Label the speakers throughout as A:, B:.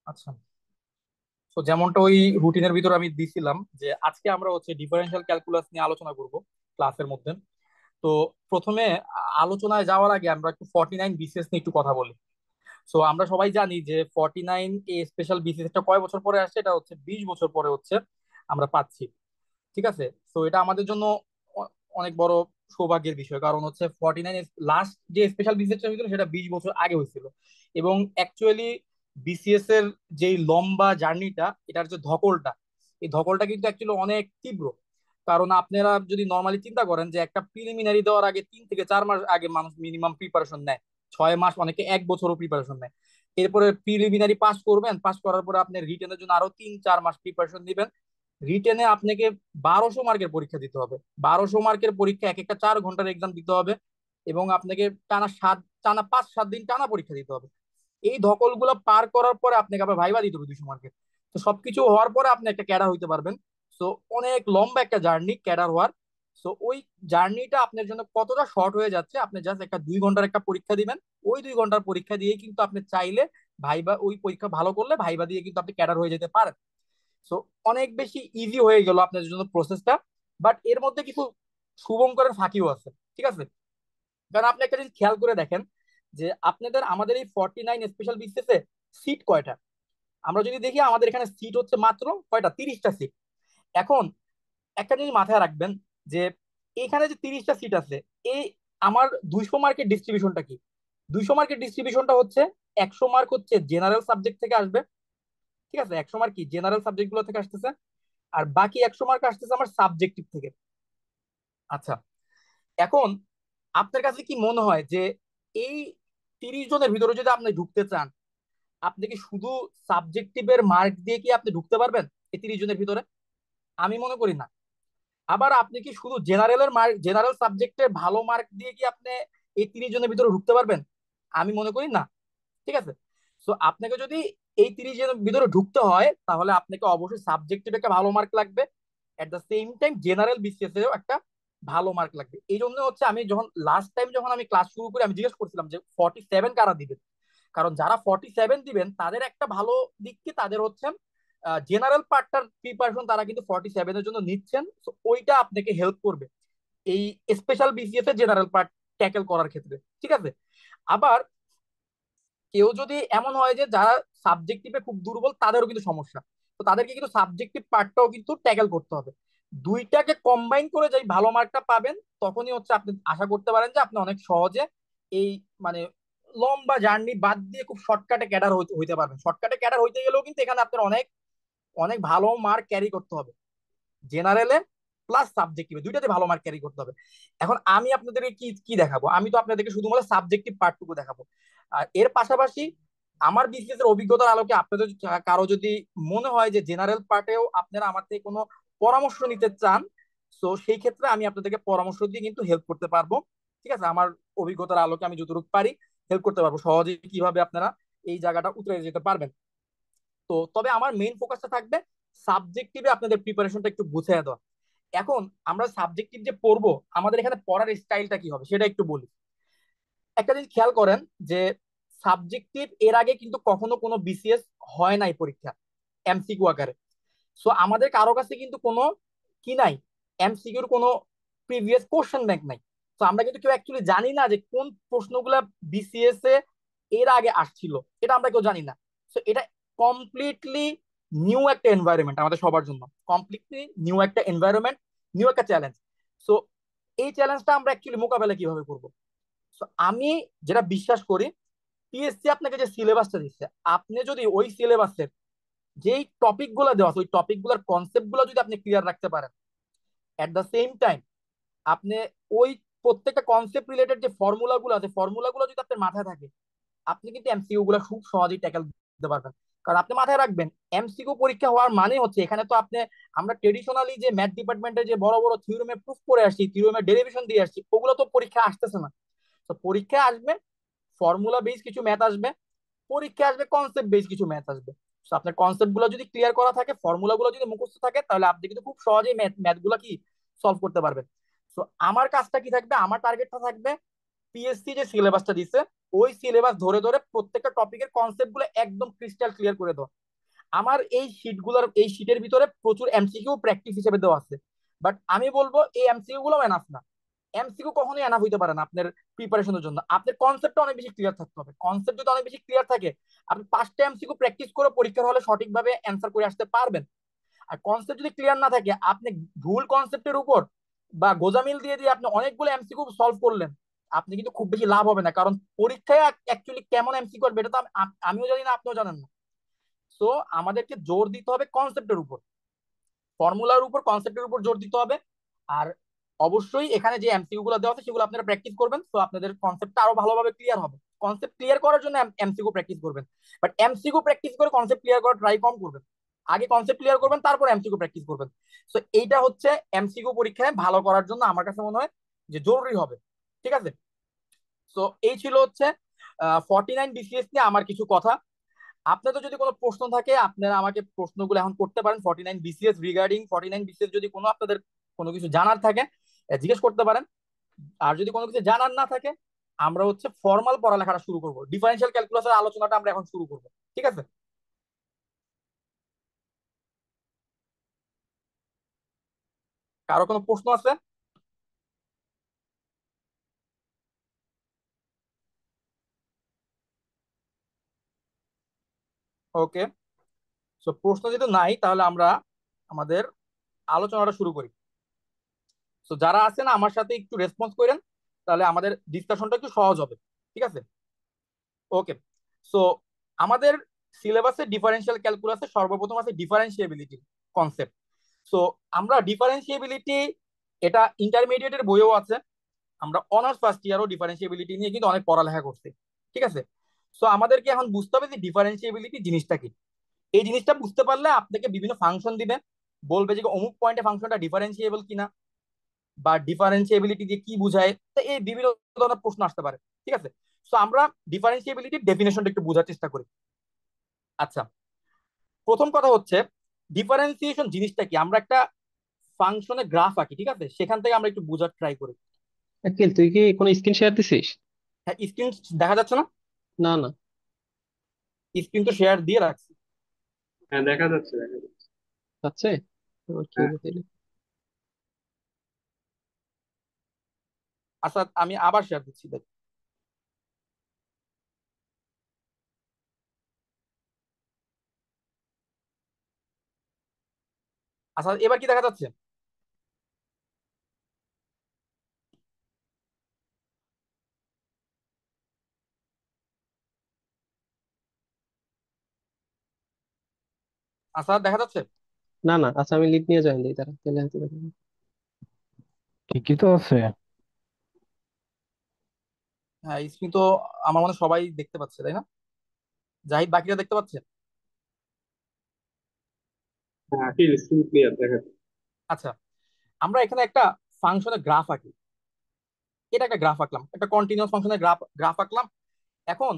A: আচ্ছা, তো যেমনটা ওই রুটিনের ভিতর আমি দিছিলাম যে আজকে আমরা হচ্ছে ডিফারেনশিয়াল ক্যালকুলাস নিয়ে আলোচনা করব ক্লাসের মধ্যে। তো প্রথমে আলোচনায় যাওয়ার আগে আমরা একটু 49 বিসিএস নিয়ে একটু কথা বলি। সো আমরা সবাই জানি যে 49 এ স্পেশাল বিসিএস টা কয় বছর পরে আসছে, এটা হচ্ছে 20 বছর পরে হচ্ছে আমরা পাচ্ছি। ঠিক আছে, তো এটা আমাদের জন্য অ- অনেক বড় সৌভাগ্যের বিষয়, কারণ হচ্ছে 49 লাস্ট যে স্পেশাল বিসিএস টা হয়েছিল সেটা 20 বছর আগে হয়েছিল। এবং অ্যাকচুয়ালি বিসিএস এর যে লম্বা জার্নিটা, এটার যে ধকলটা, এই ধকলটা কিন্তু অ্যাকচুয়ালি অনেক তীব্র। কারণ আপনারা যদি নর্মালি চিন্তা করেন যে একটা প্রিলিমিনারি দেওয়ার আগে 3 থেকে 4 মাস আগে মানুষ মিনিমাম প্রিপারেশন নেয়, 6 মাস, অনেকে 1 বছরও প্রিপারেশন নেয়। এরপরে প্রিলিমিনারি পাস করবেন, পাস করার পরে আপনি রিটেনের জন্য আরো 3-4 মাস প্রিপারেশন দিবেন। রিটেনে আপনাকে 1200 মার্কের পরীক্ষা দিতে হবে। 1200 মার্কের পরীক্ষা, এক একটা 4 ঘন্টার এক্সাম দিতে হবে। এবং আপনাকে টানা 5-7 দিন টানা পরীক্ষা দিতে হবে। এই ধকলগুলো পার করার পরে আপনাকে আবার ভাইবা দিতে হবে 200 মার্কের। তো সবকিছু হওয়ার পরে আপনি একটা ক্যাডার হইতে পারবেন। সো অনেক লম্বা একটা জার্নি ক্যাডার হওয়ার। সো ওই জার্নিটা আপনার জন্য কতটা শর্ট হয়ে যাচ্ছে, আপনি জাস্ট একটা 2 ঘন্টার একটা পরীক্ষা দিবেন। ওই 2 ঘন্টার পরীক্ষা দিয়ে কিন্তু আপনি চাইলে ভাইবা, ওই পরীক্ষা ভালো করলে ভাইবা দিয়ে কিন্তু আপনি ক্যাডার হয়ে যেতে পারেন। সো অনেক বেশি ইজি হয়ে গেল আপনাদের জন্য প্রসেসটা। বাট এর মধ্যে কিছু শুভঙ্করের ফাঁকিও আছে। ঠিক আছে, কারণ আপনি একটা জিনিস খেয়াল করে দেখেন যে আমাদের এই 49 স্পেশাল বিসিএস সিট কয়টা। আমরা যদি দেখি আমাদের এখানে সিট হচ্ছে মাত্র কয়টা, 30টা সিট। এখন একটা জিনিস মাথায় রাখবেন যে এখানে যে 30টা সিট আছে, এই আমার 200 মার্কের ডিস্ট্রিবিউশনটা কি? 200 মার্কের ডিস্ট্রিবিউশনটা হচ্ছে 100 মার্ক হচ্ছে জেনারেল সাবজেক্ট থেকে আসবে। ঠিক আছে, 100 মার্ক কি জেনারেল সাবজেক্ট গুলো থেকে আসতেছে, আর বাকি 100 মার্ক আসতেছে আমার সাবজেক্টিভ থেকে। আচ্ছা, এখন আপনার কাছে কি মনে হয় যে এই 30 জনের ভিতরে যদি আপনি ঢুকতে চান, আপনি কি শুধু সাবজেক্টিভের মার্ক দিয়ে কি আপনি ঢুকতে পারবেন এই 30 জনের ভিতরে? আমি মনে করি না। আবার আপনি কি শুধু জেনারেলের মার্ক, জেনারেল সাবজেক্টের ভালো মার্ক দিয়ে কি আপনি এই 30 জনের ভিতরে ঢুকতে পারবেন? আমি মনে করি না। ঠিক আছে, সো আপনাকে যদি এই 30 জনের ভিতরে ঢুকতে হয়, তাহলে আপনাকে অবশ্যই সাবজেক্টিভ একটা ভালো মার্ক লাগবে। At the same time general BCS এরও একটা ভালো মার্ক লাগবে। এই জন্য হচ্ছে আমি যখন লাস্ট টাইম যখন আমি ক্লাস শুরু করি, আমি জিজ্ঞেস করছিলাম যে 47 কারা দিবেন। কারণ যারা 47 দিবেন তাদের একটা ভালো দিক কি, তাদের হচ্ছে জেনারেল পার্টটার প্রিপারেশন তারা কিন্তু 47-এর জন্য নিচ্ছেন। তো ওইটা আপনাকে হেল্প করবে এই স্পেশাল বিসিএস এর জেনারেল পার্ট ট্যাকেল করার ক্ষেত্রে। ঠিক আছে, আবার কেউ যদি এমন হয় যে যারা সাবজেক্টিভে খুব দুর্বল, তাদেরও কিন্তু সমস্যা। তো তাদেরকে কিন্তু সাবজেক্টিভ পার্টটাও কিন্তু ট্যাকেল করতে হবে। দুইটাকে কম্বাইন করে যেই ভালো মার্কটা পাবেন, তখনই হচ্ছে আপনি আশা করতে পারেন যে আপনি অনেক সহজে এই মানে লম্বা জার্নি বাদ দিয়ে খুব শর্টকাটে ক্যাডার হইতে পারবেন। শর্টকাটে ক্যাডার হইতে গেলেও কিন্তু এখানে আপনার অনেক অনেক ভালো মার্ক ক্যারি করতে হবে। জেনারেলে প্লাস সাবজেক্টিভে দুইটাতে ভালো মার্ক ক্যারি করতে হবে। এখন আমি আপনাদেরকে কি কি দেখাবো? আমি তো আপনাদেরকে শুধুমাত্র সাবজেক্টিভ পার্টটুকু দেখাবো। আর এর পাশাপাশি আমার বিসিএস এর অভিজ্ঞতার আলোকে আপনাদের কারো যদি মনে হয় যে জেনারেল পার্টেও আপনারা আমার থেকে কোনো পরামর্শ নিতে চান, তো সেই ক্ষেত্রে আমি আপনাদেরকে পরামর্শ দিয়ে কিন্তু হেল্প করতে পারবো। ঠিক আছে, আমার অভিজ্ঞতার আলোকে আমি যতটুকু পারি হেল্প করতে পারবো সহজে, কিভাবে আপনারা এই জায়গাটা উতরে যেতে পারবেন। তো তবে আমার মেইন ফোকাসটা থাকবে সাবজেক্টিভে আপনাদের প্রিপারেশনটা একটু গুছিয়ে দেওয়া। এখন আমরা সাবজেক্টিভ যে পড়বো, আমাদের এখানে পড়ার স্টাইলটা কি হবে সেটা একটু বলি। একটা জিনিস খেয়াল করেন যে সাবজেক্টিভ এর আগে কিন্তু কখনো কোনো বিসিএস হয় নাই পরীক্ষা এমসিকিউ আকারে। সো আমাদের কারো কাছে কিন্তু কোনো কি নাই, এমসিকিউর কোনো প্রিভিয়াস কোশ্চেন ব্যাংক নাই। তো আমরা কিন্তু কেউ অ্যাকচুয়ালি জানি না যে কোন প্রশ্নগুলা বিসিএস এ এর আগে আসছিল, এটা আমরা কেউ জানি না। তো এটা কমপ্লিটলি নিউ একটা এনভায়রনমেন্ট আমাদের সবার জন্য, কমপ্লিটলি নিউ একটা এনভায়রনমেন্ট, নিউ একটা চ্যালেঞ্জ। সো এই চ্যালেঞ্জটা আমরা অ্যাকচুয়ালি মোকাবেলা কিভাবে করব? তো আমি যেটা বিশ্বাস করি, পিএসসি আপনাকে যে সিলেবাসটা দিচ্ছে, আপনি যদি ওই সিলেবাসের যেই টপিক গুলো দেওয়া আছে ওই টপিক গুলোর কনসেপ্ট গুলো যদি আপনি ক্লিয়ার রাখতে পারেন, এট দ্য সেম টাইম আপনি ওই প্রত্যেকটা কনসেপ্ট রিলেটেড যে ফর্মুলা গুলো আছে, ফর্মুলা গুলো যদি আপনার মাথায় থাকে, আপনি কিন্তু এমসিকিউ গুলো খুব সহজেই ট্যাকেল দিতে পারবেন। কারণ আপনি মাথায় রাখবেন, এমসিকিউ পরীক্ষা হওয়ার মানে হচ্ছে এখানে তো আপনি, আমরা ট্রেডিশনালি যে ম্যাথ ডিপার্টমেন্টে যে বড় বড় থিওরেমে প্রুফ করে আসছি, থিওরেমের ডেরিভেশন দিয়ে আসছি, ওগুলো তো পরীক্ষা আসতেছে না। তো পরীক্ষা আসবে ফর্মুলা বেস কিছু ম্যাথ আসবে, পরীক্ষা আসবে কনসেপ্ট বেস কিছু ম্যাথ আসবে। তো আপনার কনসেপ্ট গুলো যদি ক্লিয়ার করা থাকে, ফর্মুলা গুলো যদি মুখস্থ থাকে, তাহলে আপনি কিন্তু খুব সহজেই ম্যাথ গুলো কি সলভ করতে পারবেন। তো আমার কাজটা কি থাকবে, আমার টার্গেটটা থাকবে পিএসসি যে সিলেবাসটা দিচ্ছে ওই সিলেবাস ধরে ধরে প্রত্যেকটা টপিকের কনসেপ্ট গুলো একদম ক্রিস্টাল ক্লিয়ার করে দেওয়া। আমার এই শীটের ভিতরে প্রচুর এমসিকিউ প্র্যাকটিস হিসেবে দেওয়া আছে, বাট আমি বলবো এই এমসিকিউ গুলো এনাফ না। এমসিকিউ কখনোই এনাফ হইতে পারে না আপনার প্রিপারেশনের জন্য। আপনার কনসেপ্টটা অনেক বেশি ক্লিয়ার থাকতে হবে। কনসেপ্ট যদি অনেক বেশি ক্লিয়ার থাকে, আপনি 5টা এমসিকিউ প্র্যাকটিস করে পরীক্ষার হলে সঠিকভাবে অ্যান্সার করে আসতে পারবেন। আর কনসেপ্ট যদি ক্লিয়ার না থাকে, আপনি ভুল কনসেপ্টের উপর বা গোজামিল দিয়ে দিয়ে আপনি অনেকগুলো এমসিকিউ সলভ করলেন, আপনি কিন্তু খুব বেশি লাভ হবে না। কারণ পরীক্ষায় অ্যাকচুয়ালি কেমন এমসিকিউ আসবে এটা তো আমিও জানি না, আপনিও জানেন না। সো আমাদেরকে জোর দিতে হবে কনসেপ্টের উপর, ফর্মুলার উপর, কনসেপ্টের উপর জোর দিতে হবে। আর অবশ্যই এখানে যে এমসিকিউ গুলো দেওয়া আছে সেগুলো আপনারা প্র্যাকটিস করবেন, তো আপনাদের কনসেপ্টটা আরো ভালোভাবে ক্লিয়ার হবে। কনসেপ্ট ক্লিয়ার করার জন্য এমসিকিউ প্র্যাকটিস করবেন, বাট এমসিকিউ প্র্যাকটিস করে কনসেপ্ট ক্লিয়ার করার ট্রাই কম করবেন। আগে কনসেপ্ট ক্লিয়ার করবেন, তারপর এমসিকিউ প্র্যাকটিস করবেন। সো এইটা হচ্ছে এমসিকিউ পরীক্ষায় ভালো করার জন্য আমার কাছে মনে হয় যে জরুরি হবে। ঠিক আছে? সো এই ছিল হচ্ছে 49 BCS নিয়ে আমার কিছু কথা। আপনাদের যদি কোনো প্রশ্ন থাকে আপনারা আমাকে প্রশ্নগুলো এখন করতে পারেন। 49 BCS, রিগার্ডিং 49 BCS যদি কোনো আপনাদের কোনো কিছু জানার থাকে জিজ্ঞেস করতে পারেন। আর যদি কোনো কিছু জানার না থাকে, আমরা হচ্ছে ফর্মাল পড়ালেখাটা শুরু করব, ডিফারেন্সিয়াল ক্যালকুলাসের আলোচনাটা আমরা এখন শুরু করব। ঠিক আছে? কারো কোনো প্রশ্ন আছে? ওকে, সো প্রশ্ন যদি নাই তাহলে আমরা আমাদের আলোচনাটা শুরু করি। তো যারা আছেন আমার সাথে একটু রেসপন্স করেন, তাহলে আমাদের ডিসকাশনটা একটু সহজ হবে। ঠিক আছে? ওকে, সো আমাদের সিলেবাসে ডিফারেন্সিয়াল ক্যালকুলাসে সর্বপ্রথম আছে ডিফারেন্সিয়েবিলিটি কনসেপ্ট। সো আমরা ডিফারেন্সিয়েবিলিটি, এটা ইন্টারমিডিয়েটের বইও আছে। আমরা অনার্স ফার্স্ট ইয়ারও ডিফারেন্সিয়েবিলিটি নিয়ে কিন্তু অনেক পড়ালেখা করছি। ঠিক আছে? সো আমাদেরকে এখন বুঝতে হবে যে ডিফারেন্সিয়েবিলিটি জিনিসটা কি। এই জিনিসটা বুঝতে পারলে আপনাকে বিভিন্ন ফাংশন দিবে, বলবে যে অমুক পয়েন্টে ফাংশনটা ডিফারেন্সিয়েবল কিনা, বা ডিফারেন্সিয়েবিলিটি দিয়ে কি বুঝায়, তো এই বিভিন্ন ধরনের প্রশ্ন আসতে পারে। ঠিক আছে? সো আমরা ডিফারেন্সিয়েবিলিটির ডেফিনেশনটা একটু বোঝার চেষ্টা করি। আচ্ছা, প্রথম কথা হচ্ছে ডিফারেন্সিয়েশন জিনিসটা কি। আমরা একটা ফাংশনের গ্রাফ আঁকি, ঠিক আছে? সেখান থেকে আমরা একটু বোঝার ট্রাই করি।
B: আকিল, তুই কি কোনো স্ক্রিন শেয়ার দিছিস?
A: হ্যাঁ, স্ক্রিন দেখা যাচ্ছে না?
B: না, না।
A: স্ক্রিন তো শেয়ার দিয়ে রাখছি।
C: হ্যাঁ, দেখা যাচ্ছে, দেখা যাচ্ছে।
B: আছে? আমার কি
C: হ্যাঁ,
B: হলো তাইলে?
A: আচ্ছা, আমি আবার শেয়ার দিচ্ছি, দেখ। আচ্ছা, এবার কি দেখা যাচ্ছে? আচ্ছা, দেখা যাচ্ছে?
B: না, না, আচ্ছা, আমি লিড নিয়ে জয়েন দিই, তারা তাহলে হয়তো দেখা যাবে।
D: ঠিকই তো আছে।
A: হ্যাঁ, স্ক্রিন তো আমার মনে হয় সবাই দেখতে পাচ্ছে, তাই না? জাহিদ, বাকিরা দেখতে পাচ্ছে?
C: হ্যাঁ, আকিল স্ক্রিন ক্লিয়ার দেখা যাচ্ছে।
A: আচ্ছা, আমরা এখানে একটা ফাংশনের গ্রাফ আঁকি। এটা একটা গ্রাফ আঁকলাম, একটা কন্টিনিউয়াস ফাংশনের গ্রাফ গ্রাফ আঁকলাম। এখন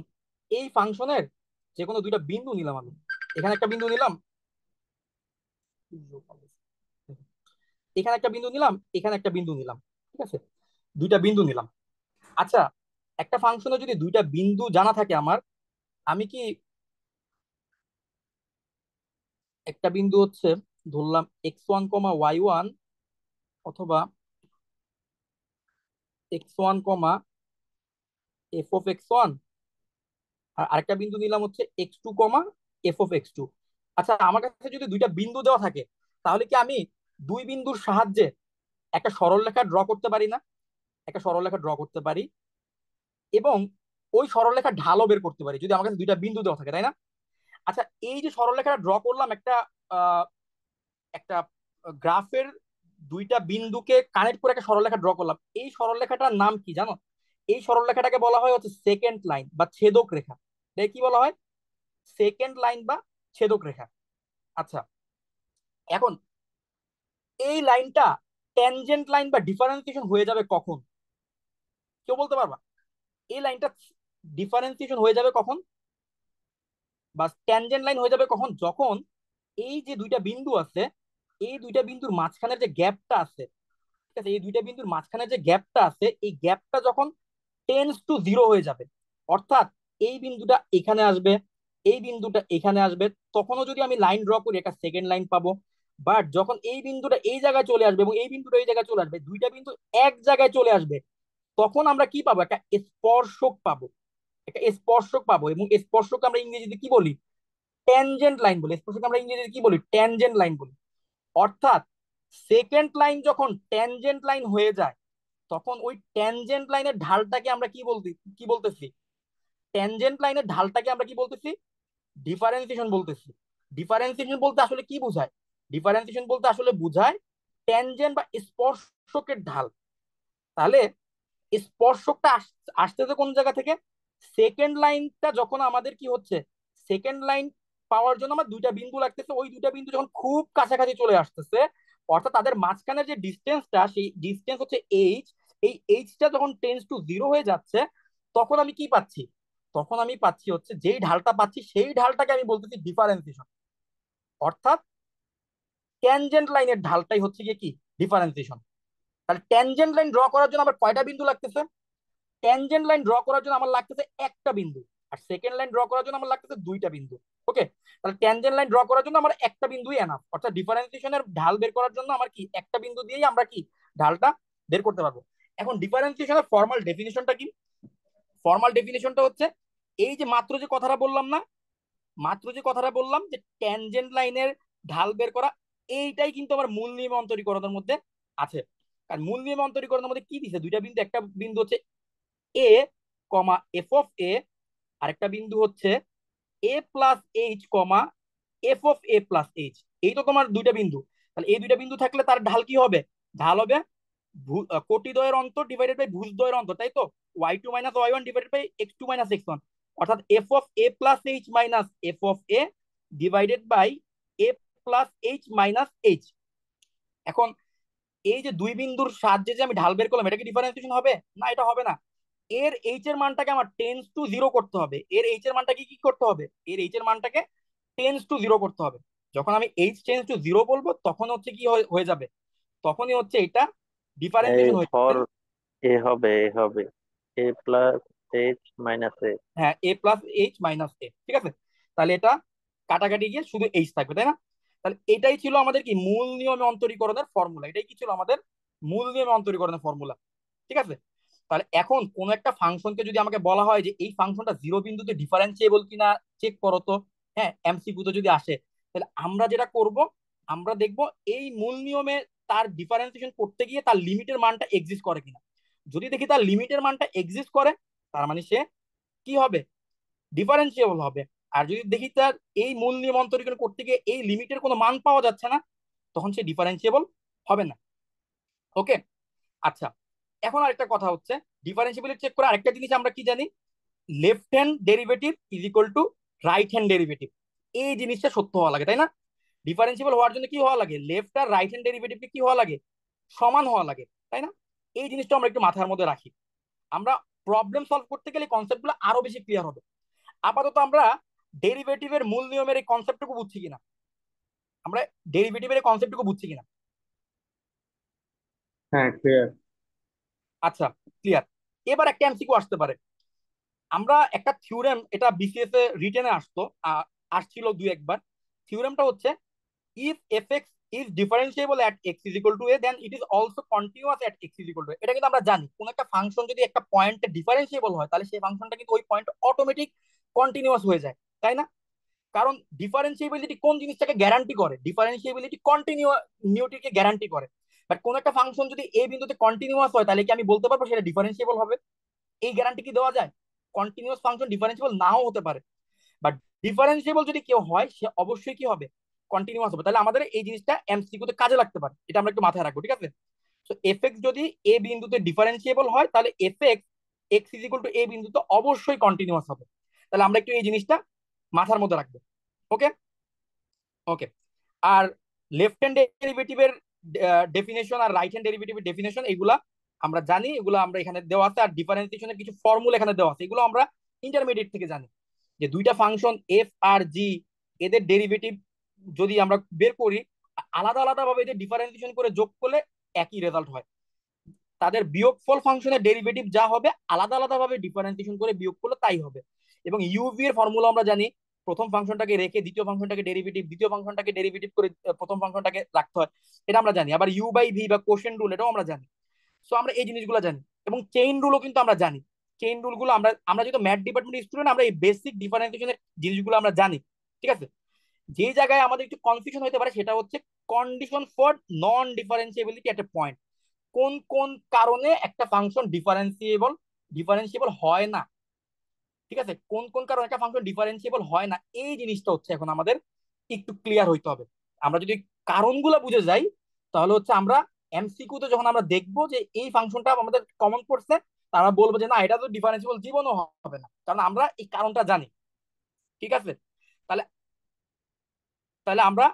A: এই ফাংশনের যে কোনো দুইটা বিন্দু নিলাম আমি। এখানে একটা বিন্দু নিলাম, এখানে একটা বিন্দু নিলাম, এখানে একটা বিন্দু নিলাম। ঠিক আছে? দুইটা বিন্দু নিলাম। আচ্ছা, একটা ফাংশনে যদি দুইটা বিন্দু জানা থাকে আমার, আমি কি একটা বিন্দু হচ্ছে ধরলাম x1, y1, অথবা x1, f(x1), আর আরেকটা বিন্দু নিলাম হচ্ছে x2, f(x2). আচ্ছা, আমার কাছে যদি দুইটা বিন্দু দেওয়া থাকে, তাহলে কি আমি দুই বিন্দুর সাহায্যে একটা সরলরেখা ড্র করতে পারি না? একটা সরলরেখা ড্র করতে পারি, এবং ওই সরলরেখার ঢালও বের করতে পারি যদি আমার কাছে দুইটা বিন্দু দেওয়া থাকে, তাই না? আচ্ছা, এই যে সরলরেখাটা ড্র করলাম, একটা আহ, একটা গ্রাফের দুইটা বিন্দুকে কানেক্ট করে একটা সরলরেখা ড্র করলাম, এই সরলরেখাটার নাম কি জানো? এই সরলরেখাটাকে বলা হয় হচ্ছে সেকেন্ড লাইন বা ছেদক রেখা। এটাকে কি বলা হয়? সেকেন্ড লাইন বা ছেদক রেখা। আচ্ছা, এখন এই লাইনটা ট্যানজেন্ট লাইন বা ডিফারেন্সিয়েশন হয়ে যাবে কখন? কেউ বলতে পারবা? এই লাইনটা ডিফারেন্সিয়েশন হয়ে যাবে কখন, বা ট্যানজেন্ট লাইন হয়ে যাবে কখন? যখন এই যে দুইটা বিন্দু আছে, এই দুইটা বিন্দুর মাঝখানের যে গ্যাপটা আছে, ঠিক আছে, এই দুইটা বিন্দুর মাঝখানে যে গ্যাপটা আছে, এই গ্যাপটা যখন টেন্স টু জিরো হয়ে যাবে। অর্থাৎ এই বিন্দুটা এখানে আসবে, এই বিন্দুটা এখানে আসবে, তখনও যদি আমি লাইন ড্র করি একটা সেকেন্ড লাইন পাবো। বাট যখন এই বিন্দুটা এই জায়গায় চলে আসবে এবং এই বিন্দুটা এই জায়গায় চলে আসবে, দুইটা বিন্দু এক জায়গায় চলে আসবে, তখন আমরা কি পাবো? একটা স্পর্শক পাবো, একটা স্পর্শক পাবো। এবং স্পর্শক আমরা ইংরেজিতে কি বলি? ট্যানজেন্ট লাইন বলি। স্পর্শক আমরা ইংরেজিতে কি বলি? ট্যানজেন্ট লাইন বলি। অর্থাৎ সেকেন্ড লাইন যখন ট্যানজেন্ট লাইন হয়ে যায়, তখন ওই ট্যানজেন্ট লাইনের ঢালটাকে আমরা কি বলতেছি? ট্যানজেন্ট লাইনের ঢালটাকে আমরা কি বলতেছি? ডিফারেন্সিয়েশন বলতেছি। ডিফারেন্সিয়েশন বলতে আসলে কি বোঝায়? ডিফারেন্সিয়েশন বলতে আসলে বোঝায় ট্যানজেন্ট বা স্পর্শকের ঢাল। তাহলে স্পর্শকটা আসতেছে কোন জায়গা থেকে? সেকেন্ড লাইনটা যখন আমাদের কি হচ্ছে, সেকেন্ড লাইন পাওয়ার জন্য আমার দুইটা বিন্দু লাগতেছে, ওই দুইটা বিন্দু যখন খুব কাছাকাছি চলে আসতেছে, অর্থাৎ তাদের মাঝখানের যে ডিস্টেন্সটা, সেই ডিস্টেন্স হচ্ছে এইচ। এই এইচটা যখন টেন্স টু জিরো হয়ে যাচ্ছে, তখন আমি কি পাচ্ছি? তখন আমি পাচ্ছি হচ্ছে, যেই ঢালটা পাচ্ছি সেই ঢালটাকে আমি বলতেছি ডিফারেন্সিয়েশন। অর্থাৎ ট্যানজেন্ট লাইনের ঢালটাই হচ্ছে গিয়ে কি? ডিফারেন্সিয়েশন। তাহলে ট্যানজেন্ট লাইন ড্র করার জন্য আমার কয়টা বিন্দু লাগতেছে? ট্যানজেন্ট লাইন ড্র করার জন্য আমার লাগতেছে একটা বিন্দু, আর সেকেন্ড লাইন ড্র করার জন্য আমার লাগতেছে দুইটা বিন্দু। ওকে, তাহলে ট্যানজেন্ট লাইন ড্র করার জন্য আমার একটা বিন্দুই এনাফ। অর্থাৎ ডিফারেন্সিয়েশনের ঢাল বের করার জন্য আমার কি একটা বিন্দু দিয়েই আমরা কি ঢালটা বের করতে পারবো। এখন ডিফারেন্সিয়েশনের ফর্মাল ডেফিনিশনটা কি? ফর্মাল ডেফিনিশনটা হচ্ছে, এই যে মাত্র যে কথাটা বললাম না, মাত্র যে কথাটা বললাম যে ট্যানজেন্ট লাইনের ঢাল বের করা, এইটাই কিন্তু আমার মূল নিয়ম অন্তরীকরণের মধ্যে আছে। আর মূল নিয়ম অন্তরীকরণের মধ্যে কি দিছে? দুইটা বিন্দু, একটা বিন্দু হচ্ছে এ কমা এফ অফ এ, আরেকটা বিন্দু হচ্ছে A plus H comma F of A plus H. এই তো তোমার দুইটা বিন্দু। তাহলে এই দুইটা বিন্দু থাকলে তার ঢাল কি হবে? ঢাল হবে কোটিদ্বয়ের অন্তর ডিভাইডেড বাই ভুজদ্বয়ের অন্তর, তাই তো? Y two minus Y one divided by X two minus X one. অর্থাৎ F of A plus H minus F of A divided by A plus H minus H. এখন এই যে দুই বিন্দুর সাহায্যে যে আমি ঢাল বের করলাম, এটা কি ডিফারেন্সিয়েশন হবে? না, এটা হবে না। এর এইচ এর মানটাকে আমার টেন্স টু জিরো করতে হবে। এর এইচ এর মানটাকে কি করতে হবে? এর এইচ এর মানটাকে টেন্স টু জিরো করতে হবে। যখন আমি এইচ টেন্স টু জিরো বলবো, তখন হচ্ছে কি হয়ে যাবে? তখনই হচ্ছে এটা
E: এই
A: ডিফারেন্সিয়েশন হয়ে যাবে।
E: ধর, এ হবে এ প্লাস এইচ মাইনাস এ।
A: হ্যাঁ, এ প্লাস এইচ মাইনাস এ, ঠিক আছে। তাহলে এটা কাটাকাটি গিয়ে শুধু এইচ থাকবে, তাই না? তাহলে এটাই ছিল আমাদের কি মূল নিয়মে অন্তরীকরণের ফর্মুলা। এটাই কি ছিল আমাদের মূল নিয়মে অন্তরীকরণের ফর্মুলা, ঠিক আছে। তাহলে এখন কোন একটা ফাংশনকে যদি আমাকে বলা হয় যে এই ফাংশনটা জিরো বিন্দুতে ডিফারেন্সিয়েবল কিনা চেক করো তো, হ্যাঁ, এমসিকিউ তো যদি আসে, তাহলে আমরা যেটা করব, আমরা দেখব এই মূল নিয়মে তার ডিফারেন্সিয়েশন করতে গিয়ে তার লিমিটের মানটা এক্সিস্ট করে কিনা। যদি দেখি তার লিমিটের মানটা এক্সিস্ট করে, তার মানে সে কি হবে? ডিফারেন্সিয়েবল হবে। আর যদি দেখি তার এই মূল নিয়ম অন্তরীকরণ করতে গিয়ে এই লিমিটের কোনো মান পাওয়া যাচ্ছে না, তখন সে ডিফারেন্সিয়েবল হবে না। ওকে, আচ্ছা। এখন আরেকটা কথা হচ্ছে, ডিফারেন্সিবিলিটি চেক করে আরেকটা জিনিস আমরা কি জানি? Left hand derivative is equal two right hand derivative. এই জিনিসটা সত্য হওয়া লাগে, তাই না? ডিফারেন্সিবল হওয়ার জন্য কি হওয়া লাগে? লেফট আর রাইট হ্যান্ড ডেরিভেটিভকে কি হওয়া লাগে? সমান হওয়া লাগে, তাই না? এই জিনিসটা আমরা একটু মাথার মধ্যে রাখি। আমরা প্রবলেম সলভ করতে গেলে কনসেপ্টগুলো আরো বেশি ক্লিয়ার হবে। আপাতত আমরা ডেরিভেটিভের মূল নিয়মের এই কনসেপ্টটুকু বুঝছি কিনা? আমরা ডেরিভেটিভের এই কনসেপ্টটুকু বুঝছি কিনা?
C: হ্যাঁ, ক্লিয়ার।
A: আচ্ছা, ক্লিয়ার। এবার একটা এমসিকিউ আসতে পারে। আমরা একটা থিওরেম, এটা বিসিএস এ রিটেনে আসতো, আসছিল দুই একবার। থিওরেমটা হচ্ছে, if fx is differentiable at x is equal to a then it is also continuous at x is equal to a। এটা কিন্তু আমরা জানি, কোন একটা ফাংশন যদি একটা পয়েন্টে ডিফারেন্সিয়েবল হয়, তাহলে সেই ফাংশনটা কিন্তু ওই পয়েন্ট অটোমেটিক কন্টিনিউয়াস হয়ে যায়, তাই না? কারণ ডিফারেন্সিয়েবিলিটি কোন জিনিসটাকে গ্যারান্টি করে? ডিফারেন্সিয়েবিলিটি কন্টিনিউটিকে গ্যারান্টি করে। বাট কোন একটা ফাংশন যদি এ বিন্দুতে কন্টিনিউয়াস হয়, তাহলে কি আমি বলতে পারবো সেটা ডিফারেন্সিয়েবল হবে? এই গ্যারান্টি কি দেওয়া যায়? কন্টিনিউয়াস ফাংশন ডিফারেন্সিয়েবল নাও হতে পারে, বাট ডিফারেন্সিয়েবল যদি কেউ হয়, সে অবশ্যই কি হবে? কন্টিনিউয়াস হবে। তাহলে আমাদের এই জিনিসটা এমসিকিউতে কাজে লাগতে পারে, এটা আমরা একটু মাথায় রাখবো, ঠিক আছে। তো এফ এক্স যদি এ বিন্দুতে ডিফারেন্সিয়েবল হয়, তাহলে F X X is equal to A বিন্দুতে অবশ্যই কন্টিনিউয়াস হবে। তাহলে আমরা একটু এই জিনিসটা মাথার মধ্যে রাখবো। ওকে, ওকে। আর লেফট হ্যান্ড ডেরিভেটিভের ডেফিনেশন আর রাইট হ্যান্ড ডেরিভেটিভের ডেফিনেশন, এগুলা আমরা জানি, এগুলো আমরা এখানে দেওয়া আছে। আর ডিফারেন্সিয়েশনের কিছু ফর্মুলা এখানে দেওয়া আছে, এগুলো আমরা ইন্টারমিডিয়েট থেকে জানি। যে দুইটা ফাংশন এফ আর জি, এদের ডেরিভেটিভ যদি আমরা বের করি, আলাদা আলাদা ভাবে এদের ডিফারেন্সিয়েশন করে যোগ করলে একই রেজাল্ট হয়। তাদের বিয়োগফল ফাংশনের ডেরিভেটিভ যা হবে আলাদা আলাদা ভাবে ডিফারেন্সিয়েশন করে বিয়োগ করলে তাই হবে। এবং ইউভি এর ফর্মুলা আমরা জানি, প্রথম ফাংশনটাকে রেখে দ্বিতীয় ফাংশনটাকে ডেরিভেটিভ, দ্বিতীয় ফাংশনটাকে ডেরিভেটিভ করে প্রথম ফাংশনটাকে রাখতে হয়, এটা আমরা জানি। আবার ইউ বাই ভি বা কোশেন্ট রুল, এটাও আমরা জানি। সো আমরা এই জিনিসগুলো জানি, এবং চেইন রুলও কিন্তু আমরা জানি। চেইন রুলগুলো আমরা আমরা যেহেতু ম্যাথ ডিপার্টমেন্টের স্টুডেন্ট, আমরা এই বেসিক ডিফারেন্সিয়েশনের জিনিসগুলো আমরা জানি, ঠিক আছে। যে জায়গায় আমাদের একটু কনফিউশন হতে পারে সেটা হচ্ছে condition for non ডিফারেন্সিয়েবিলিটি at A point. কোন কোন কারণে একটা ফাংশন ডিফারেন্সিয়েবল ডিফারেন্সিয়েবল হয় না, ঠিক আছে, কোন কোন কারণে একটা ফাংশন ডিফারেন্সিয়েবল হয় না, এই জিনিসটা হচ্ছে এখন আমাদের একটু ক্লিয়ার হইতে হবে। আমরা যদি কারণগুলো বুঝে যাই, তাহলে হচ্ছে আমরা এমসিকিউ তে যখন আমরা দেখবো যে এই ফাংশনটা আমাদের কমন পড়ছে, তারা বলবো যে না, এটা তো ডিফারেন্সিয়েবল জীবনও হবে না, কারণ আমরা এই কারণটা জানি, ঠিক আছে। তাহলে তাহলে আমরা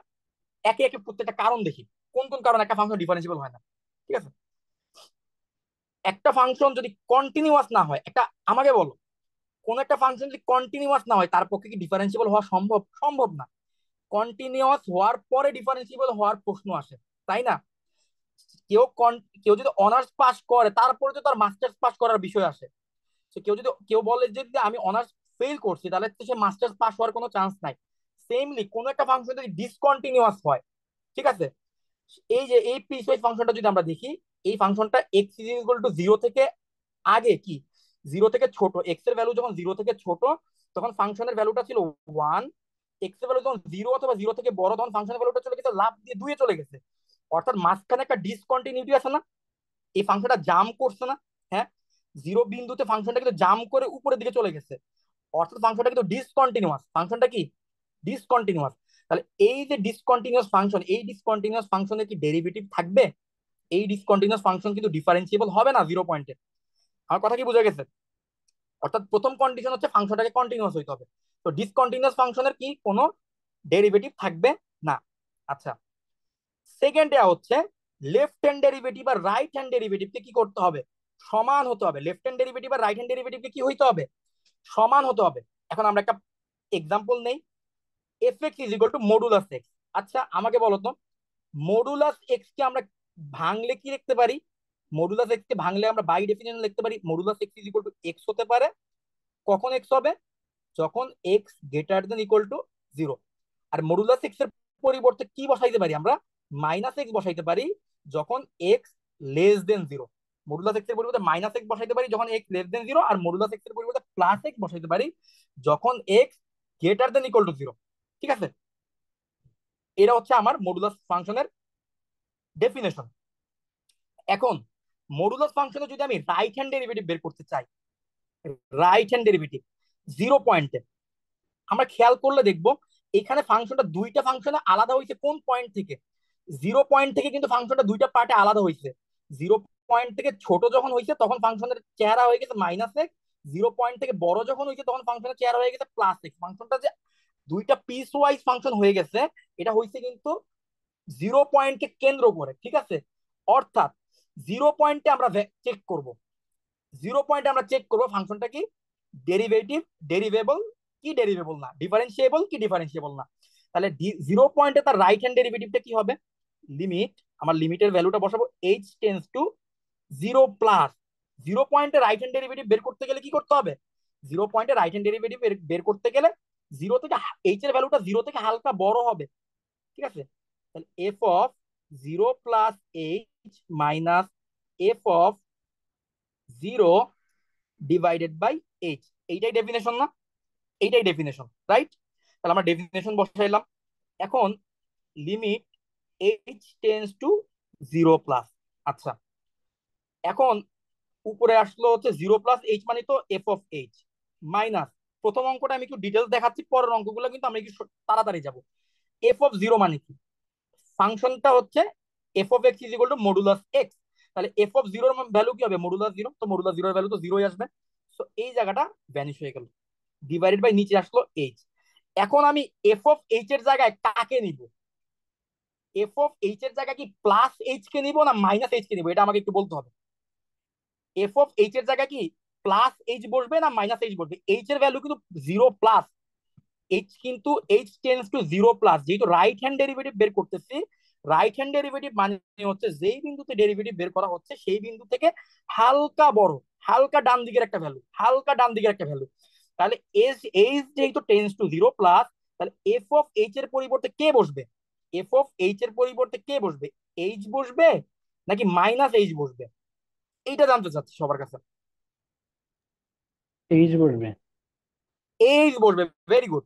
A: একে একে প্রত্যেকটা কারণ দেখি, কোন কোন কারণে একটা ফাংশন ডিফারেন্সিয়েবল হয় না, ঠিক আছে। একটা ফাংশন যদি কন্টিনিউয়াস না হয়, একটা আমাকে বলো, কোন একটা ফাংশন যদি কন্টিনিউয়াস না হয় তার পক্ষে কি ডিফারেন্সিয়েবল হওয়া সম্ভব? সম্ভব না। কন্টিনিউয়াস হওয়ার পরে ডিফারেন্সিয়েবল হওয়ার প্রশ্ন আসে, তাই না? কেউ যদি অনার্স পাস করে তারপরে তো তার মাস্টার্স পাস করার বিষয় আসে। তো কেউ বলে যে আমি অনার্স ফেল করছি, তাহলে তো সে মাস্টার্স পাস হওয়ার কোনো চান্স নাই। সেমলি কোন একটা ফাংশন যদি ডিসকন্টিনিউয়াস হয়, ঠিক আছে, এই যে এই পিসওয়াইজ ফাংশনটা যদি আমরা দেখি, এই ফাংশনটা x is equal to zero থেকে আগে কি, জিরো থেকে ছোট, এক্স এর ভ্যালু যখন জিরো থেকে ছোট তখন ফাংশনের ভ্যালুটা ছিল ওয়ান, এক্স এর ভ্যালু যখন জিরো অথবা জিরো থেকে বড় তখন ফাংশনের ভ্যালুটা চলে গেছে লাভ দিয়ে দুয়ে চলে গেছে। অর্থাৎ মাঝখানে একটা ডিসকন্টিনিউটি আছে না, এই ফাংশনটা জাম্প করছে না, হ্যাঁ, জিরো বিন্দুতে ফাংশনটা কিন্তু জাম্প করে উপরের দিকে চলে গেছে, অর্থাৎ ফাংশনটা কিন্তু ডিসকন্টিনিউয়াস। ফাংশনটা কি ডিসকন্টিনিউয়াস। তাহলে এই যে ডিসকন্টিনিউয়াস ফাংশন, এই ডিসকন্টিনিউয়াস ফাংশনের কি ডেরিভেটিভ থাকবে? এই ডিসকন্টিনিউয়াস ফাংশন কিন্তু ডিফারেন্সিয়েবল হবে না জিরো পয়েন্টে। আমার কথা কি বোঝা গেছে? অর্থাৎ প্রথম কন্ডিশন হচ্ছে ফাংশনটাকে কন্টিনিউয়াস হইতে হবে। তো ডিসকন্টিনিউয়াস ফাংশনের কি কোনো ডেরিভেটিভ থাকবে না। আচ্ছা, সেকেন্ডে হচ্ছে লেফট হ্যান্ড ডেরিভেটিভ আর রাইট হ্যান্ড ডেরিভেটিভকে কি করতে হবে? সমান হতে হবে। লেফট হ্যান্ড ডেরিভেটিভ আর রাইট হ্যান্ড ডেরিভেটিভকে কি হইতে হবে? সমান হতে হবে। এখন আমরা একটা এক্সাম্পল নেই, F X is equal to modulus x. আচ্ছা আমাকে বলো তো, মডুলাস এক্স কে আমরা ভাঙলে কি লিখতে পারি? মডুলাস এক্স কে ভাঙলে আমরা বাই ডেফিনিশন লিখতে পারি modulus x is equal to x হতে পারে। কখন এক্স হবে? যখন x greater than equal to zero. আর মডুলাস এক্স এর পরিবর্তে কি বসাইতে পারি আমরা? মাইনাস এক্স বসাইতে পারি যখন এক্স লেস দেন জিরো। মডুলাস এক্স এর পরিবর্তে মাইনাস এক্স বসাইতে পারি যখন এক্স লেস দেন জিরো, আর মডুলাস এক্স এর পরিবর্তে প্লাস এক্স বসাইতে পারি যখন x greater than equal to zero, ঠিক আছে। এটা হচ্ছে আমার মডুলাস ফাংশনের ডেফিনেশন। এখন মডুলাস ফাংশনে যদি আমি রাইট হ্যান্ড ডেরিভেটিভ বের করতে চাই, রাইট হ্যান্ড ডেরিভেটিভ জিরো পয়েন্টে, আমরা খেয়াল করলে দেখবো এখানে ফাংশনটা দুইটা ফাংশনে আলাদা হয়েছে কোন পয়েন্ট থেকে? জিরো পয়েন্ট থেকে কিন্তু ফাংশনটা দুইটা পার্টে আলাদা হয়েছে। জিরো পয়েন্ট থেকে ছোট যখন হয়েছে তখন ফাংশনের চেহারা হয়ে গেছে মাইনাস এক্স, জিরো পয়েন্ট থেকে বড় যখন হয়েছে তখন ফাংশনের চেহারা হয়ে গেছে প্লাস এক্স। ফাংশনটা যে দুইটা পিস ওয়াইজ ফাংশন হয়ে গেছে, এটা হয়েছে কিন্তু জিরো পয়েন্টকে কেন্দ্র করে, ঠিক আছে। অর্থাৎ জিরো পয়েন্টে আমরা চেক করব, জিরো পয়েন্টে আমরা চেক করবো ফাংশনটা কি ডেরিভেটিভ, ডেরিভেবল কি ডেরিভেবল না, ডিফারেন্সিয়েবল কি ডিফারেন্সিয়েবল না। তাহলে জিরো পয়েন্টে তার রাইট হ্যান্ড ডেরিভেটিভটা কি হবে? লিমিট, আমার লিমিটের ভ্যালুটা বসাবো H tends to zero plus, zero পয়েন্টে রাইট হ্যান্ড ডেরিভেটিভ বের করতে গেলে কি করতে হবে? জিরো পয়েন্টে রাইট হ্যান্ড ডেরিভেটিভ বের করতে গেলে জিরো থেকে এইচ এর ভ্যালুটা জিরো থেকে হালকা বড় হবে, ঠিক আছে। তাহলে F of zero plus H minus F of zero divided by h, এইটাই ডেফিনেশন না? এইটাই ডেফিনেশন, রাইট? তাহলে আমরা ডেফিনেশন বসাইলাম। এখন limit H tends to zero plus. আচ্ছা, এখন উপরে আসলো হচ্ছে জিরো প্লাস এইচ মানে তো এফ অফ এইচ মাইনাস, প্রথম অঙ্কটা আমি একটু ডিটেলস দেখাচ্ছি, পরের অঙ্কগুলো কিন্তু আমরা একটু তাড়াতাড়ি যাব। এফ অফ জিরো মানে কি? ফাংশনটা হচ্ছে F of x is equal to modulus x. তাহলে এফ অফ জিরোর ভ্যালু কি হবে? মডুলাস জিরো, তো মডুলাস জিরোর ভ্যালু তো জিরোই আসবে। সো এই জায়গাটা ভ্যানিশ হয়ে গেল, ডিভাইডেড বাই নিচে আসলো এইচ। এখন আমি এফ অফ এইচ এর জায়গায় কাকে নিব? এফ অফ এইচ এর জায়গায় কি প্লাস এইচ কে নিব না মাইনাস এইচ কে নিব? এটা আমাকে একটু বলতে হবে। এফ অফ এইচ এর জায়গায় কি প্লাস এইচ বসবে না মাইনাস এইচ বসবে? এইচ এর ভ্যালু কিন্তু জিরো প্লাস, এইচ কিন্তু H tends to zero plus, যেহেতু রাইট হ্যান্ড ডেরিভেটিভ বের করতেছি রাইট হ্যান্ড ডেরিভেটিভ মানে হচ্ছে যেই বিন্দুতে ডেরিভেটিভ বের করা হচ্ছে সেই বিন্দু থেকে হালকা বড়, হালকা ডান দিকের একটা ভ্যালু, হালকা ডান দিকের একটা ভ্যালু। তাহলে এস এইচ যেহেতু টেন্স টু জিরো প্লাস, তাহলে এফ অফ এইচ এর পরিবর্তে কে বসবে? এফ অফ এইচ এর পরিবর্তে কে বসবে? এইচ বসবে নাকি মাইনাস এইচ বসবে? এইটা জানতে চাচ্ছি সবার কাছে।
D: এইচ বসবে।
A: এইচ বসবে, ভেরি গুড।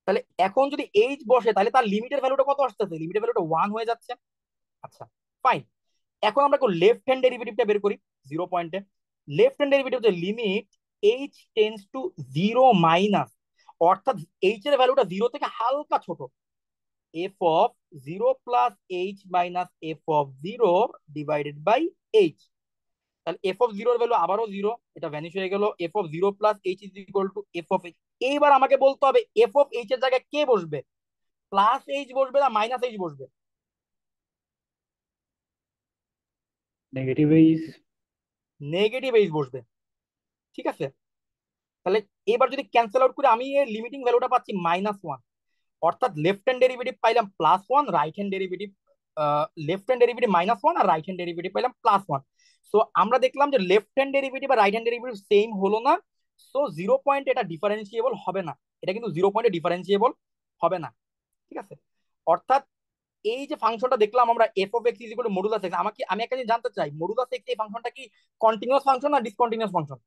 A: তাহলে এখন যদি এইচ বসে তাহলে তার লিমিটের ভ্যালুটা কত আসতেছে? লিমিটের ভ্যালুটা 1 হয়ে যাচ্ছে। আচ্ছা, ফাইন। এখন আমরা লেফট হ্যান্ড ডেরিভেটিভটা বের করি 0 পয়েন্টে। লেফট হ্যান্ড ডেরিভেটিভ হচ্ছে limit H tends to zero minus, অর্থাৎ এইচ এর ভ্যালুটা 0 থেকে হালকা ছোট, f of 0 + h - f(0) divided by h. তাহলে এফ অফ 0 এর ভ্যালু আবারও 0, এটা ভ্যানিশ হয়ে গেল। F of 0 + h is equal to F of h. এইবার আমাকে বলতে হবে এফ অফ এইচ এর জায়গায় কে বসবে? প্লাস এইচ বসবে না মাইনাস এইচ বসবে?
D: Negative H.
A: নেগেটিভ এইচ বসবে। ঠিক আছে, তাহলে এবার যদি ক্যান্সেল আউট করে আমি এর লিমিটিং ভ্যালুটা পাচ্ছি -1, অর্থাৎ লেফট হ্যান্ড ডেরিভেটিভ পাইলাম +1, right hand derivative left hand derivative -1 আর রাইট হ্যান্ড ডেরিভেটিভ পাইলাম +1। সো আমরা দেখলাম যে লেফট হ্যান্ড ডেরিভেটিভ আর রাইট হ্যান্ড ডেরিভেটিভ সেম হলো না। সো 0 পয়েন্ট এটা ডিফারেন্সিয়েবল হবে না, এটা কিন্তু 0 পয়েন্টে ডিফারেন্সিয়েবল হবে না। ঠিক আছে, অর্থাৎ এই যে ফাংশনটা দেখলাম আমরা F of x is equal to modulus x, আমি একটা জিনিস জানতে চাই, মডুলাস এক্স এই ফাংশনটা কি কন্টিনিউয়াস ফাংশন না ডিসকন্টিনিউয়াস ফাংশন?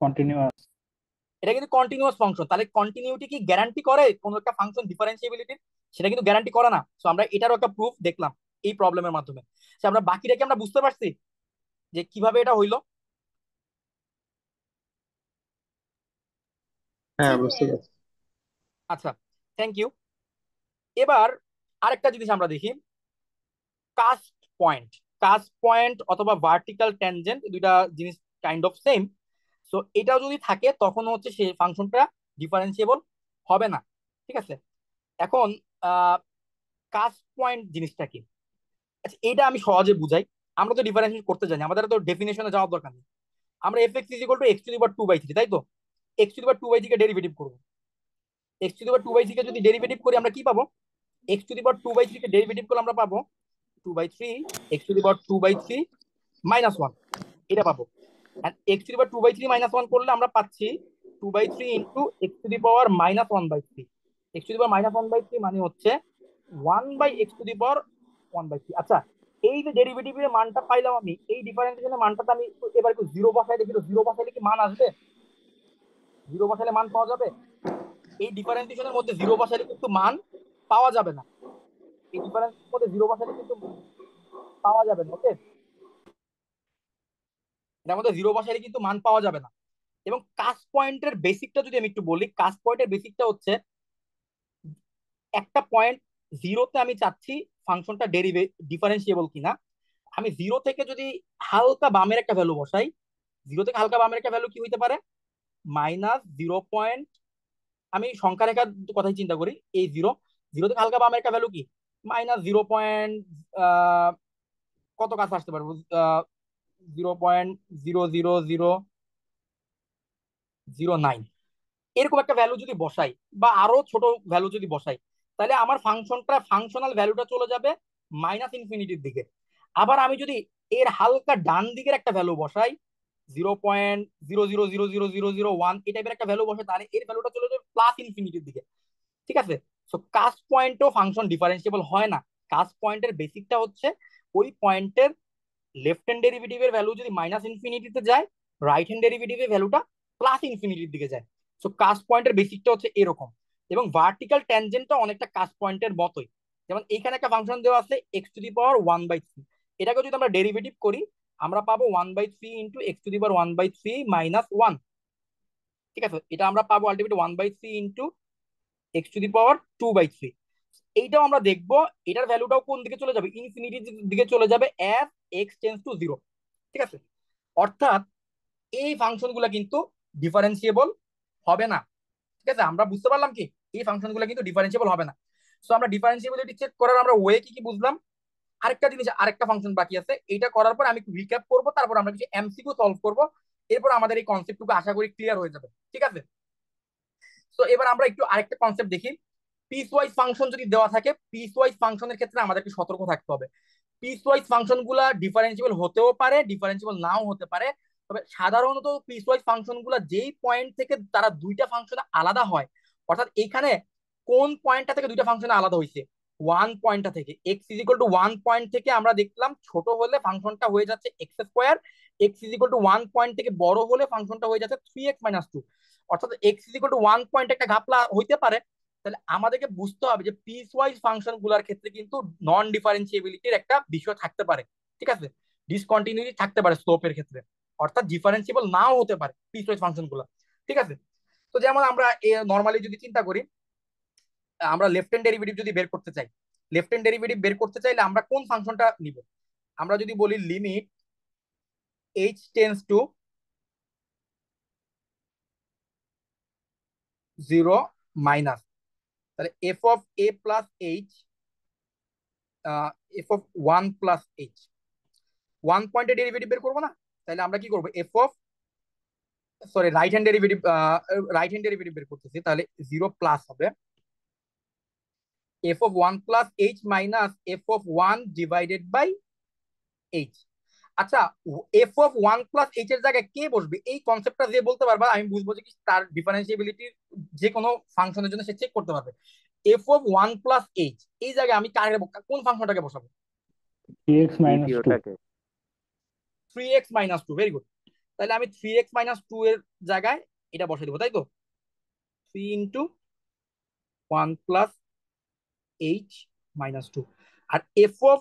D: কন্টিনিউয়াস।
A: এটা কিন্তু কন্টিনিউয়াস ফাংশন। তাহলে কন্টিনিউটি কি গ্যারান্টি করে কোন একটা ফাংশন ডিফারেন্সিয়েবিলিটির? সেটা কিন্তু গ্যারান্টি করে না। সো আমরা এটারও একটা প্রুফ দেখলাম এই প্রবলেমের মাধ্যমে। সো আমরা বাকিটাকে আমরা বুঝতে পারছি যে কিভাবে এটা হইলো।
C: হ্যাঁ, বুঝতে পারছি।
A: আচ্ছা, থ্যাংক ইউ। এবার আরেকটা জিনিস আমরা দেখি, কাস্ট পয়েন্ট। কাস্ট পয়েন্ট অথবা ভার্টিক্যাল ট্যানজেন্ট, দুইটা জিনিস কাইন্ড অফ সেম। সো এটাও যদি থাকে তখন হচ্ছে সেই ফাংশনটা ডিফারেন্সিয়েবল হবে না। ঠিক আছে, এখন কাস্ট পয়েন্ট জিনিসটা কি? আচ্ছা, এটা আমি সহজে বুঝাই। আমরা তো ডিফারেন্সিয়েট করতে জানি, আমাদের তো ডেফিনেশনে যাওয়ার দরকার নেই। আমরা F X is equal two x⁻²/3, তাই তো? x⁻²/3 কে ডেরিভেটিভ করবো। x⁻²/3 কে যদি ডেরিভেটিভ করি আমরা কি পাবো? x⁻²/3 কে ডেরিভেটিভ করলে আমরা পাবো 2/3 x⁻²/3 -1, এটা পাবো। আর x⁻²/3 -1 করলে আমরা পাচ্ছি 2/3 ইন্টু x⁻⁻1/3। x⁻⁻1/3 মানে হচ্ছে 1/x⁻1/3। আচ্ছা, এই যে ডেরিভেটিভের মানটা পাইলাম আমি, এই ডিফারেন্সিয়েশনের মানটাতে আমি এবার একটু জিরো বসাই দেখি, তো জিরো বসাইলে কি মান আসবে? জিরো বসাইলে মান পাওয়া যাবে? এই ডিফারেন্সিয়েশনের মধ্যে জিরো বসাইলে কিন্তু মান পাওয়া যাবে না। এই ডিফারেন্সের মধ্যে জিরো বসাইলে কিন্তু পাওয়া যাবে না। ওকে, এটার মধ্যে জিরো বসাইলে কিন্তু মান পাওয়া যাবে না। এবং কাস্ট পয়েন্টের বেসিকটা যদি আমি একটু বলি, কাস্ট পয়েন্টের বেসিকটা হচ্ছে একটা পয়েন্ট জিরোতে আমি চাচ্ছি ফাংশনটা ডিফারেন্সিয়েবল কিনা। আমি জিরো থেকে যদি হালকা বামের একটা ভ্যালু বসাই, জিরো থেকে হালকা বামের একটা ভ্যালু কি হইতে পারে? -0 পয়েন্ট, আমি সংখ্যা রেখার কথাই চিন্তা করি, এই জিরো, জিরো থেকে হালকা বামের একটা ভ্যালু কি -0 পয়েন্ট, কত কাছে আসতে পারবো? 0.00009, এরকম একটা ভ্যালু যদি বসাই বা আরো ছোট ভ্যালু যদি বসাই, তাহলে আমার ফাংশনাল ভ্যালুটা চলে যাবে -ইনফিনিটির দিকে। আবার আমি যদি এর হালকা ডান দিকের একটা ভ্যালু বসাই, 0.0000001, এই টাইপের একটা ভ্যালু বসে, তাহলে এর ভ্যালুটা চলে যাবে +ইনফিনিটির দিকে। ঠিক আছে, সো কাস্ট পয়েন্টেও ফাংশন ডিফারেন্সিয়েবল হয় না। কাস্ট পয়েন্টের বেসিকটা হচ্ছে ওই পয়েন্টের লেফট হ্যান্ড ডেরিভেটিভের ভ্যালু যদি -ইনফিনিটিতে যায়, রাইট হ্যান্ড ডেরিভেটিভের ভ্যালুটা +ইনফিনিটির দিকে যায়। সো কাস্ট পয়েন্টের বেসিকটা হচ্ছে এরকম। এবং ভার্টিক্যাল ট্যানজেন্টটা অনেকটা কাস্ট পয়েন্টের মতোই। যেমন এইখানে একটা ফাংশন দেওয়া আছে x⁻1/3, এটাকে যদি আমরা ডেরিভেটিভ করি আমরা পাবো 1/3 ইন্টু x⁻1/3 -1। ঠিক আছে, এটা আমরা পাবো আলটিমেটলি 1/3 ইন্টু x⁻2/3। এইটাও আমরা দেখবো, এটার ভ্যালুটাও কোন দিকে চলে যাবে? ইনফিনিটির দিকে চলে যাবে as x tends to zero. ঠিক আছে, অর্থাৎ এই ফাংশনগুলো কিন্তু ডিফারেন্সিয়েবল হবে না। ঠিক আছে, আমরা বুঝতে পারলাম কি এই ফাংশনগুলো কিন্তু ডিফারেন্সিয়েবল হবে না। সো আমরা ডিফারেন্সিয়েবিলিটি চেক করার আমরা ওয়ে কি কি বুঝলাম। আরেকটা জিনিস, আরেকটা ফাংশন বাকি আছে, এইটা করার পর আমি একটু রিক্যাপ করবো, তারপর আমরা কিছু এমসিকিউ সলভ করবো, এরপর আমাদের এই কনসেপ্টটুকু আশা করি ক্লিয়ার হয়ে যাবে। ঠিক আছে, তো এবার আমরা একটু আরেকটা কনসেপ্ট দেখি। পিস ওয়াইজ ফাংশন যদি দেওয়া থাকে, পিস ওয়াইজ ফাংশনের ক্ষেত্রে আমাদেরকে সতর্ক থাকতে হবে। পিস ওয়াইজ ফাংশন গুলা ডিফারেন্সিবল হতেও পারে, ডিফারেন্সিবল নাও হতে পারে। তবে সাধারণত পিস ওয়াইজ ফাংশন গুলা যেই পয়েন্ট থেকে তারা দুইটা ফাংশনে আলাদা হয়, অর্থাৎ এখানে কোন পয়েন্টটা থেকে দুইটা ফাংশনে আলাদা হয়েছে, ওয়ান পয়েন্টটা থেকে, x is equal two one point থেকে আমরা দেখলাম ছোট হলে ফাংশনটা হয়ে যাচ্ছে x square, x is equal two one point থেকে বড় হলে ফাংশনটা হয়ে যাচ্ছে 3x - 2। অর্থাৎ x is equal two one point একটা ঘাপলা হইতে পারে। তাহলে আমাদেরকে বুঝতে হবে যে পিস ওয়াইজ ফাংশন গুলার ক্ষেত্রে কিন্তু নন ডিফারেন্সিএবিলিটির একটা বিষয় থাকতে পারে, ঠিক আছে, ডিসকন্টিনিউটি থাকতে পারে স্লোপের ক্ষেত্রে, অর্থাৎ ডিফারেন্সিবল নাও হতে পারে পিস ওয়াইজ ফাংশন গুলা, ঠিক আছে। তো যেমন আমরা নর্মালি যদি চিন্তা করি, আমরা লেফট হ্যান্ড ডেরিভেটিভ যদি বের করতে চাই, লেফট হ্যান্ড ডেরিভেটিভ বের করতে চাইলে আমরা কোন ফাংশনটা নিব? আমরা যদি বলি limit H tends to 0 minus, তাহলে F of A plus H, F of one plus H, one পয়েন্টের ডেরিভেটিভ বের করবো না? তাহলে আমরা কি করবো, F of, sorry right hand derivative বের করতেছি, তাহলে 0 প্লাস হবে F of one plus H minus F of one divided by H. আচ্ছা, F of one plus H এর জায়গায় কে বসবে, এই কনসেপ্টটা যে বলতে পারবা আমি বুঝবো যে কি তার ডিফারেন্সিএবিলিটি যে কোনো ফাংশনের জন্য সে চেক করতে পারবে। F of one plus H, এই জায়গায় আমি কোন ফাংশনটাকে বসাবো?
D: 3x - 2।
E: দ্বিতীয়টাকে।
A: 3x - 2, very good. তাহলে আমি 3x - 2 এর জায়গায় এটা বসাই দেবো, তাই তো, 3 × 1 + h - 2। আর এফ অফ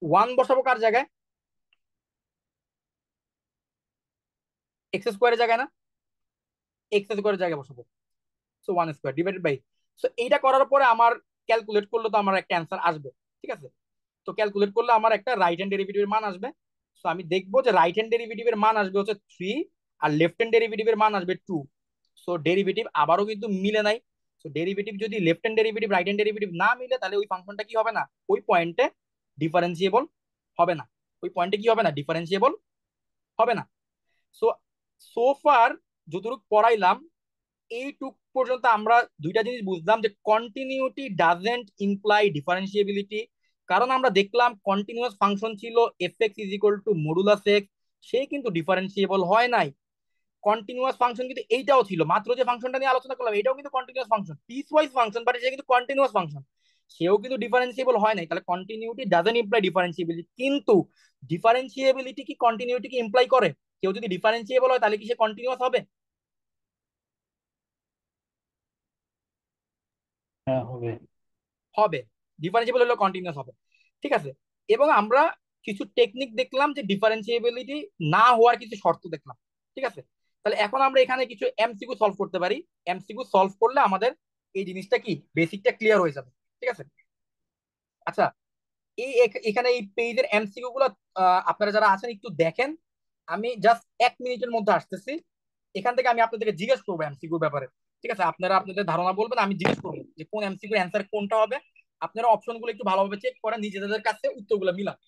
A: ওয়ান বসাবো কার জায়গায়? এক্স স্কোয়ারের জায়গায় না, এক্স স্কোয়ারের জায়গায় বসাবো। So one square divided by, so এইটা করার পরে আমার ক্যালকুলেট করলে তো আমার একটা অ্যান্সার আসবে, ঠিক আছে। তো ক্যালকুলেট করলে আমার একটা রাইট হ্যান্ড ডেরিভেটিভের মান আসবে। সো আমি দেখবো যে রাইট হ্যান্ড ডেরিভেটিভের মান আসবে হচ্ছে 3, আর লেফট হ্যান্ড ডেরিভেটিভের মান আসবে 2। সো ডেরিভেটিভ আবারও কিন্তু মিলে নাই। সো ডেরিভেটিভ যদি left hand derivative right hand derivative না মিলে, তাহলে ওই ফাংশনটা কি হবে না, ওই পয়েন্টে ডিফারেন্সিয়েবল হবে না, ওই পয়েন্টে কি হবে না, ডিফারেন্সিয়েবল হবে না। সো সো ফার যতটুকু পড়াইলাম, এইটুক পর্যন্ত আমরা দুইটা জিনিস বুঝলাম, যে কন্টিনিউটি ডাজেন্ট ইমপ্লাই ডিফারেন্সিএবিলিটি। কারণ আমরা দেখলাম কন্টিনিউয়াস ফাংশন ছিল F X is equal to modulus X, সে কিন্তু ডিফারেন্সিয়েবল হয় নাই। কন্টিনিউয়াস ফাংশন কিন্তু এইটাও ছিল, মাত্র যে ফাংশনটা নিয়ে আলোচনা করলাম এটাও কিন্তু continuous function, piecewise function, but সে কিন্তু কন্টিনিউয়াস ফাংশন, সেও কিন্তু ডিফারেন্সিয়েবল হয় নাই। তাহলে কন্টিনিউটি ডাজেন্ট ইমপ্লাই ডিফারেন্সিএবিলিটি, কিন্তু ডিফারেন্সিএবিলিটি কি কন্টিনিউটিকে ইমপ্লাই করে? কেউ যদি ডিফারেন্সিয়েবল হয় তাহলে কি সে কন্টিনিউয়াস হবে?
D: হ্যাঁ, হবে।
A: হবে, ডিফারেন্সিবল হলে কন্টিনিউয়াস হবে, ঠিক আছে। এবং আমরা কিছু টেকনিক দেখলাম যে ডিফারেন্সিএবিলিটি না হওয়ার কিছু শর্ত দেখলাম, ঠিক আছে। তাহলে এখন আমরা এখানে কিছু এমসিকিউ সলভ করতে পারি। এমসিকিউ সলভ করলে আমাদের এই জিনিসটা কি বেসিকটা ক্লিয়ার হয়ে যাবে, ঠিক আছে। আচ্ছা, এখানে এই পেজের এমসিকিউ গুলো আপনারা যারা আছেন একটু দেখেন, আমি জাস্ট 1 মিনিটের মধ্যে আসতেছি। এখান থেকে আমি আপনাদেরকে জিজ্ঞেস করবো এমসিকিউ ব্যাপারে, ঠিক আছে। আপনারা আপনাদের ধারণা বলবেন, আমি জিজ্ঞেস করবো যে কোন এমসিকিউ অ্যান্সার কোনটা হবে। আপনারা অপশন গুলো একটু ভালোভাবে চেক করেন, নিজেদের কাছে উত্তরগুলো মিলান।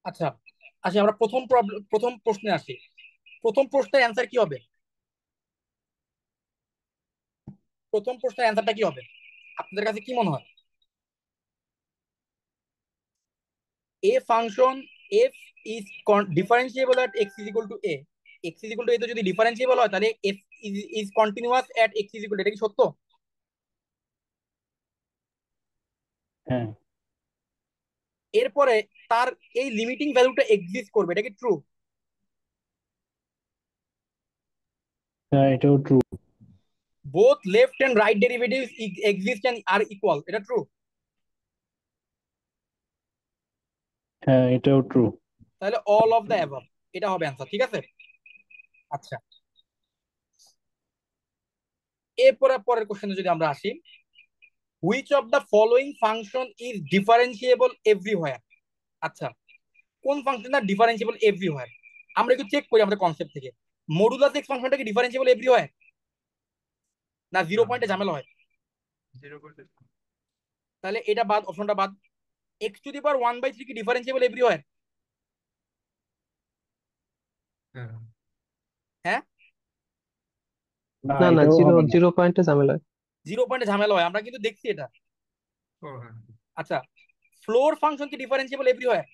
A: আচ্ছা, আসি আমরা প্রথম প্রশ্নে আসি। প্রথম প্রশ্নের অ্যান্সার কি হবে? প্রথম প্রশ্নের অ্যান্সারটা কি হবে আপনাদের কাছে কি মনে হয়? A function F is differentiable at X is equal to A. X is equal to A তো যদি ডিফারেন্সিয়েবল হয় তাহলে F is continuous at X is equal to, এটা কি সত্য?
D: হ্যাঁ,
A: এরপরে তার এই লিমিটিং ভ্যালুটা এক্সিস্ট করবে, এটা কি ট্রু?
D: হ্যাঁ, এটাও true.
A: Both left and right derivatives exist and are equal, এটা ট্রু?
D: হ্যাঁ, এটাও ট্রু।
A: তাহলে অল অফ দ্য অ্যাবাভ, এটা হবে অ্যান্সার, ঠিক আছে। আচ্ছা, এরপরে পরের কোশ্চেনে যদি আমরা আসি, which of the following function is differentiable everywhere. আচ্ছা, কোন ফাংশনটা ডিফারেন্সিয়েবল এভরিহোয়ার? আমরা একটু চেক করি আমাদের কনসেপ্ট থেকে। মডুলাস এক্স ফাংশনটা কি ডিফারেন্সিয়েবল এভরিহোয়ার, না জিরো
C: না,
A: পয়েন্টে ঝামেলা হয়?
C: 0%।
A: তাহলে এটা বাদ, অপশনটা বাদ। এক্স টু দি পাওয়ার 1/3 কি ডিফারেন্সিয়েবল এভরিহোয়ার?
C: হ্যাঁ।
A: হ্যাঁ,
D: না,
B: না না,
D: এটাও
B: জিরো
D: হবে না।
B: জিরো পয়েন্টে ঝামেলা হয়।
A: জিরো পয়েন্টে ঝামেলা হয়, আমরা কিন্তু দেখছি এটা।
C: ও হ্যাঁ।
A: আচ্ছা, ফ্লোর ফাংশন কি ডিফারেন্সিয়েবল এভরিহোয়ার?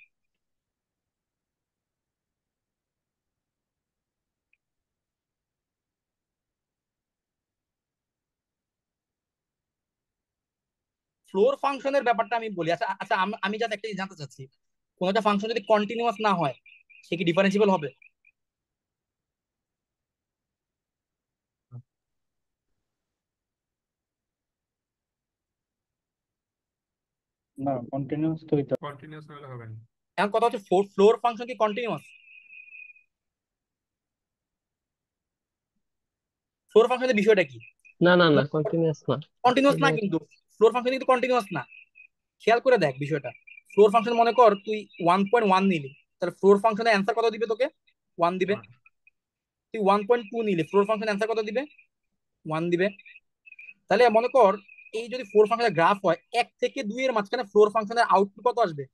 A: ফ্লোর ফাংশনের ব্যাপারটা আমি বলি। আচ্ছা আচ্ছা, আমি জাস্ট একটা জিনিস জানতে চাচ্ছি, কোন একটা ফাংশন যদি কন্টিনিউয়াস না হয় সে কি ডিফারেন্সিয়েবল হবে?
D: না, কন্টিনিউয়াস তো এটা।
C: কন্টিনিউয়াস হলে হবে না।
A: এখন কথা হচ্ছে ফ্লোর ফাংশন কি কন্টিনিউয়াস? ফ্লোর ফাংশনের বিষয়টা কি?
B: না না না, কন্টিনিউয়াস না।
A: কন্টিনিউয়াস না
B: তাহলে
A: কিন্তু, ফ্লোর ফাংশন কিন্তু কন্টিনিউয়াস না। খেয়াল করে দেখ বিষয়টা। ফ্লোর ফাংশন মনে কর তুই 1.1 নিলি, তাহলে ফ্লোর ফাংশনের অ্যান্সার কত দিবে তোকে? 1 দিবে।
C: ওয়ান।
A: তুই 1.2 নিলি, ফ্লোর ফাংশন অ্যান্সার কত দিবে? 1 দিবে। তাহলে মনে কর এই যদি ফ্লোর ফাংশনের গ্রাফ হয়, 1 থেকে 2 এর মাঝখানে ফ্লোর ফাংশনের আউটপুট কত আসবে?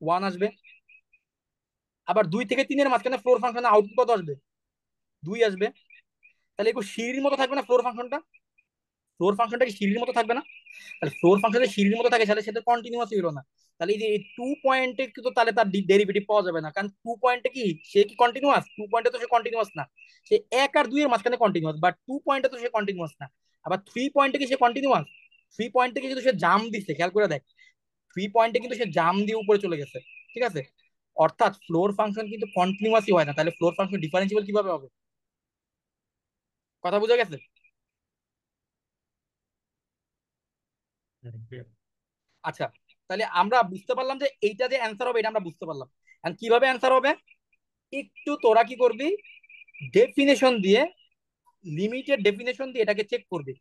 A: 1 আসবে। আবার 2 থেকে 3 এর মাঝখানে ফ্লোর ফাংশনের আউটপুট কত আসবে? 2 আসবে। তাহলে একটু সিঁড়ির মতো থাকবে না ফ্লোর ফাংশনটা? ফ্লোর ফাংশনটা কি সিঁড়ির মতো থাকবে না? তাহলে ফ্লোর ফাংশন যদি সিঁড়ির মতো থাকে তাহলে সেটা কন্টিনিউয়াস হলো না। তাহলে এই যে 2 পয়েন্টে কিন্তু তাহলে তার ডেরিভেটিভ পাওয়া যাবে না, কারণ 2 পয়েন্টে কি সে কি কন্টিনিউয়াস? 2 পয়েন্টে তো সে কন্টিনিউয়াস না। সে 1 আর 2 এর মাঝখানে কন্টিনিউয়াস, বাট 2 পয়েন্টে তো সে কন্টিনিউয়াস না। আবার 3 পয়েন্টে কি সে কন্টিনিউয়াস? 3 পয়েন্টে কিন্তু সে জাম দিচ্ছে, খেয়াল করে দেখ। 3 পয়েন্টে কিন্তু সে জাম দিয়ে উপরে চলে গেছে, ঠিক আছে। অর্থাৎ ফ্লোর ফাংশন কিন্তু কন্টিনিউয়াসই হয় না, তাহলে ফ্লোর ফাংশন ডিফারেন্সিবল কিভাবে হবে? কথা বোঝা গেছে? আচ্ছা, তাহলে আমরা বুঝতে পারলাম যে এইটা যে অ্যান্সার হবে এটা আমরা বুঝতে পারলাম। আর কিভাবে অ্যান্সার হবে, একটু তোরা কি করবি, ডেফিনেশন দিয়ে, লিমিটেড ডেফিনেশন দিয়ে এটাকে চেক করবি।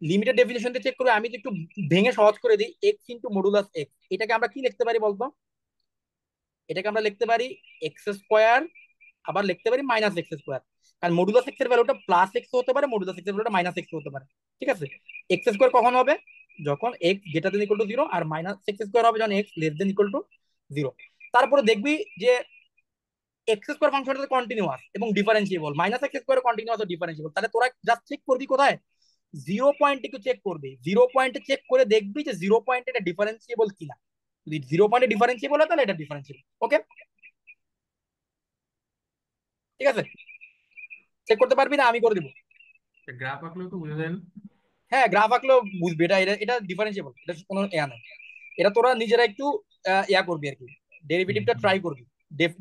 A: লিমিটেড ডেফিনেশন দিয়ে চেক করবে। আমি তো একটু ভেঙে সহজ করে দিই, এক্স ইন্টু মডুলাস এক্স, এটাকে আমরা কি লিখতে পারি বলতো? এটাকে আমরা লিখতে পারি এক্স স্কোয়ার, আবার লিখতে পারি মাইনাস এক্স স্কোয়ার। কারণ মডুলাস এক্স এর ভ্যালুটা প্লাস এক্স হতে পারে, মডুলাস এক্স এর ভ্যালুটা মাইনাস এক্স হতে পারে, ঠিক আছে। এক্স স্কোয়ার কখন হবে? যখন x greater than equal to 0, আর মাইনাস এক্স স্কোয়ার হবে যখন X less than equal to 0। তারপরে দেখবি যে এক্স স্কোয়ার ফাংশনটা কন্টিনিউয়াস এবং differentiable, minus X square continuous ও ডিফারেন্সিয়েবল। তাহলে তোরা জাস্ট চেক করবি কোথায়? 0 পয়েন্টে একটু চেক করবি, 0 পয়েন্টে চেক করে দেখবি যে 0 পয়েন্টে এটা ডিফারেন্সিয়েবল কিনা। যদি 0 পয়েন্টে ডিফারেন্সিয়েবল হয় তাহলে এটা ডিফারেন্সিয়েবল, ওকে। ঠিক আছে, চেক করতে পারবি না আমি করে দিব।
C: গ্রাফ আঁকলেও তো বোঝা যায় না।
A: হ্যাঁ, গ্রাফ আঁকলেও বুঝবি এটা এটা এটা ডিফারেন্সিয়েবল, এটা কোনো ইয়া নাই। এটা তোরা নিজেরা একটু ইয়া করবি আর কি, ডেরিভেটিভটা ট্রাই করবি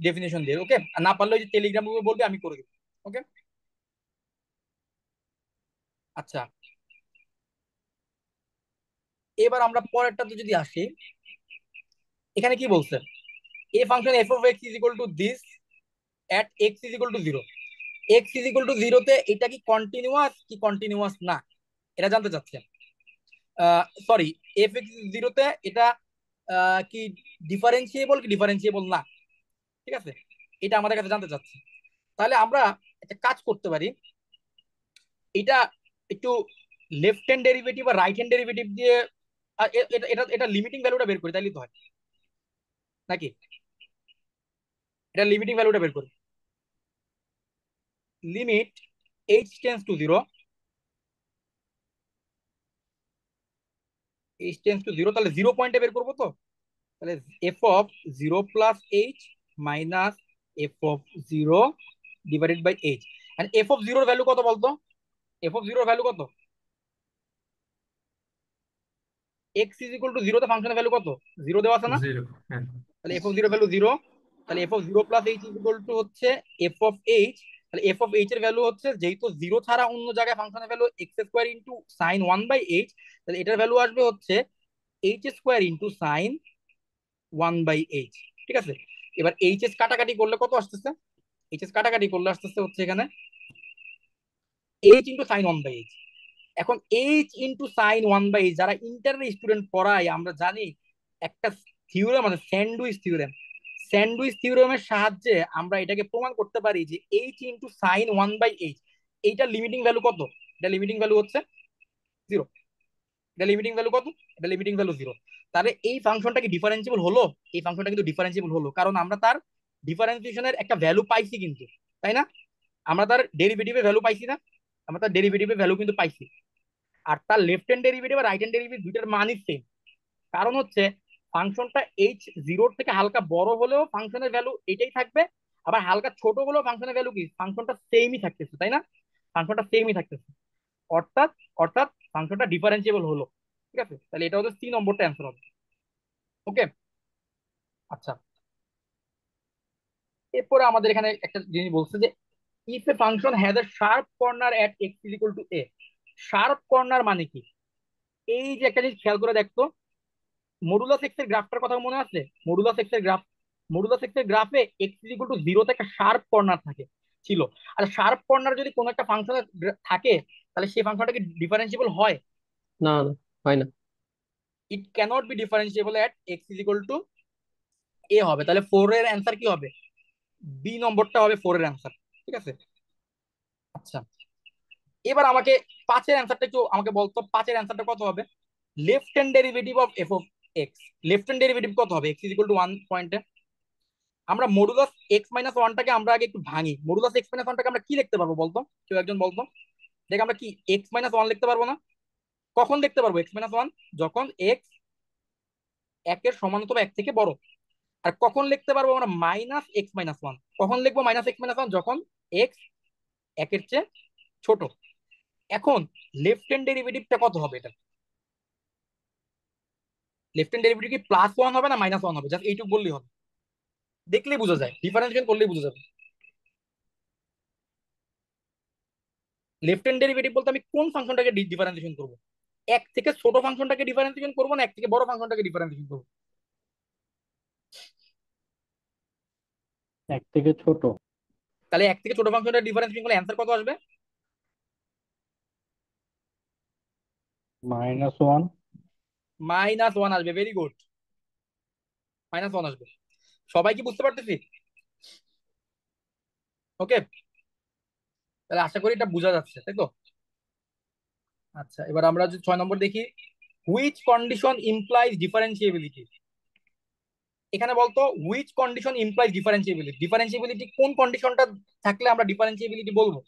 A: ডেফিনেশন দিয়ে, ওকে। আর না পারলে ওই যে টেলিগ্রাম গ্রুপে বলবি, আমি করে দিব, ওকে। আচ্ছা, এবার আমরা পরেরটাতে যদি আসি, এখানে কি বলছে? A function F of x is equal to this at X is equal to 0। X is equal to 0-তে এটা কি কন্টিনিউয়াস কি কন্টিনিউয়াস না, এটা জানতে চাচ্ছে। সরি, এফ এক্স 0-তে এটা কি ডিফারেন্সিয়েবল কি ডিফারেন্সিয়েবল না, ঠিক আছে, এটা আমাদের কাছে জানতে চাচ্ছে। তাহলে আমরা একটা কাজ করতে পারি, এটা একটু লেফট হ্যান্ড ডেরিভেটিভ বা রাইট হ্যান্ড ডেরিভেটিভ দিয়ে এটা এটা এটা লিমিটিং ভ্যালুটা বের করি, তাইলে তো হয় নাকি? এটা লিমিটিং ভ্যালুটা বের করি। লিমিট h টেন্স টু 0, তাহলে 0 পয়েন্টে বের করবো তো। তাহলে F of 0 plus H minus F of 0 divided by h. And f of 0 এর ভ্যালু কত বলতো? এফ অফ 0 এর ভ্যালু কত? এক্স ইজ ইকুয়াল টু 0 তে ফাংশনের ভ্যালু কত? 0 দেওয়া আছে না?
C: 0, হ্যাঁ।
A: তাহলে এফ অফ 0 ভ্যালু 0। তাহলে F of 0 plus h is equal to হচ্ছে এফ অফ এইচ। তাহলে এফ অফ এইচ এর ভ্যালু হচ্ছে, যেহেতু 0 ছাড়া অন্য জায়গায় ফাংশনের value x square into sine 1 by h, তাহলে এটার ভ্যালু আসবে হচ্ছে h square into sine 1 by h. ঠিক আছে, এবার এইচ এস কাটাকাটি করলে কত আসতেছে? এইচ এস কাটাকাটি করলে আসতেছে হচ্ছে এখানে H into sine 1 by H. এখন H into sine 1 by H, যারা ইন্টারের স্টুডেন্ট পড়াই আমরা জানি একটা থিওরেম আছে স্যান্ডউইচ থিওরেম। স্যান্ডউইচ থিওরেমের সাহায্যে আমরা এটাকে প্রমাণ করতে পারি যে h into sine 1 by h, এইটা লিমিটিং ভ্যালু কত? এটা লিমিটিং ভ্যালু হচ্ছে 0। এটা লিমিটিং ভ্যালু কত? এটা লিমিটিং ভ্যালু 0। তাহলে এই ফাংশনটা কি ডিফারেন্সিবল হলো? এই ফাংশনটা কিন্তু ডিফারেন্সিবল হলো, কারণ আমরা তার ডিফারেন্সিয়েশনের একটা ভ্যালু পাইছি কিন্তু, তাই না? আমরা তার ডেরিভেটিভের ভ্যালু পাইছি না? আমরা তার ডেরিভেটিভের ভ্যালু কিন্তু পাইছি। আর তার লেফট হ্যান্ড ডেরিভেটিভ আর রাইট হ্যান্ড ডেরিভেটিভ দুইটার মানই সেম। কারণ হচ্ছে ফাংশনটা এইচ 0 থেকে হালকা বড় হলেও ফাংশনের ভ্যালু এটাই থাকবে, আবার হালকা ছোট হলেও ফাংশনের ভ্যালু কি ফাংশনটা সেমই থাকতেছে, তাই না? ফাংশনটা সেমই থাকতেছে, অর্থাৎ অর্থাৎ ফাংশনটা ডিফারেন্সিয়েবল হলো। ঠিক আছে, তাহলে এটা হচ্ছে সি নম্বরটা অ্যান্সার হবে। ওকে, আচ্ছা। এরপরে আমাদের এখানে একটা জিনিস বলছে যে if A function has a sharp corner at X is equal to A. Sharp corner মানে কি? এই যে একটা জিনিস খেয়াল করে দেখতো, মডুলাস এক্স এর গ্রাফটার কথা মনে আছে? মডুলাস এক্স এর গ্রাফ, মডুলাস এক্স এর গ্রাফে এক্স ইজ ইকুয়াল টু 0 তে একটা শার্প কর্নার থাকে ছিল। আর শার্প কর্নার যদি কোনো একটা ফাংশনে থাকে, তাহলে সেই ফাংশনটা কি ডিফারেন্সিবল হয়?
B: না না, হয় না।
A: It cannot be differentiable at X is equal to A হবে। তাহলে 4 এর অ্যান্সার কি হবে? বি নম্বরটা হবে 4 এর অ্যান্সার। ঠিক আছে, আচ্ছা। এবার আমাকে 5 এর অ্যান্সারটা একটু আমাকে বলতো, 5 এর অ্যান্সারটা কত হবে? Left hand derivative of f of x. Left hand derivative কত হবে এক্স ইজ ইকুয়াল টু 1 পয়েন্টে? আমরা মডুলাস এক্স মাইনাস ওয়ানটাকে আমরা আগে একটু ভাঙি। মডুলাস এক্স মাইনাস ওয়ানটাকে আমরা কি লিখতে পারবো বলতো? কেউ একজন বলতো। দেখ, আমরা কি এক্স মাইনাস ওয়ান লিখতে পারবো না? কখন লিখতে পারবো এক্স মাইনাস ওয়ান? যখন এক্স একের সমান অথবা এক থেকে বড়। আর কখন লিখতে পারবো আমরা মাইনাস এক্স মাইনাস ওয়ান? কখন লিখবো মাইনাস এক্স মাইনাস ওয়ান? যখন এক্স একের চেয়ে ছোট। এখন লেফট হ্যান্ড ডেরিভেটিভটা কত হবে? এটা লেফট হ্যান্ড ডেরিভেটিভ কি প্লাস ওয়ান হবে না মাইনাস ওয়ান হবে? জাস্ট এইটুকু বললেই হবে, দেখলেই বোঝা যায়, ডিফারেন্সিয়েশন করলেই বোঝা যাবে। লেফট হ্যান্ড ডেরিভেটিভ বলতে আমি কোন ফাংশনটাকে ডিফারেন্সিয়েশন করবো? এক থেকে ছোট ফাংশনটাকে ডিফারেন্সিয়েশন করবো না এক থেকে বড় ফাংশনটাকে ডিফারেন্সিয়েশন করবো?
D: এক থেকে ছোট।
A: তাহলে এক থেকে ছোট ফাংশনটা ডিফারেন্সিয়েশন করলে অ্যান্সার কত আসবে?
D: -1।
A: মাইনাস ওয়ান আসবে। ভেরি গুড, মাইনাস ওয়ান আসবে। সবাই কি বুঝতে পারতেছি? ওকে, তাহলে আশা করি এটা বোঝা যাচ্ছে, তাই তো? আচ্ছা, এবার আমরা যদি 6 নম্বর দেখি, হুইচ কন্ডিশন ইমপ্লাইজ ডিফারেন্সিএবিলিটি। এখানে বলতো which condition implies differentiability. Differentiability কোন কন্ডিশনটা থাকলে আমরা ডিফারেন্সিএবিলিটি বলবো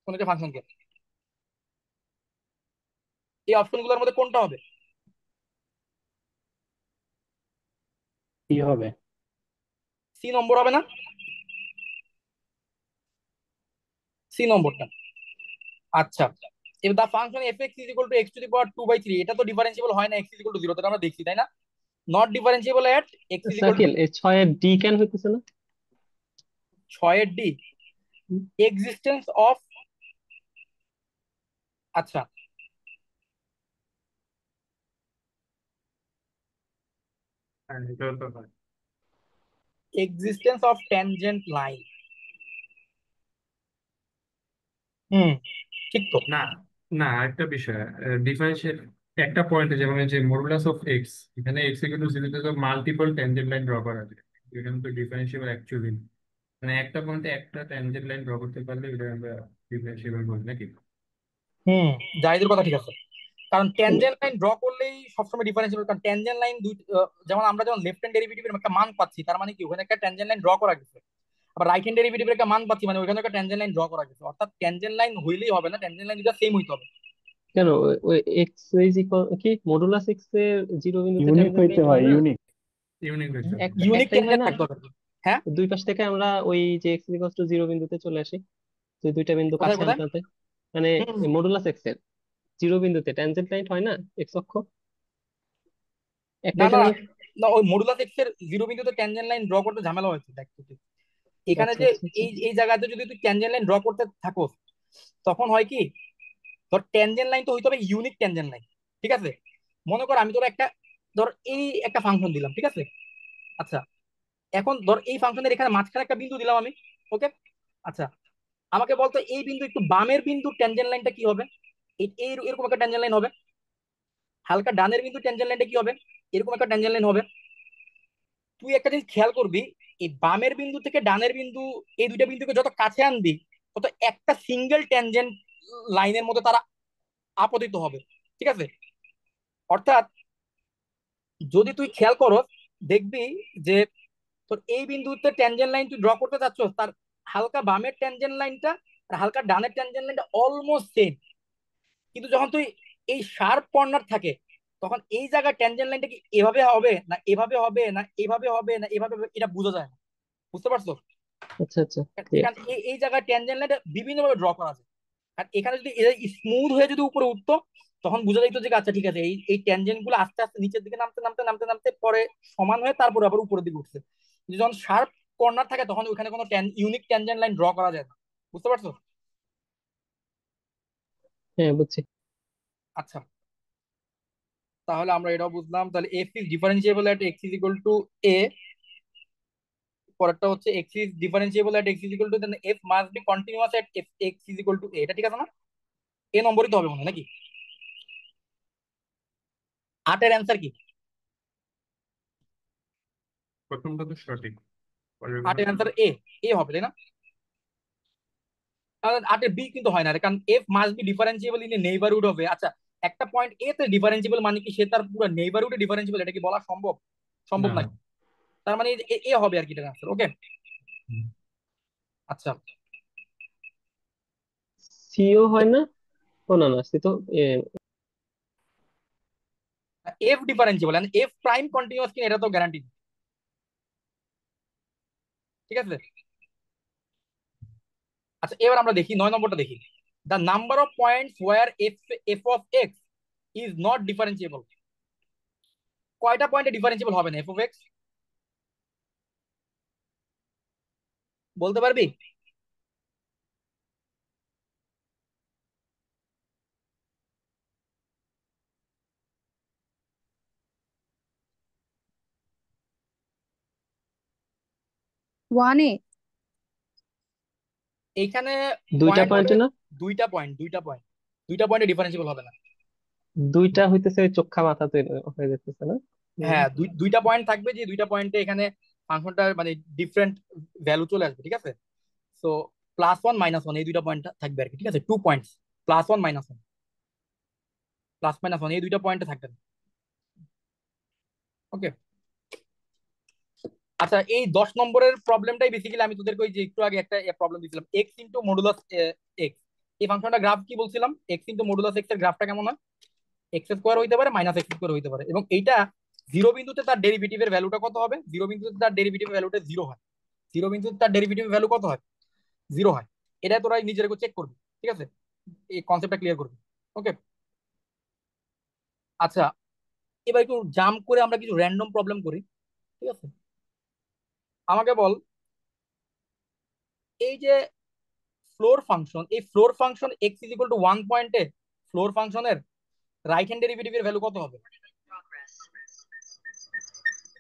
A: কোন একটা ফাংশনকে? এই অপশনগুলোর মধ্যে কোনটা হবে?
D: কি হবে?
A: সি নম্বর হবে না? সি নম্বরটা। আচ্ছা, এবার the function F X is equal to X to the power 2/3, এটা তো ডিফারেন্সিবল হয় না এক্স ইজ ইকুয়াল টু 0 তে, আমরা দেখছি, তাই না? Not differentiable at X is equal to
B: Shakil, এই 6-এর ডি কেন হইতেছে না?
A: 6 এর ডি এক্সিস্টেন্স অফ, আচ্ছা,
C: হ্যাঁ, এটাও তো হয়।
A: Existence of tangent line. হুম, ঠিক তো?
C: না, না, একটা বিষয় ডিফারেন্সিয়েট একটা পয়েন্টে, যেমন এই যে মডুলাস অফ এক্স, এখানে এক্স ইকুয়াল টু 0 তে তো মাল্টিপল ট্যানজেন্ট লাইন ড্র করা যায়। এখানে তো ডিফারেন্সিয়েবল অ্যাকচুয়ালি, মানে একটা পয়েন্টে একটা ট্যানজেন্ট লাইন ড্র করতে পারলে এটা আমরা ডিফারেন্সিয়েবল বলি নাকি?
A: হুম, জাহিদের কথা ঠিক আছে। কারণ ট্যানজেন্ট লাইন ড্র করলেই সবসময় ডিফারেন্সিবল, কারণ ট্যানজেন্ট লাইন দুই যেমন আমরা যেমন লেফট হ্যান্ড ডেরিভেটিভের একটা মান পাচ্ছি, তার মানে কি ওখানে একটা ট্যানজেন্ট লাইন ড্র করা গেছে। আবার রাইট হ্যান্ড ডেরিভেটিভের একটা মান পাচ্ছি, মানে ওইখানে একটা ট্যানজেন্ট লাইন ড্র করা গেছে, অর্থাৎ ট্যানজেন্ট লাইন হইলেই হবে না, ট্যানজেন্ট লাইন দুটো সেম হইতে হবে।
B: কেন ওই এক্স ইজ ইকুয়াল কি মডুলাস এক্স এর জিরো বিন্দুতে
D: ইউনিক
B: ট্যানজেন্ট
D: হইতে
B: লাইন হয়
D: হয়,
B: না?
D: ইউনিক।
C: ইউনিক হইতে হবে।
A: ইউনিক
B: একটাই হয়
A: ট্যানজেন্ট
B: না?
A: থাকতে হবে। হ্যাঁ,
B: দুই পাশ থেকে আমরা ওই যে এক্স ইকুয়াল টু জিরো বিন্দুতে চলে আসি, যে দুইটা বিন্দু
A: কোথায়
B: কাছে
A: কোথায়?
B: আনতে আনতে, মানে
A: হুম,
B: মডুলাস এক্স এর জিরো বিন্দুতে ট্যানজেন্ট লাইন হয় না এক্স অক্ষ,
A: না
B: একটাই
A: না
B: থাকে না?
A: না, ওই মডুলাস এক্স এর জিরো বিন্দুতে ট্যানজেন্ট লাইন ড্র করতে ঝামেলা হয়েছে, দেখ তুই। এখানে
B: আচ্ছা
A: যে
B: আচ্ছা আচ্ছা।
A: এই জায়গাতে যদি তুই ট্যানজেন্ট লাইন ড্র করতে থাকোস, তখন হয় কি, ধর ট্যানজেন্ট লাইন তো হইতে হবে ইউনিক ট্যানজেন্ট লাইন, ঠিক আছে? মনে কর আমি তোর একটা, ধর এই একটা ফাংশন দিলাম, ঠিক আছে? আচ্ছা, এখন ধর এই ফাংশনের এখানে মাঝখানে একটা বিন্দু দিলাম আমি, ওকে? আচ্ছা, আমাকে বলতো এই বিন্দু একটু বামের বিন্দু ট্যানজেন্ট লাইনটা কি হবে? এরকম একটা ট্যানজেন্ট লাইন হবে। হালকা ডানের বিন্দু ট্যানজেন্ট লাইনটা কি হবে? এরকম একটা ট্যানজেন্ট লাইন হবে। তুই একটা জিনিস খেয়াল করবি, এই বামের বিন্দু থেকে ডানের বিন্দু, এই দুইটা বিন্দুকে যত কাছে আনবি, তত একটা সিঙ্গেল ট্যানজেন্ট লাইনের মধ্যে তারা আপতিত হবে, ঠিক আছে? অর্থাৎ যদি তুই খেয়াল করো, দেখবি যে তোর এই বিন্দুতে ট্যানজেন্ট লাইন তুই ড্র করতে চাচ্ছ, তার হালকা বামের ট্যানজেন্ট লাইনটা আর হালকা ডানের ট্যানজেন্ট লাইনটা অলমোস্ট সেম। কিন্তু যখন তুই এই শার্প কর্নার থাকে, তখন এই জায়গায় ট্যানজেন্ট লাইনটা কি এভাবে হবে না এভাবে হবে না এভাবে হবে না এভাবে হবে, এটা বোঝা যায় না। বুঝতে পারছো?
B: আচ্ছা আচ্ছা, ক্লিয়ার।
A: এখানে এই জায়গায় ট্যানজেন্ট লাইনটা বিভিন্ন ভাবে ড্র করা যায়। আর এখানে যদি স্মুথ হয়ে যদি উপরে উঠতো, তখন বোঝা যেত যে আচ্ছা ঠিক আছে, এই ট্যানজেন্ট গুলো আস্তে আস্তে নিচের দিকে নামতে নামতে নামতে নামতে পরে সমান হয়ে তারপরে আবার উপরের দিকে উঠছে। কিন্তু যখন শার্প কর্নার থাকে, তখন ওখানে কোনো ইউনিক ট্যানজেন্ট লাইন ড্র করা যায় না। বুঝতে পারছো?
B: হ্যাঁ বুঝছি।
A: আচ্ছা, তাহলে আমরা এটাও বুঝলাম। তাহলে F is differentiable at X is equal to A. পরেরটা হচ্ছে X is differentiable at X is equal to, then F must be continuous at F X is equal to A. এটা ঠিক আছে না? এ নম্বরই তো হবে মনে হয় নাকি? আটের অ্যান্সার কি?
C: প্রথমটা তো সঠিক, পরের গুলো
A: আটের অ্যান্সার এ, এ হবে তাই না? তাহলে আটের বি কিন্তু হয় না রে, কারণ F must B differentiable in a neighbourhood হবে। আচ্ছা, একটা পয়েন্ট এ তে ডিফারেন্সিয়েবল মানে কি সে তার পুরো নেইবারহুডে ডিফারেন্সিয়েবল, এটা কি বলা সম্ভব? সম্ভব
C: না।
A: নয়। তার মানে এ এ হবে আর কি, এটা আনসার। ওকে,
C: হুম।
A: আচ্ছা।
B: সিও হয় না? ও না না, সি তো
A: f differentiable and f prime continuous কিনা এটা তো গ্যারান্টি, ঠিক আছে? আচ্ছা, এবার আমরা দেখি 9 নম্বরটা দেখি। The number of points where f f of x is not differentiable. কয়টা পয়েন্টে ডিফারেন্সিয়েবল হবে না এফ অফ এক্স? বলতে পারবি?
F: ওয়ানে।
A: এইখানে
B: দুইটা
A: পয়েন্ট হবে
B: পয়েন্টে না?
A: দুইটা পয়েন্ট, দুইটা পয়েন্টে ডিফারেন্সিয়েবল হবে না।
B: দুইটা হইতেছে ওই চোখা মাথা তৈরি হয়ে যেতেছে না? হুম।
A: হ্যাঁ, দুইটা পয়েন্ট থাকবে, যে দুইটা পয়েন্টে এখানে ফাংশনটার মানে ডিফারেন্ট ভ্যালু চলে আসবে, ঠিক আছে? সো +1 - 1 এই দুইটা পয়েন্ট থাকবে আর কি, ঠিক আছে? 2 পয়েন্টস, +1 - 1, +-1 এই দুইটা পয়েন্টে থাকবে। ওকে, আচ্ছা, এই 10 নম্বরের প্রবলেমটাই বেসিক্যালি আমি তোদেরকে ওই যে একটু আগে একটা প্রবলেম দিয়েছিলাম, এক্স ইন্টু মডুলাস এক্স। এই ফাংশনটা গ্রাফ কি বলছিলাম, এক্স ইন্টু মডুলাস এক্স এর গ্রাফটা কেমন হয়? এক্স স্কোয়ার হইতে পারে, এক্স স্কোয়ার হইতে পারে, এবং এইটা জিরো বিন্দুতে তার ডেরিভেটিভের ভ্যালুটা কত হবে? জিরো বিন্দুতে তার ডেরিভেটিভ ভ্যালুটা জিরো হয়। জিরো বিন্দুতে তার ডেরিভেটিভ ভ্যালু কত হয়? জিরো হয়। এটা তোরা নিজের চেক করবি, ঠিক আছে? এই কনসেপ্টটা ক্লিয়ার করবি। ওকে, আচ্ছা, এবার একটু জাম্প করে আমরা কিছু র্যান্ডম প্রবলেম করি, ঠিক আছে? আমাকে বল, এই যে ফ্লোর ফাংশন, এই floor function x is equal to 1 পয়েন্টে ফ্লোর ফাংশনের রাইট হ্যান্ড ডেরিভেটিভের ভ্যালু কত হবে?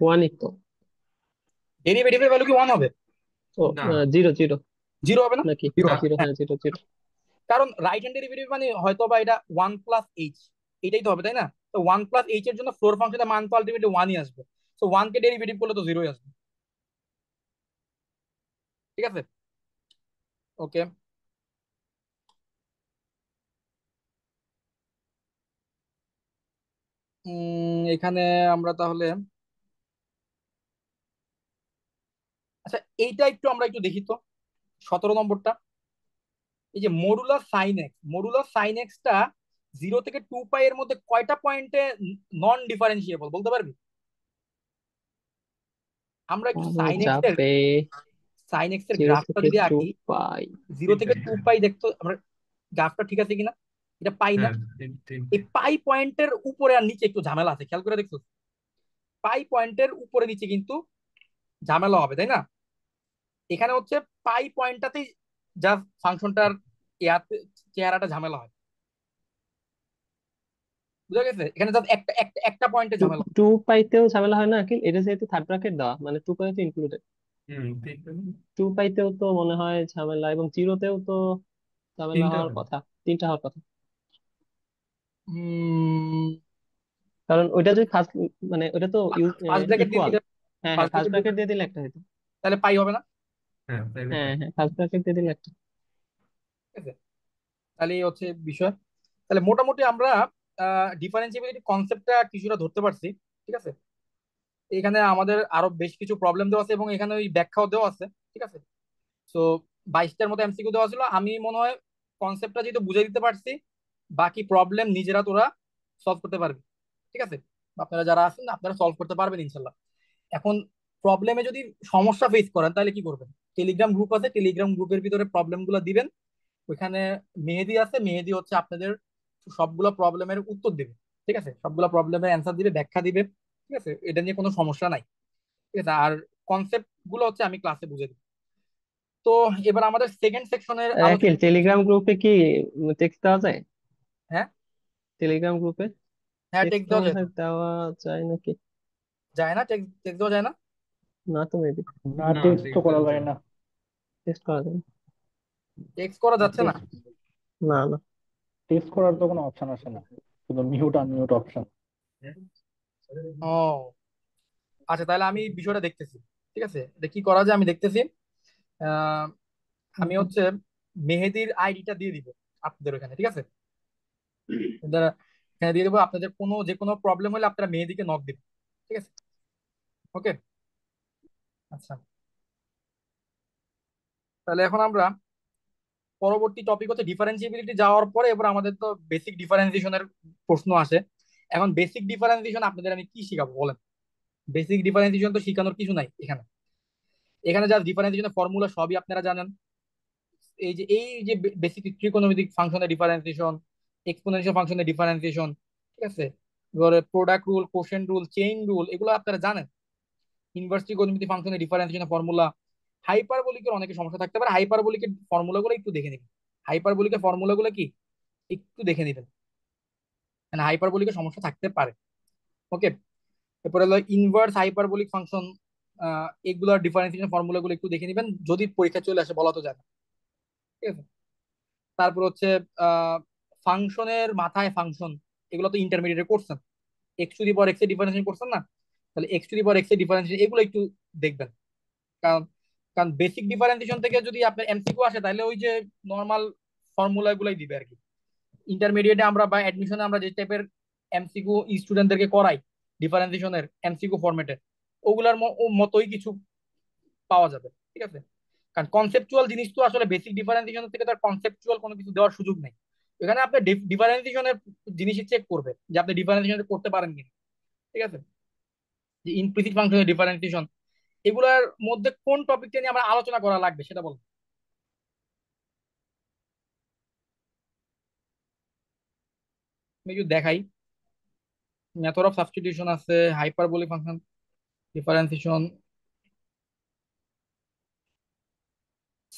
B: ওয়ানই তো।
A: ডেরিভেটিভের ভ্যালু কি 1 হবে?
B: ও
C: না।
B: জিরো জিরো
A: জিরো হবে না?
B: নাকি?
A: জিরো
C: না।
A: হবে,
B: জিরো,
A: হ্যাঁ।
B: হ্যাঁ জিরো জিরো।
A: কারণ রাইট হ্যান্ড ডেরিভেটিভ মানে হয়তো বা এটা 1 + h, এটাই তো হবে তাই না? তো 1 + h এর জন্য ফ্লোর ফাংশনের মান তো আলটিমেটলি 1ই আসবে। তো 1 কে ডেরিভেটিভ করলে তো জিরোই আসবে, ঠিক আছে? ওকে, এখানে আমরা তাহলে আচ্ছা, এইটা আমরা একটু দেখি তো, 17 নম্বরটা। এই যে মডুলাস সাইন এক্সটা 0 থেকে 2 পাই এর মধ্যে কয়টা পয়েন্টে নন ডিফারেন্সিয়েবল বলতে পারবি? আমরা একটু
B: তাহলে
A: সাইন এক্স এর
B: যাবে
A: সাইন এক্স এর
B: 0
A: গ্রাফটা
B: থেকে
A: যদি
B: টু
A: আঁকি,
B: পাই
A: 0 থেকে
C: তিনটাই,
A: টু
C: হ্যাঁ।
A: পাই দেখতো আমরা, গ্রাফটা ঠিক আছে কিনা? এটা পাই না?
C: হ্যাঁ,
A: এই পাই পয়েন্টের উপরে আর নিচে একটু ঝামেলা আছে, খেয়াল করে দেখছো? পাই পয়েন্টের উপরে নিচে কিন্তু ঝামেলা হবে, তাই না? এখানে হচ্ছে পাই পয়েন্টটাতেই জাস্ট ফাংশনটার চেহারাটা ঝামেলা হয়, বুঝা গেছে? এখানে জাস্ট একটা একটা একটা পয়েন্টে ঝামেলা হয়।
B: টু পাইতেও ঝামেলা হয় না কি? এটা যেহেতু থার্ড ব্র্যাকেট দেওয়া, মানে টু পাই তো ইনক্লুডেড।
C: তিনটা,
B: টু পাইতেও তো মনে হয় ঝামেলা, এবং জিরোতেও তো ঝামেলা
C: তিনটা
B: হওয়ার
C: হবে।
B: কথা, তিনটা হওয়ার কথা।
A: উম
B: কারণ ওইটা যদি ফার্স্ট, মানে ওটা তো
A: ফার্স্ট ব্র্যাকেট দিয়ে
B: ইকুয়াল।
A: দিলে,
B: হ্যাঁ হ্যাঁ,
A: ফার্স্ট
B: ফার্স্ট
A: ব্র্যাকেট দিয়ে
B: ব্র্যাকেট
A: দিলে
B: দিয়ে দিলে একটা হইতো।
A: তাহলে পাই হবে না?
C: হ্যাঁ, তাইলে
B: হ্যাঁ
C: পাই।
B: হ্যাঁ, ফার্স্ট ব্র্যাকেট দিয়ে দিলে একটা।
A: ঠিক আছে, তাহলে এই হচ্ছে বিষয়। তাহলে মোটামুটি আমরা ডিফারেন্সিবিলিটি কনসেপ্টটা কিছুটা ধরতে পারছি। ঠিক আছে, এখানে আমাদের আরো বেশ কিছু প্রবলেম দেওয়া আছে এবং এখানে ওই ব্যাখ্যাও দেওয়া আছে। ঠিক আছে, তো 22টার মতো এমসিকিউ দেওয়া ছিল। আমি মনে হয় কনসেপ্টটা যেহেতু বুঝে দিতে পারছি, বাকি প্রবলেম নিজেরা তোরা সলভ করতে পারবি। ঠিক আছে, আপনারা যারা আছেন আপনারা সলভ করতে পারবেন ইনশাল্লাহ। এখন প্রবলেমে যদি সমস্যা ফেস করেন তাহলে কি করবেন? টেলিগ্রাম গ্রুপ আছে, টেলিগ্রাম গ্রুপের ভিতরে প্রবলেম গুলো দিবেন। ওইখানে মেহেদি আছে, মেহেদি হচ্ছে আপনাদের সবগুলো প্রবলেমের উত্তর দিবে। ঠিক আছে, সবগুলো প্রবলেমের অ্যান্সার দিবে, ব্যাখ্যা দিবে। ঠিক আছে, এটা নিয়ে কোনো সমস্যা নাই। ঠিক আছে, আর কনসেপ্ট গুলো হচ্ছে আমি ক্লাসে বুঝে দিই। তো এবার আমাদের সেকেন্ড সেকশনের
B: কি
A: আলোচনা।
B: টেলিগ্রাম গ্রুপে কি টেক্সট দেওয়া যায়?
A: হ্যাঁ,
B: টেলিগ্রাম গ্রুপে
A: হ্যাঁ,
B: টেক্সট
A: টেক্সট দেওয়া
B: মনে
A: যায় তো।
B: হয় দেওয়া যায় নাকি?
A: যায় না? টেক্সট টেক্সট দেওয়া যায় না?
B: না তো, মেবি
D: না,
C: না,
D: টেক্সট তো
C: টেক্সট
D: করা
C: দেওয়া
D: যায়
C: যায়
D: না।
C: না।
B: টেক্সট করা যায় না।
A: টেক্সট করা যাচ্ছে না?
D: টেক্সট
B: না না।
D: টেক্সট করার তো কোনো অপশন আসে না, শুধু মিউট আনমিউট অপশন।
A: ও আচ্ছা, তাহলে আমি বিষয়টা দেখতেছি। ঠিক আছে, এটা কি করা যায় আমি দেখতেছি। আহ, আমি হচ্ছে মেহেদির আইডিটা দিয়ে দিব আপনাদের ওখানে। ঠিক আছে, আপনারা এখানে দিয়ে দেবো। আপনাদের যে কোনো প্রবলেম হলে আপনারা মেহেদিকে নক দিবেন। ঠিক আছে, ওকে। আচ্ছা, তাহলে এখন আমরা পরবর্তী টপিক হচ্ছে ডিফারেন্সিবিলিটি যাওয়ার পরে এবার আমাদের তো বেসিক ডিফারেন্সিয়েশনের প্রশ্ন আসে। এখন বেসিক ডিফারেন্সিয়েশন আপনাদের আমি কি শিখাবো বলেন? বেসিক ডিফারেন্সিয়েশন তো শিখানোর কিছু নাই এখানে। এখানে যা ডিফারেন্সিয়েশনের ফর্মুলা সবই আপনারা জানেন। এই যে বেসিক ত্রিকোণমিতিক ফাংশনের ডিফারেন্সিয়েশন, এক্সপোনেনশিয়াল ফাংশনের ডিফারেন্সিয়েশন। ঠিক আছে, এবারে product rule, quotient rule, chain rule, এগুলো আপনারা জানেন। ইনভার্স ত্রিকোণমিতিক ফাংশনের ডিফারেন্সিয়েশনের ফর্মুলা। হাইপারবোলিকের অনেকে সমস্যা থাকতে পারে, হাইপারবোলিকের ফর্মুলাগুলো একটু দেখে নিবেন। হাইপারবোলিকের ফর্মুলাগুলো কি একটু দেখে নিবেন, মানে হাইপারবোলিকের সমস্যা থাকতে পারে। ওকে, এরপরে হলো ইনভার্স হাইপারবোলিক ফাংশন, এগুলোর ডিফারেন্সিয়েশন ফর্মুলাগুলো একটু দেখে নিবেন, যদি পরীক্ষা চলে আসে বলা তো যায় না। ঠিক আছে, তারপর হচ্ছে ফাংশনের মাথায় ফাংশন, এগুলো তো ইন্টারমিডিয়েটে করছেন। X to the power x এর ডিফারেন্সিয়েশন করছেন না? তাহলে x to the power x এর ডিফারেন্সিয়েশন এগুলো একটু দেখবেন। কারণ কারণ বেসিক ডিফারেন্সিয়েশন থেকে যদি আপনার এমসিকিউ আসে তাহলে ওই যে নর্মাল ফর্মুলা গুলাই দিবে আর কি। ইন্টারমিডিয়েটে আমরা বা অ্যাডমিশনে আমরা যে টাইপের এমসিকিউ স্টুডেন্টদেরকে করাই ডিফারেন্সিয়েশনের এমসিকিউ ফরম্যাটে, ওগুলার মতোই কিছু পাওয়া যাবে। ঠিক আছে, কারণ কনসেপচুয়াল জিনিস তো আসলে বেসিক ডিফারেন্সিয়েশন থেকে তার কনসেপচুয়াল কোনো কিছু দেওয়ার সুযোগ নেই। এখানে আপনি ডিফারেন্সিয়েশনের জিনিসই চেক করবে যে আপনি ডিফারেন্সিয়েশন করতে পারেন কিনা। ঠিক আছে, যে ইমপ্লিসিট ফাংশনের ডিফারেন্সিয়েশন, এগুলোর মধ্যে কোন টপিকটা নিয়ে আমরা আলোচনা করা লাগবে সেটা বলুন। আমি একটু দেখাই। মেথড অফ সাবস্টিটিউশন আছে, hyperbolic function differentiation,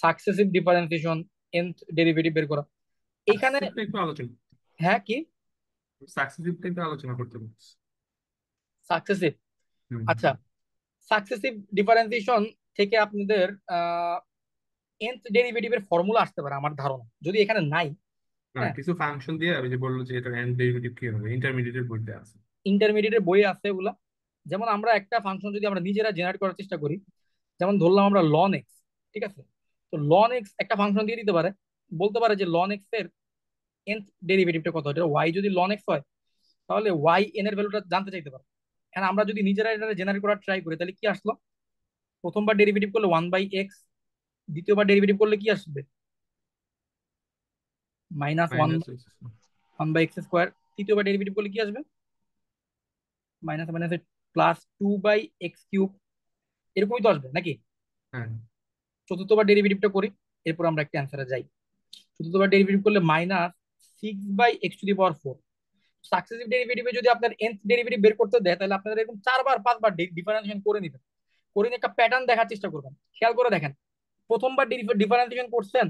A: successive differentiation, nth derivative বের করা এইখানে।
C: সাকসেসিভটা একটু আলোচনা,
A: হ্যাঁ, কি
C: সাকসেসিভটা একটু আলোচনা করতে বলছি।
A: সাকসেসিভ?
C: হুম।
A: আচ্ছা, সাকসেসিভ ডিফারেন্সিয়েশন থেকে আপনাদের nth ডেরিভেটিভের ফর্মুলা আসতে পারে আমার ধারণা, যদি এখানে নাই।
C: না,
A: হ্যাঁ,
C: কিছু ফাংশন দিয়ে ওই যে বললো যে এটা এন্ড ডেরিভেটিভ কি হবে, ইন্টারমিডিয়েটের বইতে আছে।
A: ইন্টারমিডিয়েটের বই আছে ওগুলা। যেমন আমরা একটা ফাংশন যদি আমরা নিজেরা জেনারেট করার চেষ্টা করি, যেমন ধরলাম আমরা লন এক্স। ঠিক আছে, তো লন এক্স একটা ফাংশন দিয়ে দিতে পারে, বলতে পারে যে লন এক্স এর nth ডেরিভেটিভটা কত, এটা ওয়াই যদি লন এক্স হয় তাহলে ওয়াই এন এর ভ্যালুটা জানতে চাইতে পারে। এখন আমরা যদি নিজেরা এটা জেনারেট করার ট্রাই করি তাহলে কি আসলো? প্রথমবার ডেরিভেটিভ করলে 1/x, দ্বিতীয়বার ডেরিভেটিভ করলে কি আসবে? Minus one
C: minus x.
A: 1/x²। তৃতীয়বার ডেরিভেটিভ করলে কি আসবে? মাইনাস মাইনাস +2/x³ এরকমই তো আসবে নাকি?
C: হ্যাঁ,
A: চতুর্থবার ডেরিভেটিভটা করি, এরপর আমরা একটা অ্যান্সারে যাই। চতুর্থবার ডেরিভেটিভ করলে -6/x⁴। সাকসেসিভ ডেরিভেটিভে যদি আপনার nth ডেরিভেটিভ বের করতে দেয়, তাহলে আপনারা এরকম 4-5 বার ডিফারেন্সিয়েশন করে নিবেন, করে নিয়ে একটা প্যাটার্ন দেখার চেষ্টা করবেন। খেয়াল করে দেখেন, প্রথমবার ডিফারেন্সিয়েশন করছেন,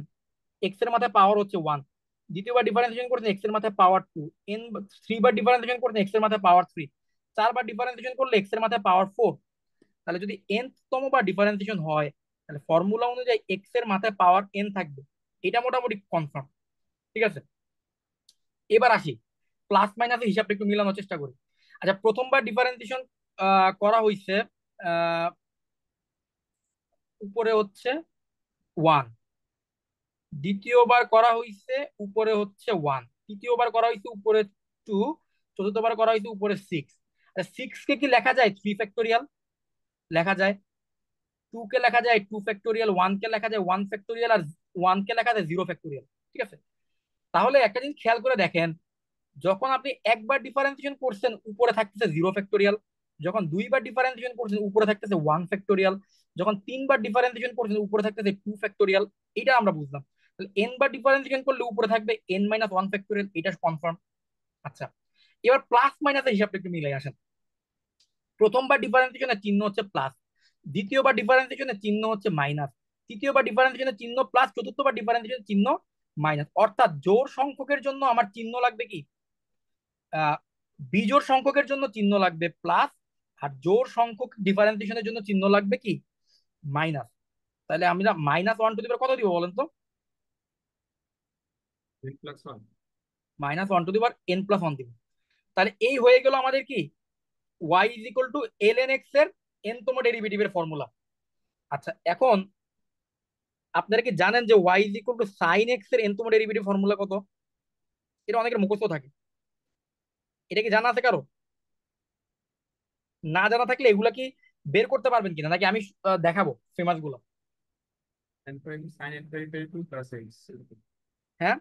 A: এক্স এর মাথায় পাওয়ার হচ্ছে 1। দ্বিতীয়বার ডিফারেন্সিয়েশন করছেন, এক্স এর মাথায় পাওয়ার 2। 3বার ডিফারেন্সিয়েশন করছেন, এক্স এর মাথায় পাওয়ার 3। 4বার ডিফারেন্সিয়েশন করলে এক্স এর মাথায় পাওয়ার 4। তাহলে যদি তম বার ডিফারেন্সিয়েশন হয়, তাহলে ফর্মুলা অনুযায়ী এক্স এর মাথায় পাওয়ার থাকবে। এটা মোটামুটি কনফার্ম। ঠিক আছে, এবার আসি প্লাস মাইনাসের হিসাবটা একটু মিলানোর চেষ্টা করি। আচ্ছা, প্রথমবার ডিফারেন্সিয়েশন করা হয়েছে, উপরে হচ্ছে 1। দ্বিতীয়বার করা হয়েছে, উপরে হচ্ছে 1। তৃতীয়বার করা হয়েছে, উপরে 2। চতুর্থবার করা হয়েছে, উপরে 6। আচ্ছা, 6 কে কি লেখা যায় 3 ফ্যাক্টোরিয়াল? লেখা যায়। 2 কে লেখা যায় 2 ফ্যাক্টোরিয়াল, 1 কে লেখা যায় 1 ফ্যাক্টোরিয়াল, আর 1 কে লেখা যায় 0 ফ্যাক্টোরিয়াল। ঠিক আছে, তাহলে একটা জিনিস খেয়াল করে দেখেন, যখন আপনি একবার ডিফারেন্সিয়েশন করছেন, উপরে থাকতেছে 0 ফ্যাক্টোরিয়াল। যখন দুইবার ডিফারেন্সিয়েশন করছেন, উপরে থাকতেছে 1 ফ্যাক্টোরিয়াল। যখন তিনবার ডিফারেন্সিয়েশন করছেন, উপরে থাকতেছে 2 ফ্যাক্টোরিয়াল। এটা আমরা বুঝলাম। তাহলে n বার ডিফারেন্সিয়েশন করলে উপরে থাকবে n-1 ফ্যাক্টোরিয়াল, এটা কনফার্ম। আচ্ছা, এবার প্লাস মাইনাসের হিসাবটা একটু মিলাই আসেন। প্রথমবার ডিফারেন্সিয়েশনের চিহ্ন হচ্ছে প্লাস, দ্বিতীয়বার ডিফারেন্সিয়েশনের চিহ্ন হচ্ছে মাইনাস, তৃতীয়বার ডিফারেন্সিয়েশনের চিহ্ন প্লাস, চতুর্থবার ডিফারেন্সিয়েশনের চিহ্ন মাইনাস। অর্থাৎ জোড় সংখ্যকের জন্য আমার চিহ্ন লাগবে কি? বিজোড় সংখ্যকের জন্য চিহ্ন লাগবে প্লাস, আর জোড় সংখ্যক ডিফারেন্সিয়েশনের জন্য চিহ্ন লাগবে কি? মাইনাস। তাহলে আমরা -1 কত দিব বলেন তো?
C: n+1।
A: -1n+1 দিব। তাহলে এই হয়ে গেল আমাদের কি y=ln x এর n তম ডেরিভেটিভের ফর্মুলা। আচ্ছা, এখন আপনারা কি জানেন যে y=sin x এর n তম ডেরিভেটিভ ফর্মুলা কত? এটা অনেকের মুখস্থ থাকে। এটা কি জানা আছে কারো? না জানা থাকলে এগুলা কি বের করতে পারবেন কিনা, নাকি আমি দেখাবো ফেমাস গুলো?
C: sin n²2 + x।
A: হ্যাঁ,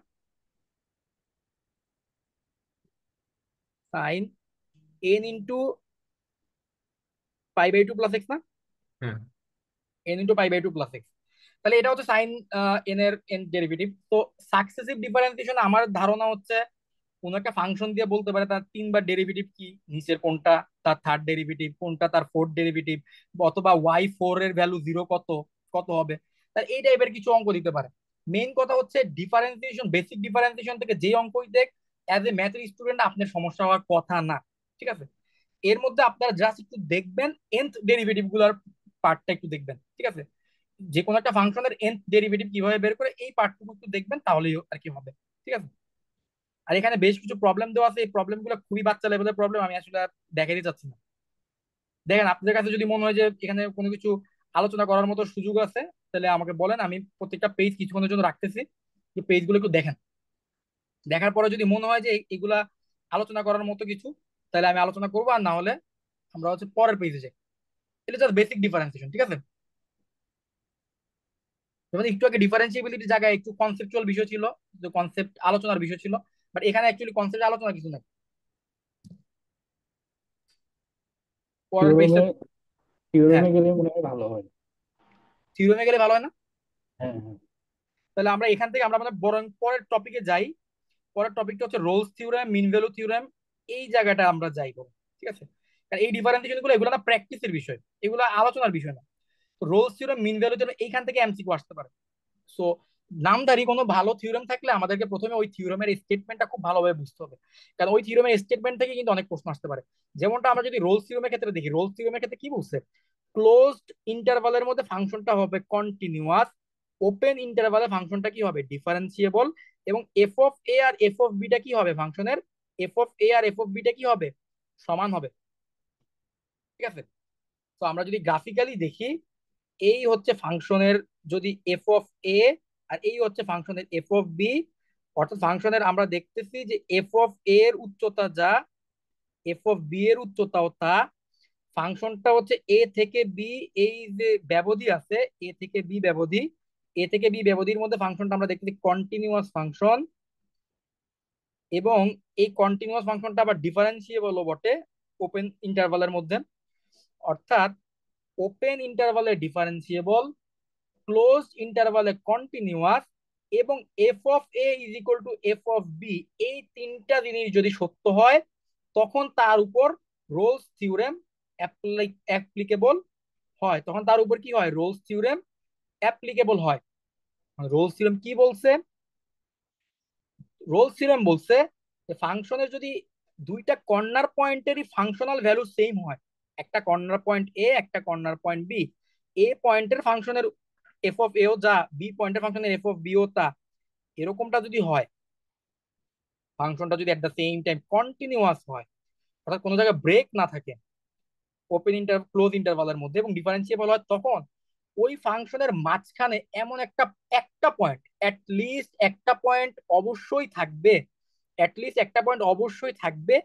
A: সাইন n × π/2 + x না?
C: হ্যাঁ,
A: n × π/2 + x। তাহলে এটা হচ্ছে সাইন এর ডেরিভেটিভ। তো সাকসেসিভ ডিফারেন্সিয়েশন আমার ধারণা হচ্ছে কোন একটা ফাংশন দিয়ে বলতে পারে তার 3বার ডেরিভেটিভ কি, নিচের কোনটা তার থার্ড ডেরিভেটিভ, কোনটা তার ফোর্থ ডেরিভেটিভ, অথবা y4 এর ভ্যালু 0 কত কত হবে। তার এই টাইপের কিছু অঙ্ক দিতে পারে। মেইন কথা হচ্ছে ডিফারেন্সিয়েশন, বেসিক ডিফারেন্সিয়েশন থেকে যে অঙ্কই দেখ, অ্যাজ এ ম্যাথের স্টুডেন্ট আপনার সমস্যা হওয়ার কথা না। ঠিক আছে, এর মধ্যে আপনারা জাস্ট একটু দেখবেন nth ডেরিভেটিভ গুলার পার্টটা একটু দেখবেন। ঠিক আছে, যে কোনো একটা ফাংশনের nth ডেরিভেটিভ কিভাবে বের করে এই পার্টটুকু একটু দেখবেন, তাহলেই আর কি হবে। ঠিক আছে, আর এখানে বেশ কিছু প্রবলেম দেওয়া আছে, এই প্রবলেম গুলো খুবই বাচ্চা লেভেলের প্রবলেম, আমি আসলে দেখাইতে চাচ্ছি না। দেখেন, আপনাদের কাছে যদি মনে হয় যে এখানে কোনো কিছু আলোচনা করার মতো সুযোগ আছে, তাহলে আমাকে বলেন, আমি প্রত্যেকটা পেজ কিছুক্ষণের জন্য রাখতেছি, পেজগুলো একটু দেখেন। দেখার পরে যদি মনে হয় যে এগুলা আলোচনা করার মতো কিছু, তাহলে আমি আলোচনা করবো, আর না হলে আমরা হচ্ছে পরের পেজে যাই। এটা জাস্ট বেসিক ডিফারেন্সিয়েশন। ঠিক আছে, যেমন একটু আগে ডিফারেন্সিবিলিটির জায়গায় একটু কনসেপচুয়াল বিষয় ছিল, যে কনসেপ্ট আলোচনার বিষয় ছিল, বাট এখানে অ্যাকচুয়ালি কনসেপ্ট আলোচনা কিছু নাই। পরের পেজটা।
D: থিওরেমে
A: হ্যাঁ,
D: থিওরেমে গেলে মনে হয় ভালো হয়।
A: থিওরেমে গেলে ভালো হয় না?
D: হ্যাঁ, হ্যাঁ।
A: তাহলে আমরা এখান থেকে আমরা মানে বরং পরের টপিকে যাই। পরের টপিকটা হচ্ছে Rolle's theorem, mean value theorem. এই জায়গাটা আমরা যাই বরং। ঠিক আছে, কারণ এই ডিফারেন্সিয়েশন গুলো এগুলো না প্র্যাকটিসের বিষয়, এগুলো আলোচনার বিষয় না। তো Rolle's theorem, mean value theorem এইখান থেকে এমসিকিউ আসতে পারে। সো নামধারী কোনো ভালো থিওরেম থাকলে আমাদেরকে প্রথমে ওই থিওরেমের স্টেটমেন্টটা খুব ভালোভাবে বুঝতে হবে, কারণ ওই থিওরেমের স্টেটমেন্ট থেকে কিন্তু অনেক প্রশ্ন আসতে পারে। যেমনটা আমরা যদি রোলস থিওরেমের ক্ষেত্রে দেখি, রোলস থিওরেমের ক্ষেত্রে কি বলছে? ক্লোজড ইন্টারভালের মধ্যে ফাংশনটা হবে কন্টিনিউয়াস, ওপেন ইন্টারভালে ফাংশনটা কি হবে? ডিফারেন্সিয়েবল। এবং এফ অফ এ আর এফ অফ বিটা কি হবে ফাংশনের? এফ অফ এ আর এফ অফ বিটা কি হবে? সমান হবে। ঠিক আছে, তো আমরা যদি গ্রাফিক্যালি দেখি, এই হচ্ছে ফাংশনের যদি এফ অফ এ, আর এই হচ্ছে ফাংশনের এফ অফ বি। অর্থাৎ ফাংশনের আমরা দেখতেছি যে এফ অফ এ এর উচ্চতা যা, এফ অফ বি এর উচ্চতাও তা, ফাংশনটা হচ্ছে এ থেকে বি, এই যে ব্যবধি আছে এ থেকে বি ব্যবধি, এ থেকে বি ব্যবধির মধ্যে ফাংশনটা আমরা দেখতেছি কন্টিনিউয়াস ফাংশন, এবং এই কন্টিনিউয়াস ফাংশনটা আবার ডিফারেন্সিয়েবলও বটে ওপেন ইন্টারভালের মধ্যে। অর্থাৎ ওপেন ইন্টারভালে ডিফারেন্সিয়েবল, ক্লোজ ইন্টারভালে কন্টিনিউয়াস, এবং f of a is equal to F of b, এই তিনটা জিনিস যদি সত্য হয় তখন তার উপর রোলস থিওরেম অ্যাপ্লিকেবল হয়। তখন তার উপর কি হয়? রোলস থিওরেম অ্যাপ্লিকেবল হয়। রোলস থিওরেম কি বলছে? রোলস থিওরেম বলছে যে ফাংশনের যদি দুইটা কর্নার পয়েন্টেরই ফাংশনাল ভ্যালু সেম হয়, একটা কর্নার পয়েন্ট এ, একটা কর্নার পয়েন্ট বি, এ পয়েন্টের ফাংশনের এফ অফ এও যা, বি পয়েন্টের ফাংশনের এফ অফ বিও তা, এরকমটা যদি হয়, ফাংশনটা যদি at the same time continuous হয়, অর্থাৎ কোনো জায়গায় ব্রেক না থাকে ওপেন ক্লোজ ইন্টারভালের মধ্যে, এবং ডিফারেন্সিয়েবল হয়, তখন ওই ফাংশনের মাঝখানে এমন একটা একটা পয়েন্ট, অ্যাটলিস্ট একটা পয়েন্ট অবশ্যই থাকবে, অ্যাটলিস্ট একটা পয়েন্ট অবশ্যই থাকবে,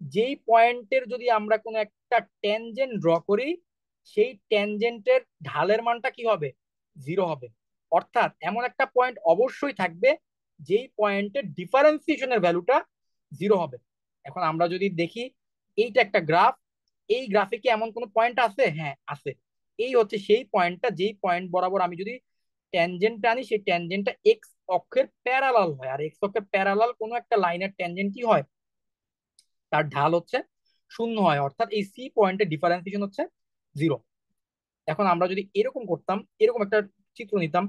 A: যেই পয়েন্টের যদি আমরা কোনো একটা ট্যানজেন্ট ড্র করি, সেই ট্যানজেন্টের ঢালের মানটা কি হবে? জিরো হবে। অর্থাৎ এমন একটা পয়েন্ট অবশ্যই থাকবে যেই পয়েন্টের ডিফারেন্সিয়েশনের ভ্যালুটা জিরো হবে। এখন আমরা যদি দেখি এইটা একটা গ্রাফ, এই গ্রাফে কি এমন কোনো পয়েন্ট আছে? হ্যাঁ আছে। এই হচ্ছে সেই পয়েন্টটা, যেই পয়েন্ট বরাবর আমি যদি ট্যানজেন্ট আনি, সেই ট্যানজেন্টটা এক্স অক্ষের প্যারালাল হয়। আর এক্স অক্ষের প্যারালাল কোনো একটা লাইনের ট্যানজেন্ট কি হয়? তার ঢাল হচ্ছে শূন্য হয়। অর্থাৎ এই সি পয়েন্টের ডিফারেন্সিয়েশন হচ্ছে জিরো। এখন আমরা যদি এরকম করতাম, এরকম একটা চিত্র নিতাম,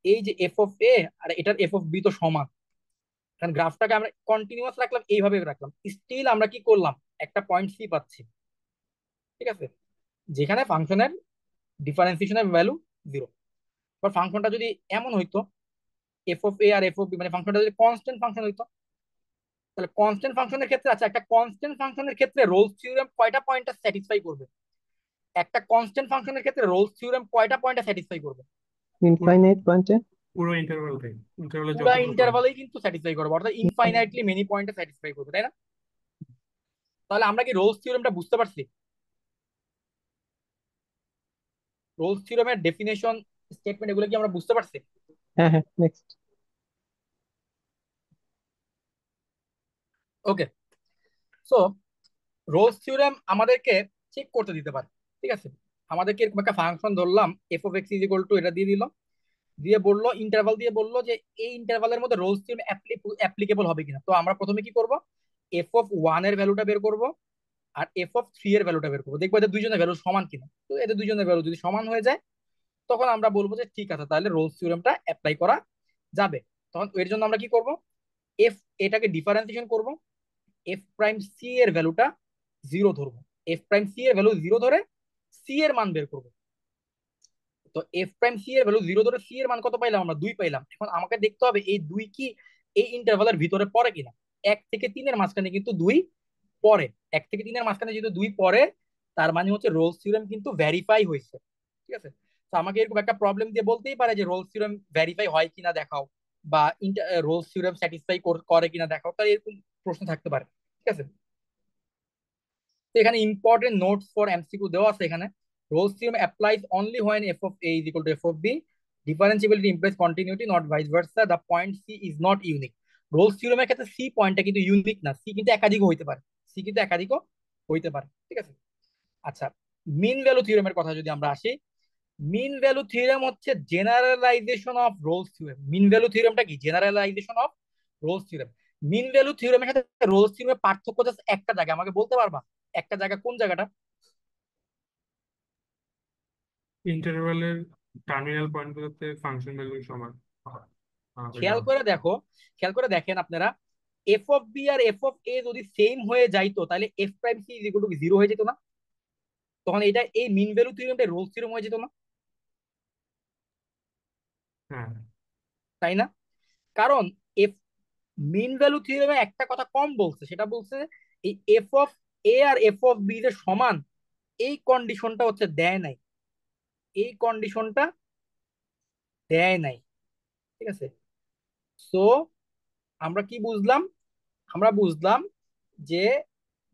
A: এই যে এফ অফ এ আর এটার এফ অফ বি তো সমান, কারণ গ্রাফটাকে আমরা কন্টিনিউয়াস রাখলাম, এইভাবে রাখলাম, স্টিল আমরা কি করলাম? একটা পয়েন্ট সি পাচ্ছি, ঠিক আছে, যেখানে ফাংশনের ডিফারেন্সিয়েশনের ভ্যালু জিরো। বা ফাংশনটা যদি এমন হইতো, এফ অফ এ আর এফ অফ বি, মানে ফাংশনটা যদি কনস্ট্যান্ট ফাংশন হইতো, তাহলে কনস্ট্যান্ট ফাংশনের ক্ষেত্রে, আচ্ছা একটা কনস্ট্যান্ট ফাংশনের ক্ষেত্রে রোলস থিওরেম কয়টা পয়েন্টটা স্যাটিসফাই করবে? একটা কনস্ট্যান্ট ফাংশনের ক্ষেত্রে রোলস থিওরেম কয়টা পয়েন্টে স্যাটিসফাই করবে?
C: পুরো
B: ইনফাইনাইট পয়েন্টে।
C: পুরো ইন্টারভালে
A: পুরা
C: যতগুলো পয়েন্ট।
A: ইন্টারভালেই কিন্তু স্যাটিসফাই করবে, অর্থাৎ ইনফাইনাইটলি মেনি পয়েন্টে স্যাটিসফাই করবে, তাই না? তাহলে আমরা কি রোলস থিওরেমটা বুঝতে পারছি? রোলস থিওরেমের ডেফিনেশন, স্টেটমেন্ট, এগুলো কি আমরা বুঝতে পারছি?
B: হ্যাঁ হ্যাঁ, নেক্সট।
A: ওকে। সো রোলস থিওরেম আমাদেরকে চেক করতে দিতে পারে, ঠিক আছে। আমাদেরকে এরকম একটা ফাংশন ধরলাম, F of x is equal to, এটা দিয়ে দিল, দিয়ে বললো ইন্টারভাল দিয়ে বললো যে এই ইন্টারভালের মধ্যে রোলস থিওরেম অ্যাপ্লিকেবল হবে কিনা। তো আমরা প্রথমে কি করব? এফ অফ ওয়ান এর ভ্যালুটা বের করব, আর এফ অফ থ্রি এর ভ্যালুটা বের করবো, দেখবো এদের দুইজনের ভ্যালু সমান কিনা। তো এদের দুইজনের ভ্যালু যদি সমান হয়ে যায়, তখন আমরা বলবো যে ঠিক আছে, তাহলে রোলস থিওরেমটা অ্যাপ্লাই করা যাবে। তখন এর জন্য আমরা কি করব? এফ, এটাকে ডিফারেন্সিয়েশন করব, এফ প্রাইম সি এর ভ্যালুটা জিরো ধরবো, এফ প্রাইম সি এর ভ্যালু জিরো ধরে সি এর মান বের করবো। তো এফ প্রাইম সি এর ভ্যালু জিরো ধরে সি এর মান কত পাইলাম? আমরা দুই পাইলাম। এখন আমাকে দেখতে হবে এই দুই কি এই ইন্টারভালের ভিতরে পড়ে কিনা। এক থেকে তিনের মাঝখানে কিন্তু দুই পড়ে, এক থেকে তিনের মাঝখানে যেহেতু দুই পড়ে, তার মানে হচ্ছে রোলস থিওরেম কিন্তু ভেরিফাই হয়েছে, ঠিক আছে। তো আমাকে এরকম একটা প্রবলেম দিয়ে বলতেই পারে যে রোলস থিওরেম ভেরিফাই হয় কিনা দেখাও, বা রোলস থিওরেম স্যাটিসফাই করে কিনা দেখাও, তাহলে এরকম প্রশ্ন থাকতে পারে, ঠিক আছে। তো এখানে ইম্পর্টেন্ট নোটস ফর এমসিকিউ দেওয়া আছে এখানে। Rolle's theorem applies only when f of a is equal to F of b, differentiability implies continuity not vice versa, the point c is not unique. Rolle's থিওরেমের ক্ষেত্রে C পয়েন্টটা কিন্তু unique না, C কিন্তু একাধিকও হইতে পারে, সি কিন্তু একাধিকও হইতে পারে, ঠিক আছে। আচ্ছা, মিন ভ্যালু থিওরেমের কথা যদি আমরা আসি, মিন ভ্যালু থিওরেম হচ্ছে generalisation of Rolle's theorem. Mean value থিওরেমটা কি? Generalisation of Rolle's theorem. Mean value থিওরেমের সাথে রোলস থিওরেমের পার্থক্য জাস্ট একটা জায়গা, আমাকে বলতে পারবা একটা জায়গা? কোন জায়গাটা?
C: ইন্টারভালের টার্মিনাল পয়েন্টগুলোতে ফাংশন ভ্যালু সমান হইলে
A: খেয়াল
C: হবে।
A: করে দেখো, খেয়াল করে দেখেন আপনারা, এফ অফ বি আর এফ অফ এ যদি সেম হয়ে যাইতো, তাহলে F prime C is equal to zero হয়ে যেত না? তখন এটা এই মিন ভ্যালু থিওরেমটা রোলস থিওরেম হয়ে যেত না?
C: হ্যাঁ।
A: তাই না? কারণ এফ মিন ভ্যালু থিওরেমে একটা কথা কম বলছে, সেটা বলছে এই এফ অফ এ আর এফ অফ বি যে সমান, এই কন্ডিশনটা হচ্ছে দেয় নাই, এই কন্ডিশনটা দেয় নাই, ঠিক আছে। সো আমরা কি বুঝলাম? আমরা বুঝলাম যে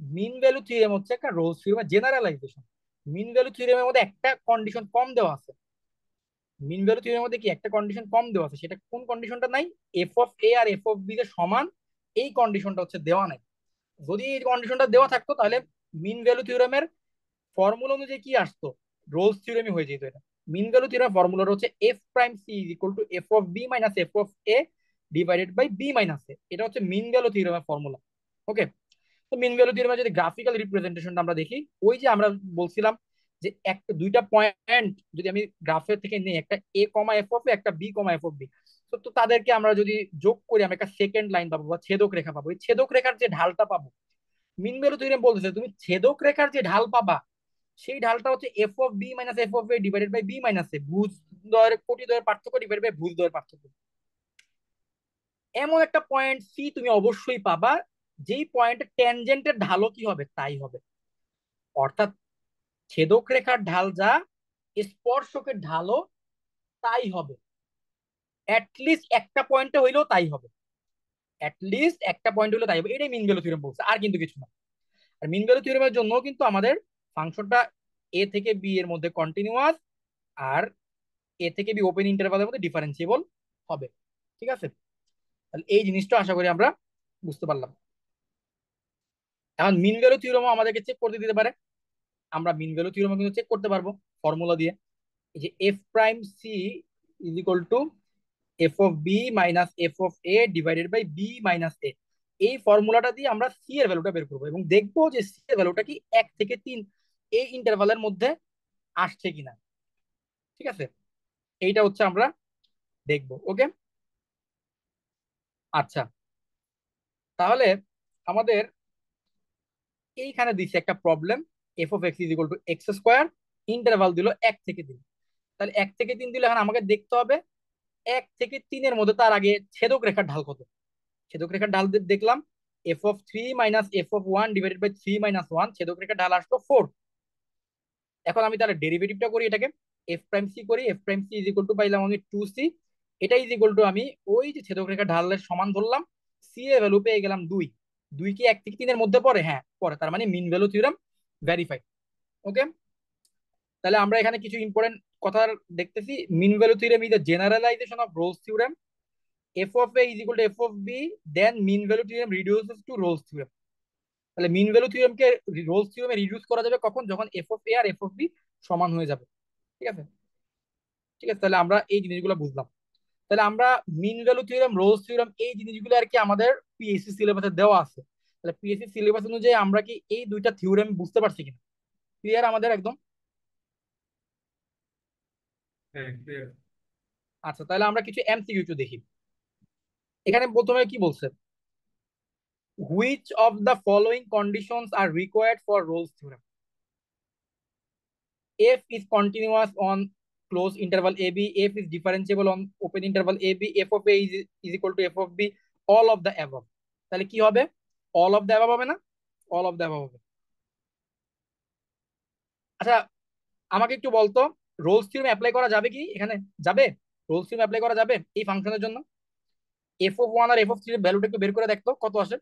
A: মিন ভ্যালু থিওরেম হচ্ছে একটা রোলস থিওরেমের জেনারেলাইজেশন। মিন ভ্যালু থিওরেমের মধ্যে একটা কন্ডিশন কম দেওয়া আছে। মিন ভ্যালু থিওরেমের মধ্যে কি একটা কন্ডিশন কম দেওয়া আছে, সেটা কোন কন্ডিশনটা নাই? এফ অফ এ আর এফ অফ বি যে সমান, এই কন্ডিশনটা হচ্ছে দেওয়া নাই। যদি এই কন্ডিশনটা দেওয়া থাকতো তাহলে মিন ভ্যালু থিওরেমের ফর্মুলা অনুযায়ী কি আসতো? রোলস থিওরেমই হয়ে যেত এটা। মিন ভ্যালু থিওরেম ফর্মুলা হচ্ছে F prime C is equal to F of B minus F of A divided by B minus A. এটা হচ্ছে মিন ভ্যালু থিওরেমের ফর্মুলা। ওকে, তো মিন ভ্যালু থিওরেমের যদি গ্রাফিক্যাল রিপ্রেজেন্টেশনটা আমরা দেখি, ওই যে আমরা বলছিলাম যে একটা দুইটা পয়েন্ট যদি আমি গ্রাফের থেকে নিই, একটা এ কমা এফ অফ এ, একটা b comma F of b, তো তাদেরকে আমরা যদি যোগ করি আমরা একটা সেকেন্ড লাইন পাবো বা ছেদক রেখা পাবো। এই ছেদক রেখার যে ঢালটা পাবো, মিন ভ্যালু থিওরেম বলতেছে তুমি ছেদক রেখার যে ঢাল পাবা, সেই ঢালটা হচ্ছে F of B minus F of A divided by B minus A, ভুজ দ্বয়ের কোটি দ্বয়ের পার্থক্য ডিভাইড বাই ভুজ দ্বয়ের পার্থক্য। এমন একটা পয়েন্ট সি তুমি অবশ্যই পাবা যেই পয়েন্টে ট্যানজেন্টের ঢালও কি হবে? তাই হবে। অর্থাৎ ছেদক রেখার ঢাল যা, স্পর্শকের ঢালও তাই হবে। অ্যাটলিস্ট একটা পয়েন্টে হইলেও তাই হবে। অ্যাটলিস্ট একটা পয়েন্ট হইলেও তাই হবে, এটাই মিন ভ্যালু থিওরেম বলছে, আর কিন্তু কিছু না। আর মিন ভ্যালু থিওরেমের জন্য কিন্তু আমাদের ফাংশনটা এ থেকে বি এর মধ্যে কন্টিনিউয়াস, আর এ থেকে বি ওপেন ইন্টারভালের মধ্যে ডিফারেন্সিয়েবল হবে। ঠিক আছে, তাহলে এই জিনিসটা আশা করি আমরা বুঝতে পারলাম। এখন মিন ভ্যালু থিওরেমও আমাদেরকে চেক করতে দিতে পারে। আমরা মিন ভ্যালু থিওরেমও কিন্তু চেক করতে পারবো ফর্মুলা দিয়ে। এই যে F prime C is equal to F of B minus F of A divided by B minus A, এই ফর্মুলাটা দিয়ে আমরা সি এর ভ্যালুটা বের করবো এবং দেখবো যে সি এর ভ্যালুটা কি 1 থেকে 3 এই ইন্টারভালের মধ্যে আসছে কিনা। ঠিক আছে, এইটা হচ্ছে আমরা দেখবো। ওকে, আচ্ছা, তাহলে আমাদের এইখানে দিচ্ছে একটা problem, F of x is equal to x square, interval দিল 1 থেকে 3। তাহলে 1 থেকে 3 দিলে এখন আমাকে দেখতে হবে 1 থেকে 3-এর মধ্যে তার আগে ছেদক রেখার ঢাল কত। ছেদক রেখার ঢাল দেখলাম f of 3 minus F of 1 divided by 3 - 1, ছেদক রেখার ঢাল আসলো 4। এখন আমি তাহলে ডেরিভেটিভটা করি, এটাকে এফ প্রাইম সি করি। F prime C is equal to পাইলাম আমি 2c, এটা ইজ ইকুয়াল টু আমি ওই যে ছেদক রেখার ঢালের সমান ধরলাম, সি এর ভ্যালু পেয়ে গেলাম 2। 2 কি 1 থেকে 3-এর মধ্যে পড়ে? হ্যাঁ পড়ে, তার মানে mean value theorem verified. Okay, তাহলে আমরা এখানে কিছু ইম্পর্টেন্ট কথা দেখতেছি। Mean value theorem is the generalisation of Rolle's theorem. F of a is equal to F of b, then mean value theorem reduces to Rolle's theorem. তাহলে mean value থিওরেমকে Rolle's থিওরেমে reduce করা যাবে কখন? যখন f of a আর F of b সমান হয়ে যাবে। ঠিক আছে, ঠিক আছে, তাহলে আমরা এই জিনিসগুলো বুঝলাম। তাহলে আমরা mean value theorem, Rolle's theorem, এই জিনিসগুলো আর কি আমাদের পিএসসি সিলেবাসে দেওয়া আছে। তাহলে পিএসসি সিলেবাস অনুযায়ী আমরা কি এই দুইটা থিওরেম বুঝতে পারছি কিনা? ক্লিয়ার আমাদের একদম?
C: হ্যাঁ clear।
A: আচ্ছা, তাহলে আমরা কিছু এমসিকিউ একটু দেখি। এখানে প্রথমে কি বলছে? Which of the following conditions are required for Rolle's theorem? f is continuous on closed interval ab, f is differentiable on open interval ab, f of a is equal to f of b, all of the above। তাহলে কি হবে? all of the above হবে না? all of the above হবে। আচ্ছা, আমাকে একটু বলতো রোলস থিওরেম অ্যাপ্লাই করা যাবে কি এখানে? যাবে? রোলস থিওরেম অ্যাপ্লাই করা যাবে এই ফাংশনের জন্য? এফ অফ 1 আর এফ অফ 3 এর ভ্যালুটা একটু বের করে দেখতো কত আসে।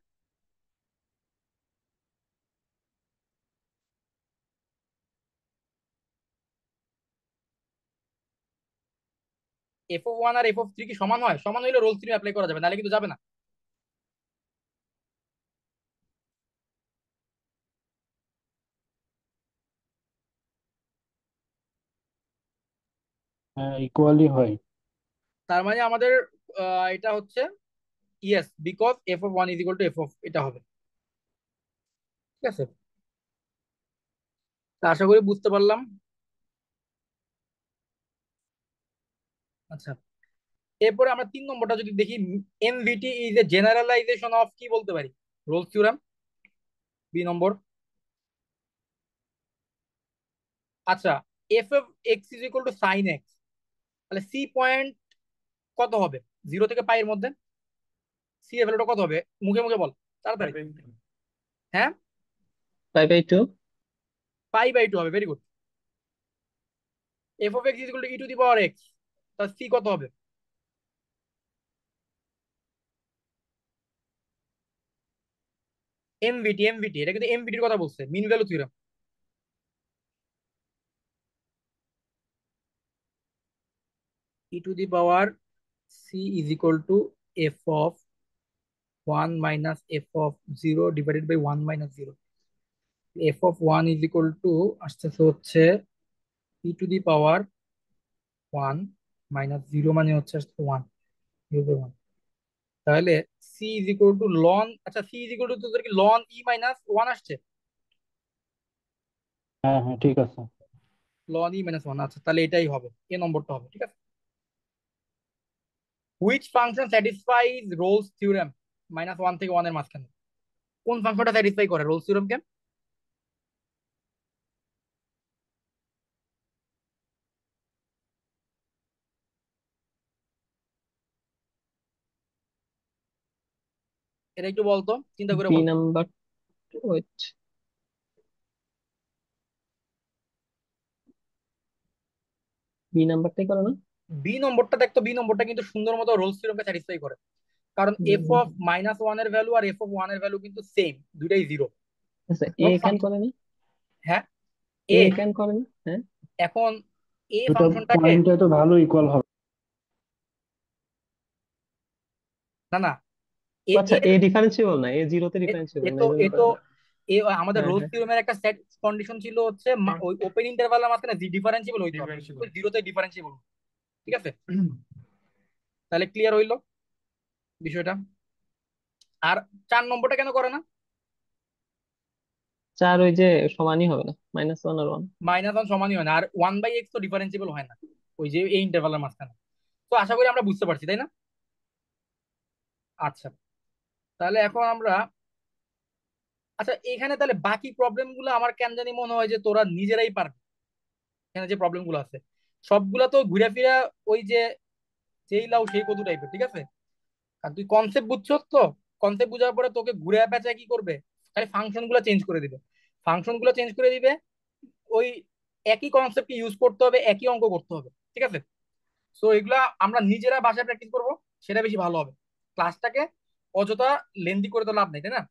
A: এফ অফ 1 আর এফ অফ 3 কি সমান হয়? সমান হইলে রোলস থিওরেম অ্যাপ্লাই করা যাবে, নাহলে কিন্তু যাবে না।
D: হ্যাঁ, ইকুয়ালি হয়।
A: তার মানে আমাদের এটা হচ্ছে yes, because F of 1 is equal to F of, এটা হবে। ঠিক আছে, তা আশা করি বুঝতে পারলাম। আচ্ছা, এরপরে আমরা 3 নম্বরটা যদি দেখি, MVT is a generalisation of কি বলতে পারি? Rolle's theorem. বি নম্বর। আচ্ছা, F of x is equal to sine x, তাহলে সি পয়েন্ট কত হবে 0 থেকে পাই এর মধ্যে? সি এর ভ্যালুটা কত হবে? মুখে মুখে বল তাড়াতাড়ি। হ্যাঁ,
B: 5/2।
A: পাই/2 হবে। Very good. F of x is equal to e to the power x, তাহলে সি কত হবে? এমভিটি, এমভিটি, এটা কিন্তু এমভিটির কথা বলছে, mean value theorem. e to the power c is equal to f of 1 minus f of 0 divided by 1 minus 0. f of 1 is equal to আসতেছে হচ্ছে e to the power 1 minus 0 মানে হচ্ছে আসছে 1 0 1। তাহলে c is equal to ln, আচ্ছা c is equal to তোদের কি ln e minus 1 আসছে?
D: হ্যাঁ হ্যাঁ ঠিক আছে।
A: ln e minus 1, আচ্ছা তাহলে এটাই হবে, এ নম্বরটা হবে, ঠিক আছে। which function satisfies Rolle's theorem -1 থেকে 1 এর মাঝখানে? কোন ফাংশনটা স্যাটিসফাই করে রোলস থিওরেমকে? এটা একটু বলতো, চিন্তা করে
B: বি
A: বল।
B: নাম্বার, ওয়েট, বি নাম্বারটাই করে না?
A: বি নম্বরটা দেখতো, বি নম্বরটা কিন্তু সুন্দর মতো রোলস থিওরেমকে স্যাটিসফাই করে, কারণ এফ অফ -1 এর ভ্যালু আর এফ অফ 1 এর ভ্যালু কিন্তু সেম, দুইটাই জিরো।
B: আচ্ছা, এ
A: এবং
B: কেন করে না?
A: হ্যাঁ
B: এ
A: এ
B: কেন করে না? হ্যাঁ,
A: এখন এ
D: দুটো
A: ফাংশনটাকে,
D: পয়েন্টে তো ভালো ইকুয়াল হবে।
A: না না, এ
B: আচ্ছা,
A: এর
B: এ ডিফারেন্সিয়েবল না, এ জিরোতে
A: এ
B: ডিফারেন্সিয়েবল
A: এ
B: না,
A: তো
B: এই জন্য
A: এ তো
B: করে না।
A: এ আমাদের
B: হ্যাঁ
A: রোলস
B: হ্যাঁ,
A: থিওরেমের একটা সেট কন্ডিশন ছিল হচ্ছে ওই ওপেন ইন্টারভালের মাঝখানে ডিফারেন্সিবল হইতে হবে,
C: ডিফারেন্সিবল।
A: জিরোতে ডিফারেন্সিবল, ঠিক আছে। তাহলে ক্লিয়ার হইলো বিষয়টা। আর 4 নম্বরটা কেন করে না?
B: চার ওই যে সমানই হবে না, -1 আর 1।
A: -1 সমানই হয় না, আর 1/x তো ডিফারেন্সিবল হয় না ওই যে এই ইন্টারভালের মাঝখানে। তো আশা করি আমরা বুঝতে পারছি, তাই না? আচ্ছা, তাহলে এখন আমরা, আচ্ছা এখানে তাহলে বাকি প্রবলেম গুলো আমার কেন জানি মনে হয় যে তোরা নিজেরাই পারবি। এখানে যে প্রবলেম গুলো আছে সবগুলা তো ঘুরে ফিরা ওই যে যেই লাউ সেই কদু টাইপের, ঠিক আছে। আর তুই কনসেপ্ট বুঝছস তো, কনসেপ্ট বুঝার পরে তোকে ঘুরে পেঁচা কি করবে, খালি ফাংশন গুলো চেঞ্জ করে দিবে, ফাংশন গুলো চেঞ্জ করে দিবে, ওই একই কনসেপ্ট ইউজ করতে হবে, একই অঙ্ক করতে হবে, ঠিক আছে। সো এগুলা আমরা নিজেরা বাসায় প্র্যাকটিস করব, সেটা বেশি ভালো হবে। ক্লাসটাকে অযথা লেন্দি করে তো লাভ নেই, তাই না?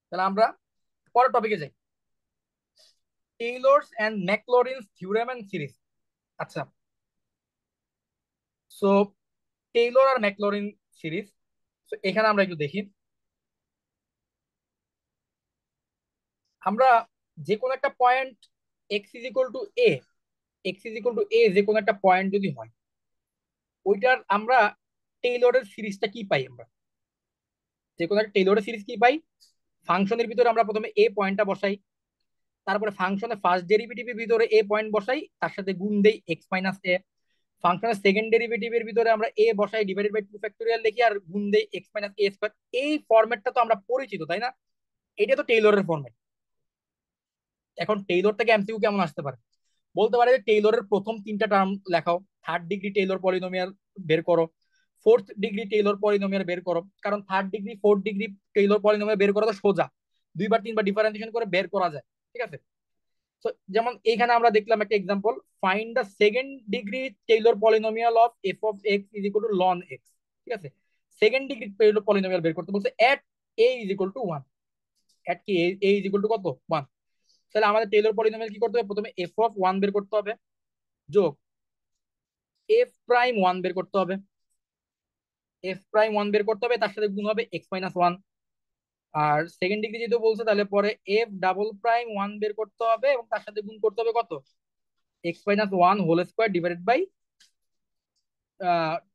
A: তাহলে আমরা পরের টপিকে যাই, Taylor's and Maclaurin's theorem and series. আচ্ছা, সো টেইলর আর ম্যাকলরিন সিরিজ, তো এখানে আমরা একটু দেখি। আমরা যে কোনো একটা point X is equal to A, X is equal to A যে কোনো একটা পয়েন্ট যদি হয়, ওইটার আমরা টেইলরের সিরিজটা কি পাই? আমরা যে কোনো একটা টেইলরের সিরিজ কি পাই? ফাংশনের ভিতরে আমরা প্রথমে এ পয়েন্টটা বসাই, তারপরে ফাংশনের ফার্স্ট ডেরিভেটিভের ভিতরে এ পয়েন্ট বসাই, তার সাথে গুণ দেই এক্স মাইনাস এ। ফাংশনের সেকেন্ড ডেরিভেটিভের ভিতরে আমরা এ বসাই ডিভাইডেড বাই 2 ফ্যাক্টোরিয়াল লিখি আর গুণ দেই এক্স মাইনাস এ স্কয়ার। এই ফরম্যাটটা তো আমরা পরিচিত, তাই না? এটা তো টেইলরের ফরম্যাট। এখন টেইলর থেকে এমসিকিউ কেমন আসতে পারে? বলতে পারে যে টেইলরের প্রথম 3টা টার্ম লেখাও, থার্ড ডিগ্রি টেইলর পলিনোমিয়াল বের করো, ফোর্থ ডিগ্রি টেইলর পলিনোমিয়াল বের করো, কারণ third degree fourth degree Taylor polynomial বের করা তো সোজা, 2 বার 3 বার ডিফারেন্সিয়েশন করে বের করা যায়, ঠিক আছে। তো যেমন এইখানে আমরা দেখলাম একটা example, find the second degree Taylor polynomial of f of x is equal to ln x, ঠিক আছে। সেকেন্ড ডিগ্রি টেইলর পলিনোমিয়াল বের করতে বলছে at a is equal to 1, at কি এ ইজ ইকুয়াল টু কত 1। তাহলে আমাদের টেইলর পলিনোমিয়াল কি করতে হবে? প্রথমে এফ অফ 1 বের করতে হবে, যোগ এফ প্রাইম 1 বের করতে হবে, এফ প্রাইম 1 বের করতে হবে, তার সাথে গুণ হবে এক্স মাইনাস 1। আর সেকেন্ড ডিগ্রি যেহেতু বলছে, তাহলে পরে এফ ডাবল প্রাইম 1 বের করতে হবে এবং তার সাথে গুণ করতে হবে কত? X minus 1 whole square divided by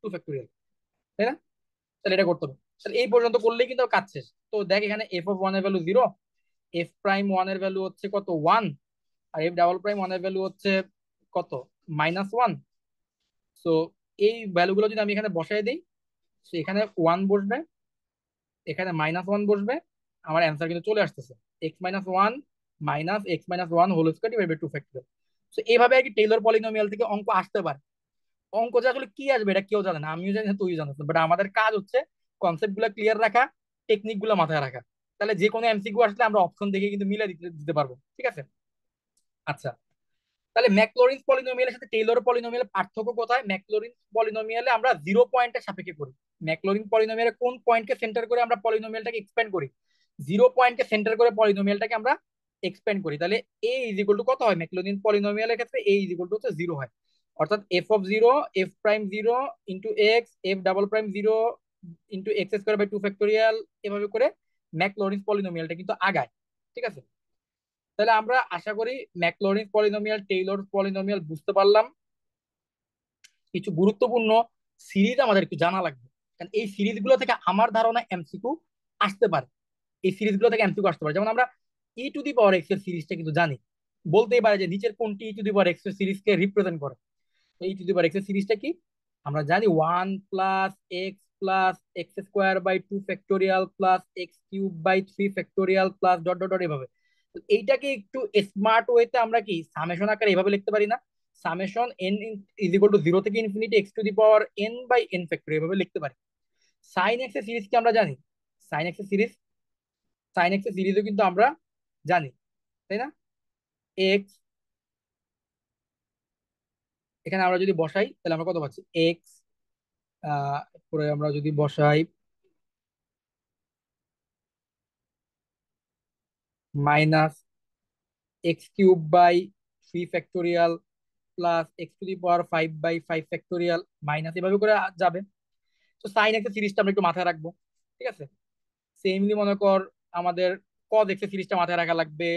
A: 2 factorial, তাই না? তাহলে এটা করতে হবে। তাহলে এই পর্যন্ত করলেই কিন্তু কাজ শেষ। তো দেখ এখানে এফ অফ 1 এর ভ্যালু 0, এফ প্রাইম 1 এর ভ্যালু হচ্ছে কত 1, আর এফ ডাবল প্রাইম 1 এর ভ্যালু হচ্ছে কত -1। সো এই ভ্যালুগুলো যদি আমি এখানে বসাই দিই, তো এখানে 1 বসবে, এখানে -1 বসবে, আমার অ্যান্সার কিন্তু চলে আসতেছে x minus 1 minus x minus 1 whole square divide by 2 factorial. So এইভাবে আর কি টেইলর পলিনোমিয়াল থেকে অঙ্ক আসতে পারে। অঙ্ক যে আসলে কি আসবে এটা কেউ জানে না, আমিও জানি না, তুই জানিস না, বাট আমাদের কাজ হচ্ছে কনসেপ্ট গুলো ক্লিয়ার রাখা, টেকনিক গুলো মাথায় রাখা। তাহলে যে কোনো এমসিকিউ আসলে আমরা অপশন দেখে কিন্তু মিলে দিতে দিতে পারবো, ঠিক আছে। আচ্ছা, তাহলে ম্যাকলরিনস পলিনোমিয়ালের সাথে টেইলর পলিনোমিয়ালের পার্থক্য কোথায়? ম্যাকলরিনস পলিনোমিয়ালে আমরা 0 পয়েন্টের সাপেক্ষে করি, ম্যাকলরিন পলিনোমিয়ালে কোন পয়েন্টকে সেন্টার করে আমরা পলিনোমিয়ালটাকে এক্সপ্যান্ড করি? 0 পয়েন্টকে সেন্টার করে পলিনোমিয়ালটাকে আমরা এক্সপ্যান্ড করি। তাহলে এ ইজ ইকুয়াল টু কত হয় ম্যাকলরিন পলিনোমিয়ালের ক্ষেত্রে? এ ইজ ইকুয়াল টু হচ্ছে 0 হয়। অর্থাৎ f(0) f'(0) into x f'(0) into x² by 2 factorial, এভাবে করে ম্যাকলরিন্স পলিনোমিয়ালটা কিন্তু আগায়। ঠিক আছে, তাহলে আমরা আশা করি ম্যাকলরিন্স পলিনোমিয়াল, টেইলর পলিনোমিয়াল বুঝতে পারলাম। কিছু গুরুত্বপূর্ণ সিরিজ আমাদের একটু জানা লাগবে, কারণ এই সিরিজগুলো থেকে আমার ধারণা এমসিকিউ আসতে পারে। এই সিরিজগুলো থেকে এমসিকিউ আসতে পারে, যেমন আমরা e⁴x এর সিরিজটা কিন্তু জানি, বলতেই পারে যে নিচের কোনটি e⁴x এর সিরিজকে রিপ্রেজেন্ট করে। e⁴x এর সিরিজটা কি আমরা জানি, 1 + x+x² by 2 factorial plus x³ by 3 factorial plus dot dot dot এভাবে। তো এইটাকে একটু স্মার্ট ওয়েতে আমরা কি সামেশন আকারে এভাবে লিখতে পারি না? Summation n is equal to 0 থেকে ইনফিনিটি x⁴n/n এভাবে লিখতে পারি। সাইন এক্স এর সিরিজ কি আমরা জানি? সাইন এক্স এর সিরিজ, সাইন এক্স এর সিরিজও কিন্তু আমরা জানি, তাই না? এক্স, এখানে আমরা যদি বসাই তাহলে আমরা কত পাচ্ছি? এক্স, পরে আমরা যদি বসাই minus x³ by 3 factorial plus x⁵5/5 factorial minus, এভাবে করে যাবে। তো সাইন এক্স এর সিরিজটা আমরা একটু মাথায় রাখবো। ঠিক আছে, সেমলি মনে কর আমাদের কজ এক্স এর সিরিজটা মাথায় রাখা লাগবে,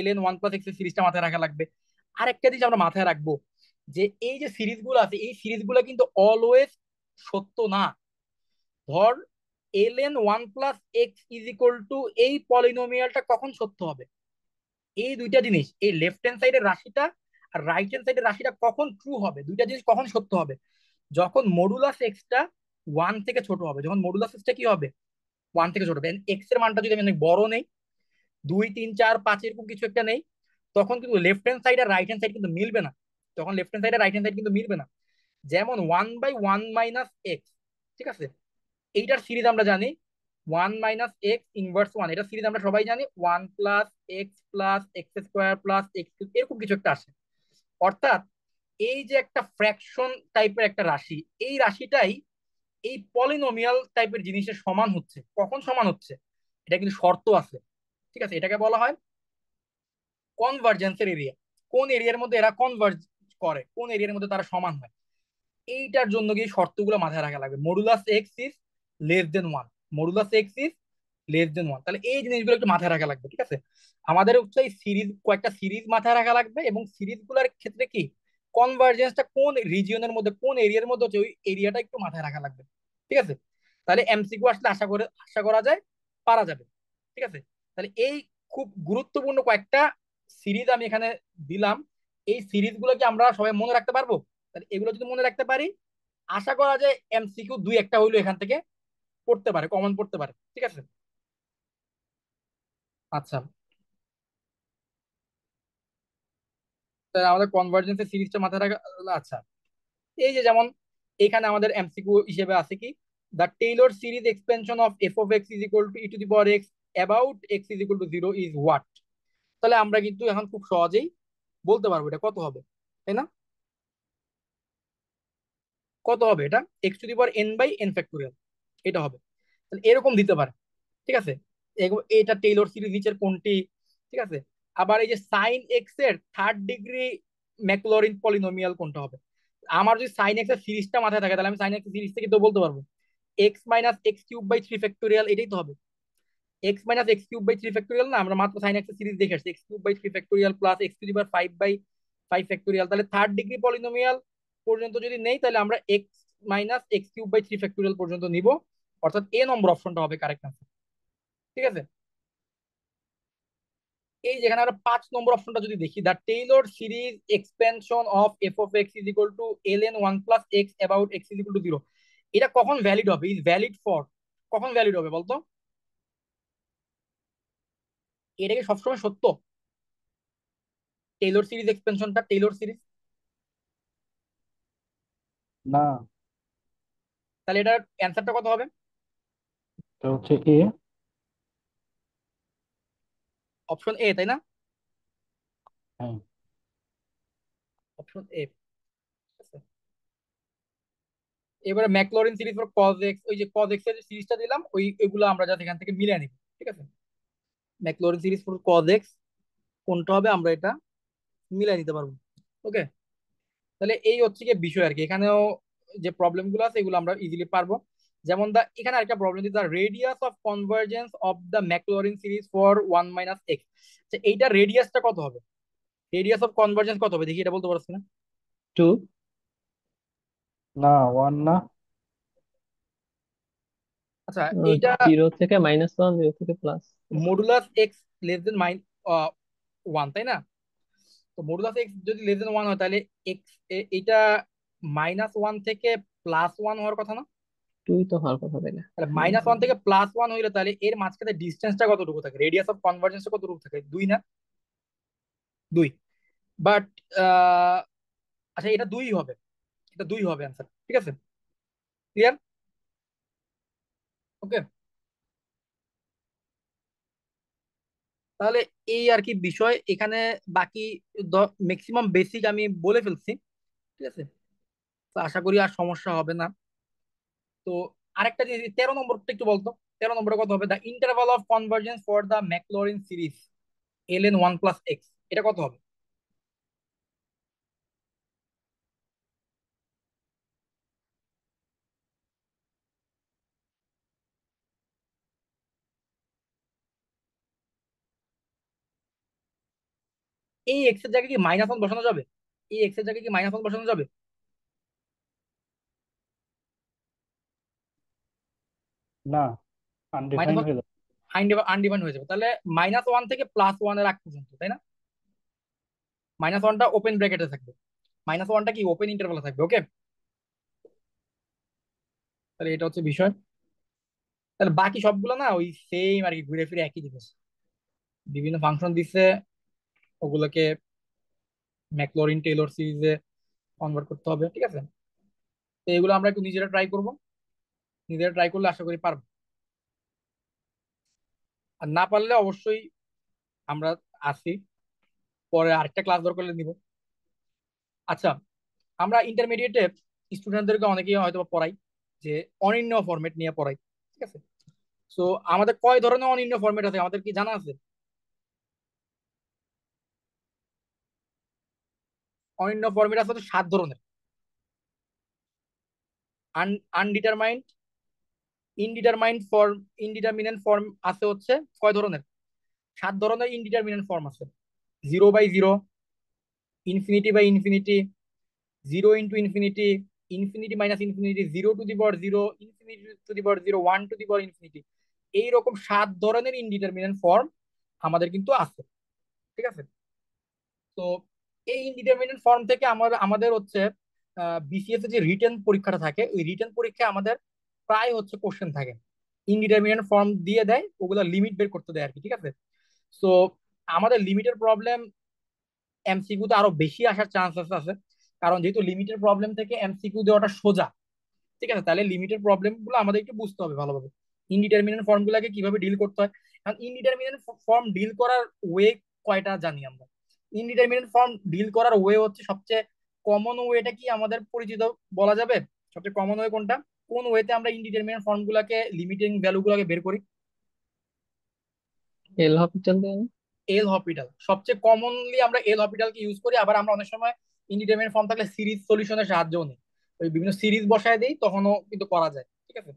A: ln1 + x এর সিরিজটা মাথায় রাখা লাগবে। আরেকটা জিনিস আমরা মাথায় রাখবো, যে এই যে সিরিজগুলো আছে এই সিরিজগুলো কিন্তু অলওয়েজ সত্য না। ধর ln1 + x is equal two এই পলিনোমিয়ালটা কখন সত্য হবে? এই দুইটা জিনিস, এই লেফট হ্যান্ড সাইডের রাশিটা আর রাইট হ্যান্ড সাইডের রাশিটা কখন ট্রু হবে, দুইটা জিনিস কখন সত্য হবে? যখন মডুলাস এক্সটা 1 থেকে ছোট হবে। যখন মডুলাস এক্সটা কি হবে? 1 থেকে ছোট হবে। এক্স এর মানটা যদি আমি অনেক বড় নেই, 2, 3, 4, 5 এরকম কিছু একটা নেই, তখন কিন্তু লেফট হ্যান্ড সাইড আর রাইট হ্যান্ড সাইড কিন্তু মিলবে না। তখন লেফট হ্যান্ড সাইড আর রাইট হ্যান্ড সাইড কিন্তু মিলবে না। যেমন 1/1 - x, ঠিক আছে, এইটার সিরিজ আমরা জানি 1 - x ইনভার্স 1, এটার সিরিজ আমরা সবাই জানি 1 + x + x² + x³ এরকম কিছু একটা আসে। অর্থাৎ এই যে একটা ফ্র্যাকশন টাইপের একটা রাশি, এই রাশিটাই এই পলিনোমিয়াল টাইপের জিনিসের সমান হচ্ছে। কখন সমান হচ্ছে? এটা কিন্তু শর্ত আছে। ঠিক আছে, এটাকে বলা হয় কনভার্জেন্সের এরিয়া। কোন এরিয়ার মধ্যে এরা কনভার্জ করে, কোন এরিয়ার মধ্যে তারা সমান হয়, এইটার জন্য গিয়ে শর্তগুলো মাথায় রাখা লাগবে। Modulus x is less than 1, modulus x is less than 1, তাহলে এই জিনিসগুলো একটু মাথায় রাখা লাগবে। ঠিক আছে, আমাদের হচ্ছে এই সিরিজ, কয়েকটা সিরিজ মাথায় রাখা লাগবে, এবং সিরিজগুলোর ক্ষেত্রে কি কনভার্জেন্সটা কোন রিজিয়নের মধ্যে, কোন এরিয়ার মধ্যে হচ্ছে, ওই এরিয়াটা একটু মাথায় রাখা লাগবে। ঠিক আছে, তাহলে এমসিকিউ আসলে আশা করা যায় পারা যাবে। ঠিক আছে, তাহলে এই খুব গুরুত্বপূর্ণ কয়েকটা সিরিজ আমি এখানে দিলাম। এই সিরিজগুলো কি আমরা সবাই মনে রাখতে পারবো? তাহলে এগুলো যদি মনে রাখতে পারি, আশা করা যায় এমসিকিউ 2-1টা হইলো এখান থেকে পড়তে পারে, কমন পড়তে পারে। ঠিক আছে, আচ্ছা, তাহলে আমাদের কনভার্জেন্সের সিরিজটা মাথায় রাখা। আচ্ছা, এই যে যেমন এখানে আমাদের এমসিকিউ হিসেবে আছে কি, the Taylor series expansion of f(x) is equal two e⁴x about x is equal to 0 is what? তাহলে আমরা কিন্তু এখন খুব সহজেই বলতে পারবো এটা কত হবে, তাই না? কত হবে এটা? x⁴n/n এটা হবে। তাহলে এরকম দিতে পারে। ঠিক আছে, এটা টেইলর সিরিজ নিচের কোনটি? ঠিক আছে, আবার এই যে সাইন এক্স এর থার্ড ডিগ্রি ম্যাকলরিন পলিনোমিয়াল কোনটা হবে? আমার যদি সাইন এক্স এর সিরিজটা মাথায় থাকে, তাহলে আমি সাইন এক্স সিরিজ থেকে তো বলতে পারবো x - x³ বাই 3 ফ্যাক্টোরিয়াল, এটাই তো হবে। x - x³ বাই 3 ফ্যাক্টোরিয়াল না, আমরা মাত্র সাইন এক্স এর সিরিজ দেখে আসছি, x³ by 3 factorial plus x⁵5/5 factorial. তাহলে থার্ড ডিগ্রি পলিনোমিয়াল পর্যন্ত যদি নেই, তাহলে আমরা x - x³ বাই 3 ফ্যাক্টোরিয়াল পর্যন্ত নিব, অর্থাৎ এ নম্বর অপশনটা হবে কারেক্ট আনসার। ঠিক আছে, এই যেখানে আমরা 5 নম্বর অপশনটা যদি দেখি, the Taylor series expansion of f(x) is equal two ln1 + x about x is equal to 0, এটা কখন ভ্যালিড হবে? ইজ ভ্যালিড ফর, কখন ভ্যালিড হবে বলতো? এটা কি সবসময় সত্য? টেইলর সিরিজ এক্সপেনশনটা, টেইলর সিরিজ,
D: না,
A: তাহলে এটার অ্যান্সারটা কত হবে?
D: এটা হচ্ছে এ।
A: অপশন এ, তাই না?
D: হ্যাঁ,
A: অপশন এ। এবারে Maclaurin series for cos x, ওই যে কজ এক্স এর সিরিজটা দিলাম, ওই এগুলো আমরা যাতে এখান থেকে মিলিয়ে নিব। ঠিক আছে, Maclaurin series for cos x কোনটা হবে আমরা এটা মিলিয়ে নিতে পারবো। ওকে, তাহলে এই হচ্ছে কি বিষয় আর কি। এখানেও যে প্রবলেম গুলো আছে এগুলো আমরা ইজিলি পারবো। যেমন এখানে আরেকটা প্রবলেম দিচ্ছে, the radius of convergence of the Maclaurin series for 1 - X. এইটা রেডিয়াসটা কত হবে? রেডিয়াস অফ কনভার্জেন্স কত হবে দেখি, এটা বলতে পারছি না।
B: 2।
D: না, ওয়ান না।
A: আচ্ছা, এইটা
B: 0 থেকে -1, 0 থেকে প্লাস।
A: মডুলাস এক্স লেস দেন 1, তাই না? তো মডুলাস এক্স যদি লেস দেন 1 হয় তাহলে এক্স, এটা -1 থেকে +1 হওয়ার কথা না?
B: 2 তো হওয়ার কথা, তাই না?
A: তাহলে -1 থেকে +1 হইলে তাহলে এর মাঝখানে ডিস্টেন্সটা কতটুকু থাকে, রেডিয়াস অফ কনভার্জেন্সটা কতটুকু থাকে? 2 না? 2। বাট আচ্ছা, এটা 2 হবে, এটা 2 হবে অ্যান্সার, ঠিক আছে? ক্লিয়ার? ওকে। তাহলে এই আর কি বিষয় এখানে। বাকি ম্যাক্সিমাম বেসিক আমি বলে ফেলছি, ঠিক আছে? তো আশা করি আর সমস্যা হবে না। তো আরেকটা জিনিস, 13 নম্বরটা একটু বলতো। 13 নম্বরে কত হবে? The interval of convergence for the Maclaurin series ln 1 + x, এটা কত হবে? এই এক্স এর জায়গায় কি -1 বসানো যাবে? এই এক্স এর জায়গায় কি -1 বসানো যাবে?
D: না,
A: মাইনাস
D: আনডিফাইন্ড হয়ে যাবে।
A: আনডিফাইন্ড হয়ে যাবে। তাহলে -1 থেকে +1 এর আগ পর্যন্ত, তাই না? -1টা ওপেন ব্র্যাকেটে থাকবে, -1টা কি ওপেন ইন্টারভালে থাকবে। ওকে, তাহলে এটা হচ্ছে বিষয়। তাহলে বাকি সবগুলো না ওই সেম আর কি, ঘুরে ফিরে একই জিনিস। বিভিন্ন ফাংশন দিচ্ছে, ওগুলোকে ম্যাকলরিন টেলর সিরিজে কনভার্ট করতে হবে, ঠিক আছে? তো এগুলো আমরা একটু নিজেরা ট্রাই করব, নিজেরা ট্রাই করলে আশা করি পারবো। আর না পারলে অবশ্যই আমরা আসি, পরে আরেকটা ক্লাস দরকার হলে নিব। আচ্ছা, আমরা ইন্টারমিডিয়েটে স্টুডেন্টদেরকে অনেকেই হয়তো বা পড়াই যে অনির্ণ ফরম্যাট নিয়ে পড়াই, ঠিক আছে? তো আমাদের কয় ধরনের অনির্ণ ফরম্যাট আছে আমাদের কি জানা আছে? অনির্ণ ফরম্যাট আছে তো 7 ধরনের। আনডিটারমাইন্ড, ইনডিটারমাইন্ড ফর্ম, ইনডিটারমিনেন্ট ফর্ম আছে হচ্ছে কয় ধরনের? 7 ধরনের ইনডিটারমিনেন্ট ফর্ম আছে। 0/0, ইনফিনিটি/ইনফিনিটি, 0 × infinity, infinity - infinity, 0 two the power 0, infinity two the power 0, 1 two the power infinity. এইরকম 7 ধরনের ইনডিটারমিনেন্ট ফর্ম আমাদের কিন্তু আছে, ঠিক আছে? তো এই ইনডিটারমিনেন্ট ফর্ম থেকে আমাদের হচ্ছে বিসিএস এর যে রিটেন পরীক্ষাটা থাকে, ওই রিটেন পরীক্ষায় আমাদের প্রায় হচ্ছে কোশ্চেন থাকে ইনডিটারমিনেন্ট ফর্ম দিয়ে দেয়, ওগুলা লিমিট বের করতে দেয় আর কি, ঠিক আছে? তো আমাদের লিমিটের প্রবলেম এমসিকিউ তে আরো বেশি আসার চান্সেস আছে, কারণ যেহেতু লিমিটের প্রবলেম থেকে এমসিকিউ দেওয়াটা সোজা, ঠিক আছে? তাহলে লিমিটের প্রবলেম গুলো আমাদের একটু বুঝতে হবে ভালোভাবে, ইনডিটারমিনেন্ট ফর্ম গুলাকে কিভাবে ডিল করতে হয়। কারণ ইনডিটারমিনেন্ট ফর্ম ডিল করার ওয়ে কয়টা জানি আমরা। ইনডিটারমিনেন্ট ফর্ম ডিল করার ওয়ে হচ্ছে সবচেয়ে কমন ওয়েটা কি আমাদের পরিচিত বলা যাবে? সবচেয়ে কমন ওয়ে কোনটা? কোন ওয়েতে আমরা ইনডিটারমিনেন্ট ফর্ম গুলাকে, লিমিটিং ভ্যালু গুলাকে বের করি?
B: এল হপিটাল দেন।
A: এল হপিটাল সবচেয়ে কমনলি আমরা এল হপিটালকে ইউজ করি। আবার আমরা অনেক সময় ইনডিটারমিনেট ফর্ম থাকলে সিরিজ সলিউশনের সাহায্যও নিই, ওই বিভিন্ন সিরিজ বসায় দিই, তখনও কিন্তু করা যায়, ঠিক আছে?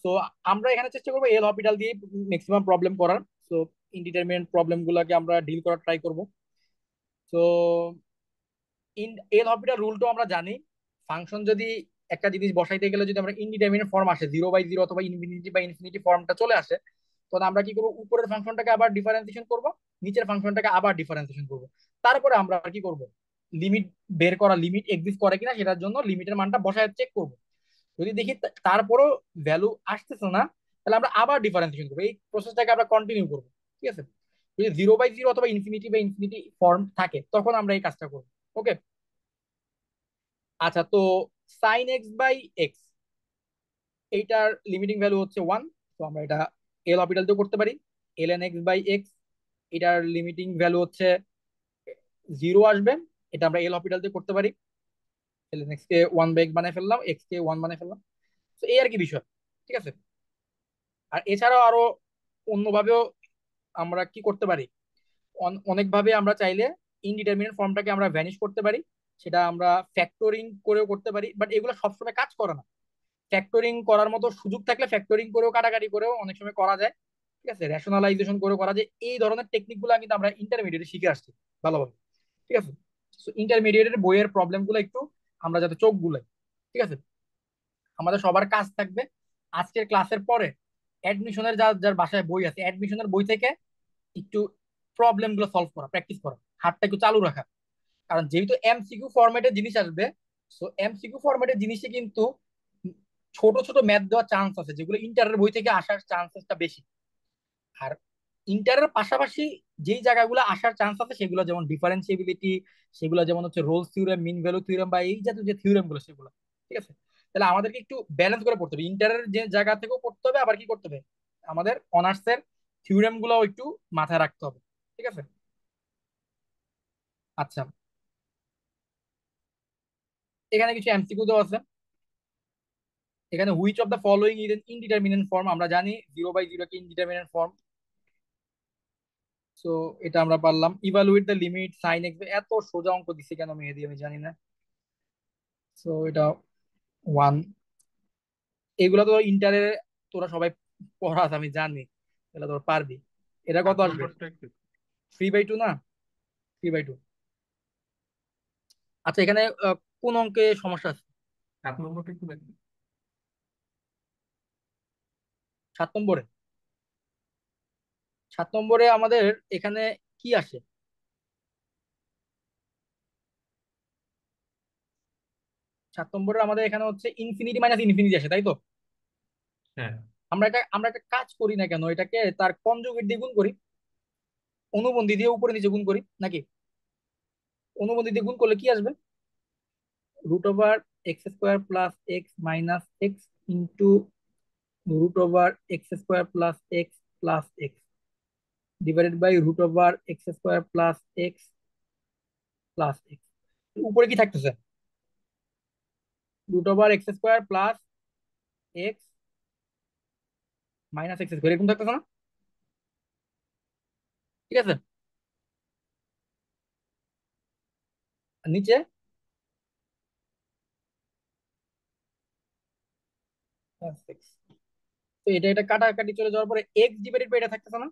A: সো আমরা এখানে চেষ্টা করবো এল হপিটাল দিয়ে ম্যাক্সিমাম প্রবলেম করার। সো ইনডিটারমিনেট প্রবলেম গুলাকে আমরা ডিল করার ট্রাই করবো। তো এল হপিটাল রুলটাও আমরা জানি। ফাংশন যদি একটা জিনিস বসাইতে গেলে যদি আমরা ইনডিটারমিনেট ফর্ম আসে 0/0 অথবা ইনফিনিটি/ইনফিনিটি ফর্মটা চলে আসে, তখন আমরা কি করবো? উপরের ফাংশনটাকে আবার ডিফারেন্সিয়েশন করব, নিচের ফাংশনটাকে আবার ডিফারেন্সিয়েশন করব। তারপরে আমরা আর কি করব? লিমিট বের করা, লিমিট এক্সিস্ট করে কিনা সেটার জন্য লিমিটের মানটা বসায় চেক করব। যদি দেখি তারপরও ভ্যালু আসতেছে না, তাহলে আমরা আবার ডিফারেন্সিয়েশন করবো। এই প্রসেসটাকে আমরা কন্টিনিউ করবো, ঠিক আছে? যদি 0/0 অথবা ইনফিনিটি/ইনফিনিটি ফর্ম থাকে তখন আমরা এই কাজটা করবো। ওকে। আচ্ছা, তো sin x/x এইটার লিমিটিং ভ্যালু হচ্ছে 1। তো আমরা এটা এল অরবিটাল দিয়েও করতে পারি। ln x/x এটার লিমিটিং ভ্যালু হচ্ছে 0 আসবে, এটা আমরা এল অরবিটাল দিয়ে করতে পারি। ln x কে 1/x বানাই ফেললাম, x কে 1 বানাই ফেললাম। তো এই আর কি বিষয়, ঠিক আছে? আর এছাড়াও আরো অন্যভাবেও আমরা কি করতে পারি, অনেকভাবে আমরা চাইলে ইনডিটারমিনেট ফর্মটাকে আমরা ভ্যানিশ করতে পারি, সেটা আমরা ফ্যাক্টরিং করেও করতে পারি, বাট এগুলো সবসময় কাজ করে না। ফ্যাক্টরিং করার মতো সুযোগ থাকলে ফ্যাক্টরিং করেও কাটাকাটি করেও অনেক সময় করা যায়, ঠিক আছে, রেশনালাইজেশন করেও করা যায়। এই ধরনের টেকনিক গুলো কিন্তু আমরা ইন্টারমিডিয়েটে শিখে আসছি ভালোভাবে, ঠিক আছে। ইন্টারমিডিয়েটের বইয়ের প্রবলেম গুলো একটু আমরা যাতে চোখ গুলাই, ঠিক আছে। আমাদের সবার কাজ থাকবে আজকের ক্লাসের পরে অ্যাডমিশনের যার যার বাসায় বই আছে, অ্যাডমিশনের বই থেকে একটু প্রবলেম গুলো সলভ করা, প্র্যাকটিস করা, হাতটা একটু চালু রাখা। কারণ যেহেতু এমসিকিউ ফরম্যাটের জিনিস আসবে, সো এমসিকিউ ফরম্যাটের জিনিসে কিন্তু ছোট ছোট ম্যাথ দেওয়ার চান্স আছে, যেগুলো ইন্টারের বই থেকে আসার চান্সেসটা বেশি। আর ইন্টারের পাশাপাশি যেই জায়গাগুলো আসার চান্স আছে সেগুলো যেমন ডিফারেন্সিবিলিটি, সেগুলো যেমন হচ্ছে Rolle's theorem, mean value theorem বা এই জাতীয় যে থিওরেম গুলো সেগুলো, ঠিক আছে। তাহলে আমাদেরকে একটু ব্যালেন্স করে পড়তে হবে, ইন্টারের যে জায়গা থেকেও পড়তে হবে, আবার কি করতে হবে, আমাদের অনার্সের থিওরেম গুলো একটু মাথায় রাখতে হবে, ঠিক আছে। আচ্ছা, এখানে কিছু এমসিকিউ দেওয়া আছে। এখানে which of the following is an indeterminate form, আমরা জানি 0/0 কি ইনডিটারমিনেন্ট ফর্ম। সো এটা আমরা পারলাম। Evaluate the limit sine x, এত সোজা অঙ্ক দিছে কেন মেহেদি আমি জানি না। সো এটা 1। এগুলো তো ইন্টারে তোরা সবাই পড়াস আমি জানি, এগুলো তোরা পারবি। এটা কত
C: 7
A: আসবে?
C: নম্বরটা একটু
A: 3/2 না? 3/2। আচ্ছা, এখানে কোন অঙ্কে সমস্যা আছে?
C: 7 নম্বরটা একটু দেখুন।
A: 7 নম্বরে? 7 নম্বরে আমাদের এখানে কি আসে? 7 নম্বরে আমাদের এখানে হচ্ছে ইনফিনিটি মাইনাস ইনফিনিটি আসে, তাই তো?
C: হ্যাঁ,
A: আমরা একটা কাজ করি না কেন, এটাকে তার কনজুগেট দিয়ে গুণ করি, অনুবন্ধী দিয়ে উপরে নিচে গুণ করি নাকি? অনুবন্ধী দিয়ে গুণ করলে কি আসবে? √x² + x - x √x² + x divided by √x² + x উপরে কি থাকতেছে? √x² + x - x² এরকম থাকতেছে না? ঠিক আছে। আর নিচে +x। তো এটা কাটাকাটি চলে যাওয়ার পরে x ডিভাইডেড বাই এটা থাকতেছে না?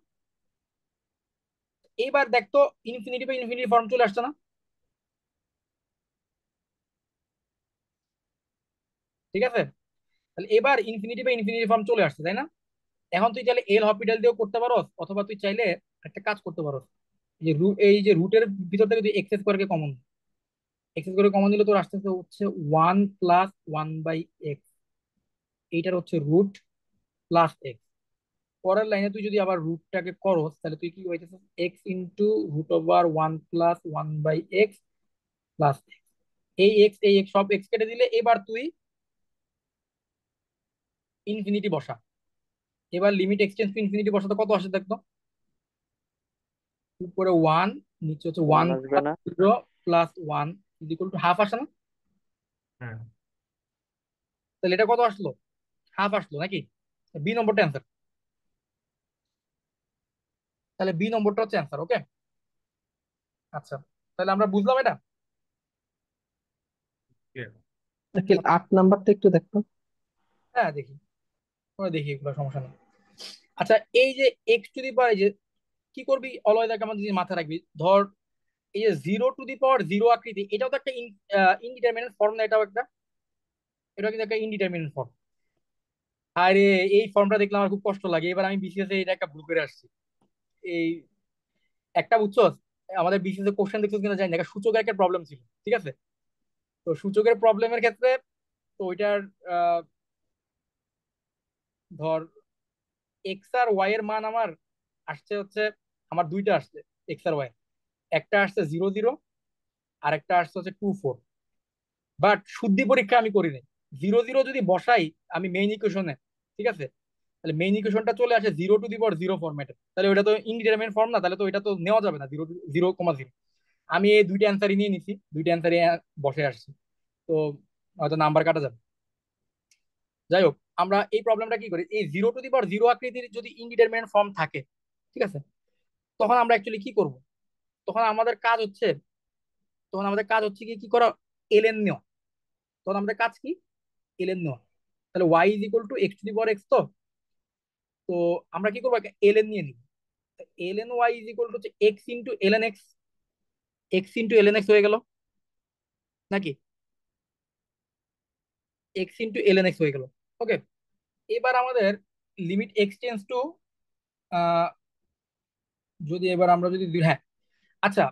A: এইবার দেখতো ইনফিনিটি বাই ইনফিনিটি ফর্ম চলে আসছে না? ঠিক আছে, তাহলে এবার ইনফিনিটি বাই ইনফিনিটি ফর্ম চলে আসছে, তাই না? এখন তুই চাইলে এল হসপিটাল দিয়েও করতে পারো, অথবা তুই চাইলে একটা কাজ করতে পারো, এই যে রুটের ভিতর থেকে তুই এক্স স্কোয়ারকে কমন দিলে তোর আসতে হচ্ছে 1 + 1/x, এইটার হচ্ছে রুট প্লাস এক্স। পরের লাইনে তুই যদি আবার রুটটাকে করস তাহলে তুই কি হইতেছে, x × √1 + 1/x প্লাস এক্স। এই এক্স সব এক্স কেটে দিলে এবার তুই ইনফিনিটি বসা। এবার লিমিট এক্সটেন্স টু ইনফিনিটি বসাতে কত আসে দেখতো? উপরে 1, নিচে হচ্ছে
E: 1
A: 1
E: আসবে না?
A: + 0 + 1 হাফ আসে না?
C: হ্যাঁ।
A: তাহলে এটা কত আসলো? হাফ আসলো নাকি? বি নম্বরটা অ্যান্সার। তাহলে বি নম্বরটা হচ্ছে অ্যান্সার, ওকে। আচ্ছা, তাহলে আমরা বুঝলাম এটা।
C: clear।
B: আকিল 8 নাম্বারটা একটু দেখতো।
A: হ্যাঁ দেখি, আমরা দেখি, এগুলো সমস্যা নেই। আচ্ছা, এই যে x⁴ এই যে কি করবি অলয়দাকে আমাদের যদি মাথায় রাখবি, ধর এই যে 0⁴ আকৃতি, এটাও তো একটা ইনডিটারমিনেন্ট ফর্ম না? এটা কিন্তু একটা ইনডিটারমিনেন্ট ফর্ম। আরে এই ফর্মটা দেখলে আমার খুব কষ্ট লাগে, এবার আমি বিসিএস এটা একটা ভুল করে আসছি। এই একটা বুঝছো, আমাদের বিসিএস কোশ্চেন দেখছো কিনা জানি না, একটা সূচকের একটা প্রবলেম ছিল, ঠিক আছে। তো সূচকের প্রবলেমের ক্ষেত্রে তো ওইটার ধর এক্স আর ওয়াই এর মান আমার আসছে হচ্ছে, আমার দুইটা আসছে এক্স আর ওয়াই, একটা আসছে 0 0, আর একটা আসছে হচ্ছে 2 4। বাট শুদ্ধি পরীক্ষা আমি করি নাই। 0 0 যদি বসাই আমি মেইন ইকুয়েশনে, ঠিক আছে, তাহলে মেইন ইকুয়েশনটা চলে আসে 0⁴ ফরম্যাটে, তাহলে ওটা তো ইনডিটারমিনেন্ট ফর্ম না, তাহলে তো এটা তো নেওয়া যাবে না 0 0,0। আমি এই দুইটা অ্যান্সারই নিয়ে নিছি, দুইটা অ্যান্সারই বসে আসছি। তো হয়তো নাম্বার কাটা যাবে। যাই হোক, আমরা এই প্রবলেমটা কি করি, এই 0⁴ আকৃতির যদি ইনডিটারমিনেন্ট ফর্ম থাকে, ঠিক আছে, তখন আমরা অ্যাকচুয়ালি কি করব? তখন আমাদের কাজ হচ্ছে তখন আমাদের কাজ হচ্ছে কি কি করা, এলএন নেওয়া। তখন আমাদের কাজ কি, এলএন নেওয়া। তাহলে Y is equal to X to the power X. তো তো আমরা কি করবো, এলএন নিয়ে নিব। LN Y is equal to হচ্ছে X into LN X, X into LN X হয়ে গেল নাকি, এক্স ইন্টু এলএন এক্স হয়ে গেল। ওকে, এবার আমাদের লিমিট এক্স টেন্স টু, যদি এবার আমরা যদি হ্যাঁ, আচ্ছা,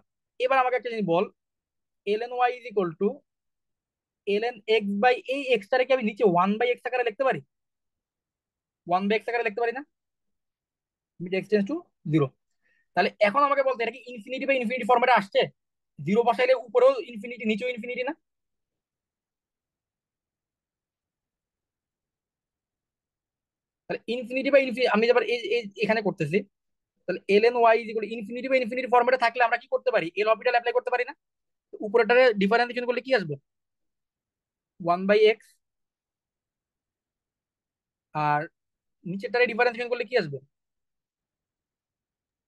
A: এবার আমাকে একটা জিনিস বল, LN Y is equal to LN X by এই এক্সটারে কি আমি নিচে ওয়ান বাই এক্স আকারে লিখতে পারি? ওয়ান বাই এক্স আকারে লিখতে পারি না, limit x tends to zero. তাহলে এখন আমাকে বলতে এটা কি ইনফিনিটি বা ইনফিনিটি ফর্মেটে আসছে? জিরো বসাইলে উপরেও ইনফিনিটি নিচেও ইনফিনিটি না? তাহলে ইনফিনিটি বা ইনফিনিটি আমি এবার এখানে করতেছি। তাহলে L N Y is equal infinity বা ইনফিনিটি ফর্মেটে থাকলে আমরা কি করতে পারি, এল অরবিটাল অ্যাপ্লাই করতে পারি না? উপরেটারে ডিফারেন্সিয়েশন করলে কি আসবে, ওয়ান বাই এক্স। আর নিচেরটারে ডিফারেন্সিয়েশন করলে কি আসবে,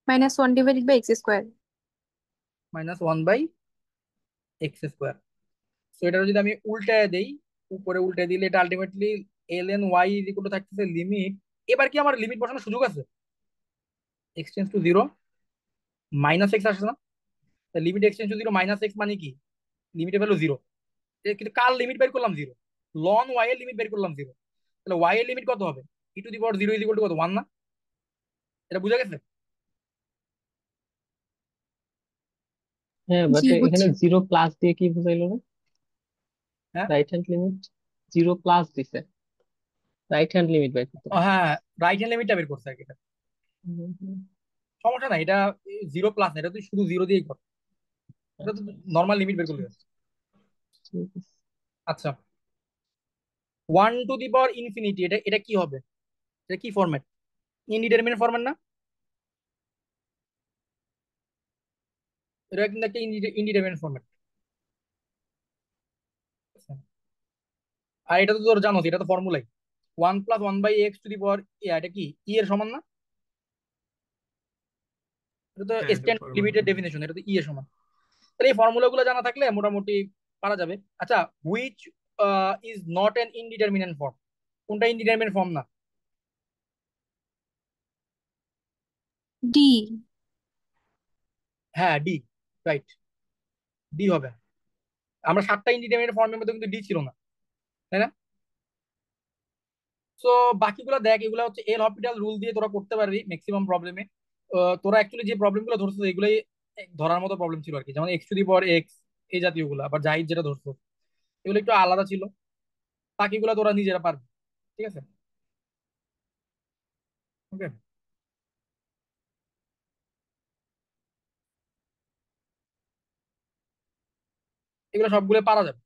F: -1 divided by x square.
A: Minus one by X square. তো এটা যদি আমি উল্টায় দেই, উপরে উল্টে দিলে এটা ultimately l N Y is equal to থাকতেছে লিমিট, এবার কি আমার লিমিট বসানোর সুযোগ আছে? X tends to zero minus x আসছে না? Limit x tends to zero minus x মানে কি, লিমিটের ভ্যালু জিরো। কিন্তু কার লিমিট বের করলাম জিরো, লন ওয়াই এর লিমিট বের করলাম জিরো। তাহলে ওয়াই এর লিমিট কত হবে, E to the power zero is equal to কত, ওয়ান না? এটা বুঝা গেছে?
B: হ্যাঁ, বাট
F: জি
B: এখানে
F: বুঝছি।
B: জিরো প্লাস দিয়ে কি বুঝাইলো না?
A: হ্যাঁ,
B: right hand limit zero plus দিছে, রাইট হ্যান্ড লিমিট বাই করতে
A: ও
B: বলছে।
A: হ্যাঁ, রাইট হ্যান্ড লিমিটটা বের করছে আর কি এটা।
B: হুম, হুম,
A: সমস্যা নাই, এটা জিরো প্লাস না, এটা তুই শুধু জিরো দিয়েই কর, এটা তো
B: আচ্ছা,
A: নর্মাল লিমিট বের করলে
B: ঠিক
A: হবে।
B: আছে।
A: আচ্ছা, one two the power infinity, এটা এটা কি হবে, এটা কি ফরম্যাট, ইনডিটারমিনেট ফরম্যাট না? এটা কিন্তু একটা ইনডিটারমিনেট ফরম্যাট। আর এটা তো তোর জানো, এটা তো ফর্মুলাই, one plus one by X to the power, এটা কি ই এর সমান না? এটা তো
C: হ্যাঁ এটা
A: স্ট্যান্ডার্ড
C: ফরওয়ার্ড
A: লিমিটের ডেফিনেশন, এটা তো ই এর সমান। তাহলে এই ফর্মুলা গুলো জানা থাকলে মোটামুটি পারা যাবে। আচ্ছা, which is not an indeterminate form, কোনটা ইনডিটারমিনেন্ট ফর্ম না?
F: D.
A: হ্যাঁ, ডি, রাইট, ডি হবে। আমরা সাতটা ইনডিটারমিনেন্ট ফর্মের মধ্যে কিন্তু ডি ছিল না, তাই না? তো বাকিগুলো দেখ, এগুলো হচ্ছে এল হসপিটাল রুল দিয়ে তোরা করতে পারবি ম্যাক্সিমাম প্রবলেমে। তোরা অ্যাকচুয়ালি যে প্রবলেম গুলো ধরছো এগুলোই ধরার মতো প্রবলেম ছিল আর কি, যেমন x to the power x, এই জাতীয় গুলো, আবার জাহিদ যেটা ধরছো এগুলো একটু আলাদা ছিল। বাকিগুলো তোরা নিজেরা পারবি, ঠিক আছে? ওকে, এগুলো সবগুলো পারা যাবে।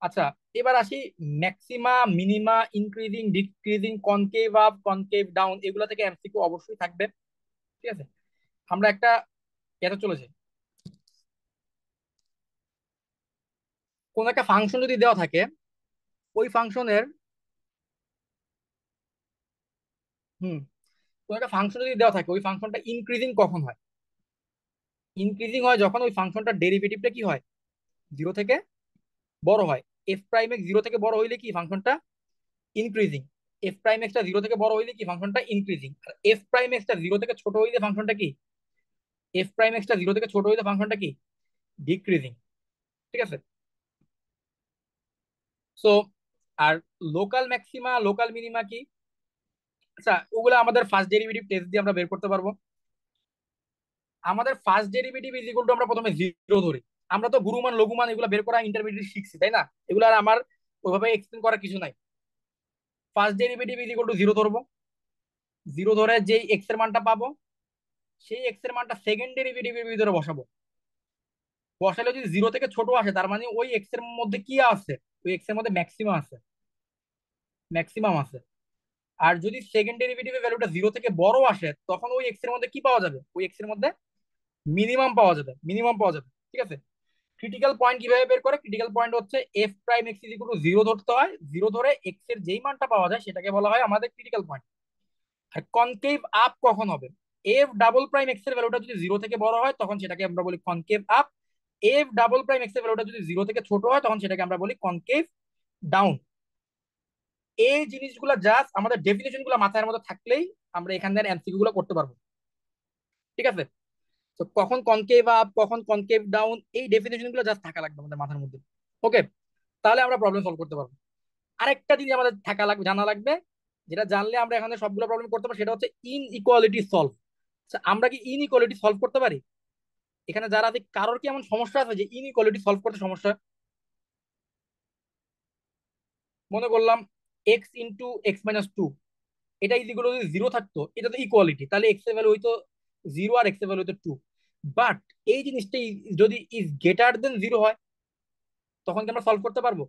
A: আচ্ছা, এবার আসি maxima, minima, increasing, decreasing, concave up, concave down, এগুলো থেকে এমসিকিউ অবশ্যই থাকবে, ঠিক আছে? আমরা একটা এটা চলেছে, কোন একটা ফাংশন যদি দেওয়া থাকে, ওই ফাংশনের, হুম, কোন একটা ফাংশন যদি দেওয়া থাকে, ওই ফাংশনটা ইনক্রিজিং কখন হয়? ইনক্রিজিং হয় যখন ওই ফাংশনটার ডেরিভেটিভটা কি হয়, জিরো থেকে বড় হয়। এফ প্রাইম এক্স জিরো থেকে বড় হইলে কি ফাংশনটা increasing, F prime extra zero থেকে বড় হইলে কি ফাংশনটা ইনক্রিজিং, আর এফ প্রাইম এক্সটা জিরো থেকে ছোট হইলে ফাংশনটা কি, এফ প্রাইম এক্সটা জিরো থেকে ছোট হইলে ফাংশনটা কি, ডিক্রিজিং, ঠিক আছে? সো আর লোকাল ম্যাক্সিমা, লোকাল মিনিমা কি, আচ্ছা ওগুলো আমাদের ফার্স্ট ডেরিভেটিভ টেস্ট দিয়ে আমরা বের করতে পারবো। আমাদের first derivative is equal two, আমরা প্রথমে জিরো ধরি। আমরা তো গুরুমান লঘুমান এগুলো বের করা ইন্টারমিডিয়েট শিখছি, তাই না? এগুলো আর আমার ওইভাবে এক্সপ্লেন করার কিছু নাই। First derivative is equal to zero ধরবো, জিরো ধরে যেই এক্স এর মানটা পাবো, সেই এক্স এর মানটা সেকেন্ড ডেরিভেটিভের ভিতরে বসাবো। বসালে যদি জিরো থেকে ছোট আসে, তার মানে ওই এক্স এর মধ্যে কি আছে, ওই এক্স এর মধ্যে ম্যাক্সিমাম আছে, ম্যাক্সিমাম আছে। আর যদি সেকেন্ড ডেরিভেটিভের ভ্যালুটা জিরো থেকে বড় আসে, তখন ওই এক্স এর মধ্যে কি পাওয়া যাবে, ওই এক্স এর মধ্যে মিনিমাম পাওয়া যাবে, মিনিমাম পাওয়া যাবে, ঠিক আছে? ক্রিটিক্যাল পয়েন্ট কিভাবে বের করে, ক্রিটিক্যাল পয়েন্ট হচ্ছে F prime x is equal to zero ধরতে হয়, জিরো ধরে এক্স এর যেই মানটা পাওয়া যায় সেটাকে বলা হয় আমাদের ক্রিটিক্যাল পয়েন্ট। আর কনকেভ আপ কখন হবে, এফ ডাবল প্রাইম এক্স এর ভ্যালুটা যদি জিরো থেকে বড় হয় তখন সেটাকে আমরা বলি concave up. F double prime x এর ভ্যালুটা যদি জিরো থেকে ছোট হয় তখন সেটাকে আমরা বলি কনকেভ ডাউন। এই জিনিসগুলো জাস্ট আমাদের ডেফিনেশন গুলো মাথার মধ্যে থাকলেই আমরা এখান থেকে এমসিকিউ গুলো করতে পারবো। ঠিক আছে? তো কখন কনকেভ আপ কখন কনকেভ ডাউন এই ডেফিনেশন গুলো জাস্ট থাকা লাগবে আমাদের মাথার মধ্যে। ওকে, তাহলে আমরা প্রবলেম সলভ করতে পারবো। আরেকটা জিনিস আমাদের থাকা লাগবে, জানা লাগবে, যেটা জানলে আমরা এখানে সবগুলো প্রবলেম করতে পারবো, সেটা হচ্ছে ইনইকুয়ালিটি সলভ। আমরা কি ইনইকুয়ালিটি সলভ করতে পারি? এখানে যারা আছে কারোর কি এমন সমস্যা আছে যে ইনইকুয়ালিটি সলভ করতে সমস্যা? মনে করলাম x into x minus two, এটা ইজিগুলো যদি জিরো থাকতো, এটা তো ইকুয়ালিটি, তাহলে এক্স এর ভ্যালু হইতো জিরো আর এক্স এর ভ্যালু হইতো টু। বাট এই জিনিসটা যদি ইজ গ্রেটার দেন জিরো হয় তখন কি আমরা সলভ করতে পারবো?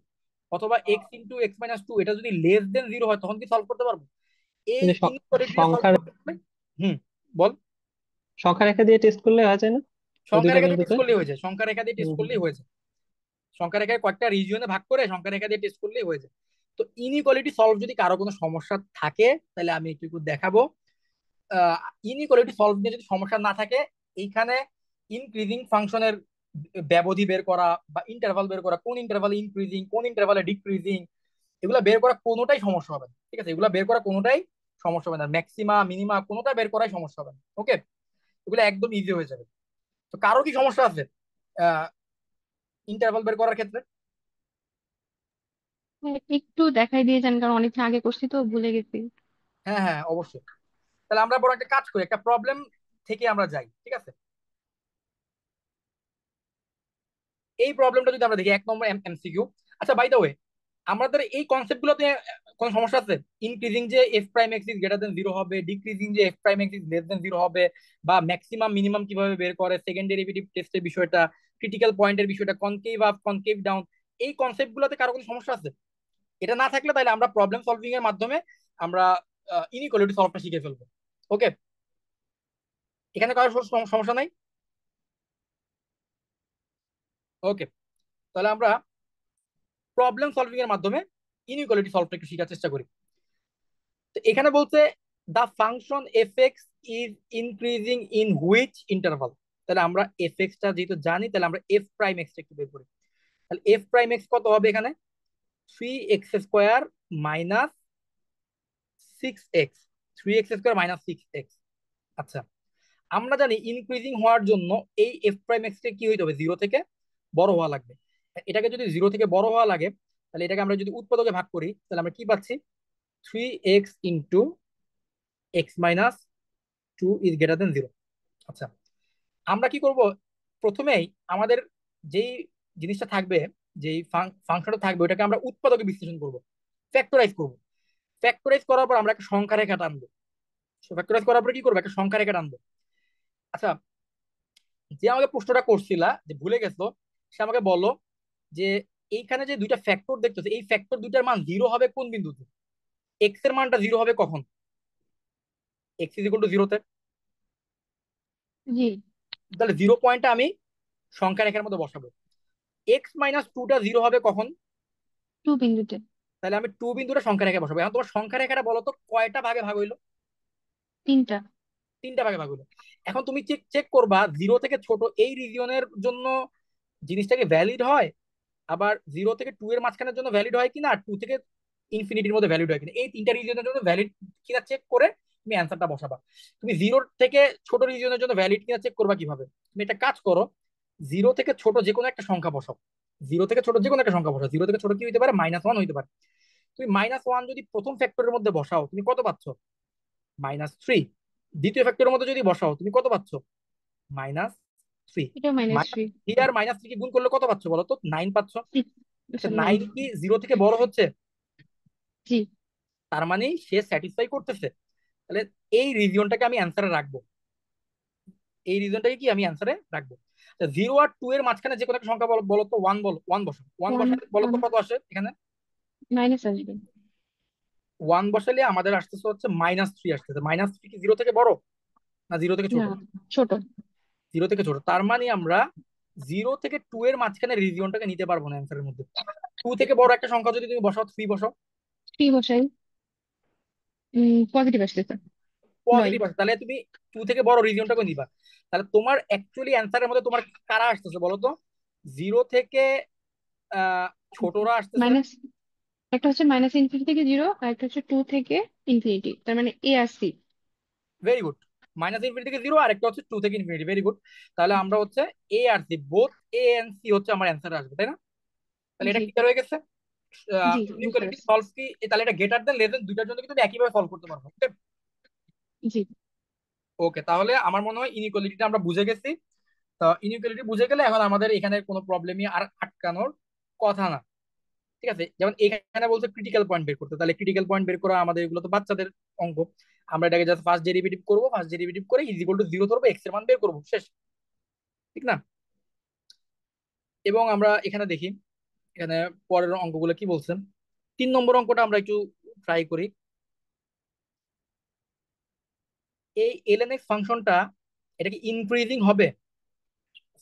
A: অথবা x into x minus two এটা যদি লেস দেন জিরো হয় তখন কি সলভ করতে পারবো? এই
B: কিন্তু
A: ইনইকুয়ালিটি সলভ
B: সংখ্যা
A: করতে পারলে হুম, বল।
B: সংখ্যা রেখা দিয়ে টেস্ট করলে হয় যায় না ওই
A: সংখ্যা
B: দুইটা
A: রেখা দিয়ে
B: বিন্দুতে?
A: টেস্ট করলেই হয়েছে, সংখ্যা রেখা দিয়ে টেস্ট
B: হুম,
A: করলেই হয়েছে, সংখ্যা রেখায় কয়েকটা রিজিয়নে ভাগ করে সংখ্যা রেখা দিয়ে টেস্ট করলেই হয়েছে। তো ইনইকুয়ালিটি সলভ যদি কারো কোনো সমস্যা থাকে তাহলে আমি একটু দেখাবো। ইনইকুয়ালিটি সলভ নিয়ে যদি সমস্যা না থাকে, এইখানে ইনক্রিজিং ফাংশনের ব্যবধি বের করা বা ইন্টারভাল বের করা, কোন ইন্টারভালে ইনক্রিজিং কোন ইন্টারভালে ডিক্রিজিং, এগুলা বের করা কোনোটাই সমস্যা হবে না। ঠিক আছে, এগুলা বের করা কোনোটাই সমস্যা হবে না, ম্যাক্সিমা মিনিমা কোনোটা বের করাই সমস্যা হবে না। ওকে, এগুলো একদম ইজি হয়ে যাবে। তো কারো কি সমস্যা আছে ইন্টারভাল বের করার ক্ষেত্রে?
F: একটু দেখাই দিয়ে যান, কারণ অনেকদিন আগে করছি তো ভুলে গেছি।
A: হ্যাঁ হ্যাঁ অবশ্যই। তাহলে আমরা বড় একটা কাজ করি, একটা প্রবলেম থেকে আমরা যাই। ঠিক আছে, এই প্রবলেমটা যদি আমরা দেখি 1 নম্বর এমসিকিউ। আচ্ছা বাই দ্য ওয়ে, আমাদের এই কনসেপ্ট গুলোতে কোনো সমস্যা আছে? ইনক্রিজিং যে F prime x is greater than zero হবে, ডিক্রিজিং যে F prime x is less than zero হবে, বা ম্যাক্সিমাম মিনিমাম কিভাবে বের করে, সেকেন্ড ডেরিভেটিভ টেস্টের বিষয়টা, ক্রিটিক্যাল পয়েন্টের বিষয়টা, কনকেভ আপ কনকেভ ডাউন, এই কনসেপ্ট গুলোতে কারো কোনো সমস্যা আছে? এটা না থাকলে তাহলে আমরা প্রবলেম সলভিং এর মাধ্যমে আমরা ইনইকুয়ালিটি সলভটা শিখে ফেলবো। ওকে, এখানে কারো সমস্যা নাই? ওকে, তাহলে আমরা প্রবলেম সলভিং এর মাধ্যমে ইনইকুয়ালিটি সলভটা একটু শেখার চেষ্টা করি। তো এখানে বলছে the function F X is increasing in which interval. তাহলে আমরা এফ এক্সটা যেহেতু জানি, তাহলে আমরা এফ প্রাইম এক্সটা একটু বের করি। তাহলে এফ প্রাইম এক্স কত হবে এখানে? 3x² minus 6x, 3x² minus 6x। আচ্ছা, আমরা জানি ইনক্রিজিং হওয়ার জন্য এই এফ প্রাইম এক্স কে কি হইতে হবে? জিরো থেকে বড় হওয়া লাগবে। এটাকে যদি জিরো থেকে বড় হওয়া লাগে, তাহলে এটাকে আমরা যদি উৎপাদকে ভাগ করি তাহলে আমরা কি পাচ্ছি? 3x into x minus two is greater than zero. আচ্ছা, আমরা কি করব? প্রথমেই আমাদের যেই জিনিসটা থাকবে, যেই ফাংশনটা থাকবে, ওটাকে আমরা উৎপাদকে বিশ্লেষণ করব, ফ্যাক্টরাইজ করব। ফ্যাক্টরাইজ করার পর আমরা একটা সংখ্যা রেখা টানবো। ফ্যাক্টরাইজ করার পর কি করবো? একটা সংখ্যা রেখা টানবো। আচ্ছা, যে আমাকে প্রশ্নটা করছিলা, যে ভুলে গেছো, সে আমাকে বলো যে এইখানে যে দুইটা ফ্যাক্টর দেখতেছে, এই ফ্যাক্টর দুইটার মান জিরো হবে কোন বিন্দুতে? এক্স এর মানটা জিরো হবে কখন? এক্স ইজ ইকুয়াল টু জিরোতে।
F: জি।
A: তাহলে জিরো পয়েন্টটা আমি সংখ্যা রেখার মধ্যে বসাবো। এক্স মাইনাস টুটা জিরো হবে কখন?
F: টু বিন্দুতে।
A: তাহলে আমি টু বিন্দুটা সংখ্যা রেখা বসাবো। এখন তোমার সংখ্যা রেখাটা বলো তো কয়টা ভাগে ভাগ হইলো?
F: তিনটা।
A: তিনটা ভাগে ভাগ হইলো। এখন তুমি চেক চেক করবা জিরো থেকে ছোট এই রিজিয়নের জন্য জিনিসটাকে ভ্যালিড হয়, আবার জিরো থেকে টু এর মাঝখানের জন্য ভ্যালিড হয় কিনা, আর টু থেকে ইনফিনিটির মধ্যে ভ্যালিড হয় কিনা, এই তিনটা রিজিয়নের জন্য ভ্যালিড কিনা চেক করে তুমি অ্যান্সারটা বসাবা। তুমি জিরো থেকে ছোট রিজিয়নের জন্য ভ্যালিড কিনা চেক করবা কিভাবে? তুমি একটা কাজ করো, জিরো থেকে ছোট যে কোনো একটা সংখ্যা বসাও। জিরো থেকে ছোট যে কোনো একটা সংখ্যা বসাও। জিরো থেকে ছোট কি হইতে পারে? -1 হইতে পারে। তুমি -1 যদি প্রথম ফ্যাক্টরের মধ্যে বসাও তুমি কত পাচ্ছ? -3। দ্বিতীয় ফ্যাক্টরের মধ্যে যদি বসাও তুমি কত পাচ্ছ? -3।
F: এটা -3।
A: -3 আর -3 কে গুণ করলে কত পাচ্ছ বলো তো? 9 পাচ্ছ। আচ্ছা, 9
F: 9।
A: কি জিরো থেকে বড় হচ্ছে?
F: জি।
A: তার মানে সে স্যাটিসফাই করতেছে। তাহলে এই রিজিয়নটাকে আমি অ্যান্সারে রাখবো, এই রিজনটাকে কি আমি অ্যান্সারে রাখবো। জিরো আর টু এর মাঝখানে যে কোনো একটা সংখ্যা বলো, বলো তো ওয়ান, বলো ওয়ান বসো, ওয়ান
F: ওয়ান।
A: বসালে বলো
F: ওয়ান
A: তো কত আসে এখানে?
F: মাইনাস আসবে।
A: ওয়ান বসালে আমাদের আসতেছে হচ্ছে -3 আসতেছে। -3 কি জিরো থেকে বড় না জিরো থেকে ছোট?
F: না, ছোট।
A: জিরো থেকে ছোট। তার মানে আমরা জিরো থেকে টু এর মাঝখানে রিজিয়নটাকে নিতে পারবো না অ্যান্সারের মধ্যে। টু থেকে বড় একটা সংখ্যা যদি তুমি বসাও, 3 বসাও।
F: থ্রি বসাই। পজিটিভ আসতেছে।
A: পজিটিভ আছে, তাহলে তুমি 2 থেকে বড় রিজিয়নটাকে নিবা। তাহলে তোমার অ্যাকচুয়ালি অ্যান্সারের মধ্যে তোমার কারা আসতেছে বলো তো? 0 থেকে ছোটরা আসতেছে।
F: মাইনাস, একটা হচ্ছে মাইনাস ইনফিনিটি থেকে 0, আর একটা হচ্ছে 2 থেকে ইনফিনিটি, তার মানে এ আর C.
A: Very good. Minus infinity থেকে 0 আর একটা হচ্ছে 2 থেকে ইনফিনিটি। Very good. তাহলে আমরা হচ্ছে এ আর C, both A and C হচ্ছে আমার অ্যান্সার আসবে, তাই না? তাহলে এটা
F: জি
A: ক্লিয়ার হয়ে গেছে।
F: জি জি, বুঝতে
A: ইনইকুয়ালিটি
F: পারছি।
A: সলভ কি, তাহলে এটা গ্রেটার দেন লেস দেন দুইটার জন্য কিন্তু তুমি একইভাবে সলভ করতে পারবো।
F: জি
A: ওকে, তাহলে আমার মনে হয় ইনইকুয়ালিটিটা আমরা বুঝে গেছি। তো ইনইকুয়ালিটি বুঝে গেলে এখন আমাদের এখানে কোনো প্রবলেমই আর আটকানোর কথা না। ঠিক আছে, যেমন এখানে বলছে ক্রিটিক্যাল পয়েন্ট বের করতে, তাহলে ক্রিটিক্যাল পয়েন্ট বের করা আমাদের এগুলো তো বাচ্চাদের অঙ্ক। আমরা এটাকে জাস্ট ফার্স্ট ডেরিভেটিভ করবো, ফার্স্ট ডেরিভেটিভ করে ইজ ইকুয়াল টু 0 ধরবো, এক্স এর মান বের করবো, শেষ। ঠিক না? এবং আমরা এখানে দেখি এখানে পরের অঙ্কগুলো কি বলছে। 3 নম্বর অঙ্কটা আমরা একটু ট্রাই করি। এই ln x ফাংশনটা, এটা কি ইনক্রিজিং হবে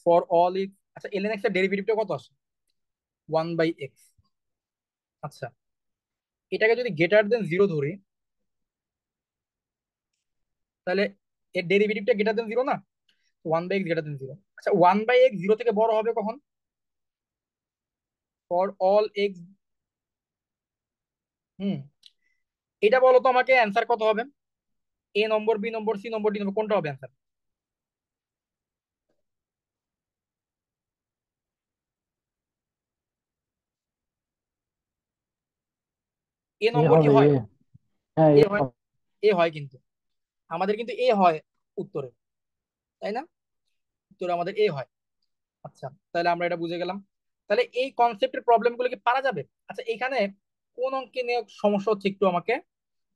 A: ফর অল এক্স? আচ্ছা, ln x এর ডেরিভেটিভটা কত আসে? 1/x। আচ্ছা, এটাকে যদি গ্রেটার দেন 0 ধরি, তাহলে এর ডেরিভেটিভটা গ্রেটার দেন 0 না? 1/x greater than 0। আচ্ছা, 1/x 0 থেকে বড় হবে কখন? For all x. হুম, এটা বলো তো আমাকে, অ্যান্সার কত হবে? এ নম্বর, বি নম্বর, সি নম্বর, ডি নম্বর, কোনটা হবে অ্যান্সার? এ
D: এ
A: নম্বর কি
D: হবে
A: হয়?
D: এ। হ্যাঁ
A: এ
D: এ
A: হয়।
D: হবে।
A: এ হয় কিন্তু, আমাদের কিন্তু এ হয় উত্তরে, তাই না? উত্তরে আমাদের এ হয়। আচ্ছা, তাহলে আমরা এটা বুঝে গেলাম। তাহলে এই কনসেপ্টের প্রবলেমগুলো কি পারা যাবে? আচ্ছা, এখানে কোন অঙ্কে নিয়ে সমস্যা হচ্ছে একটু আমাকে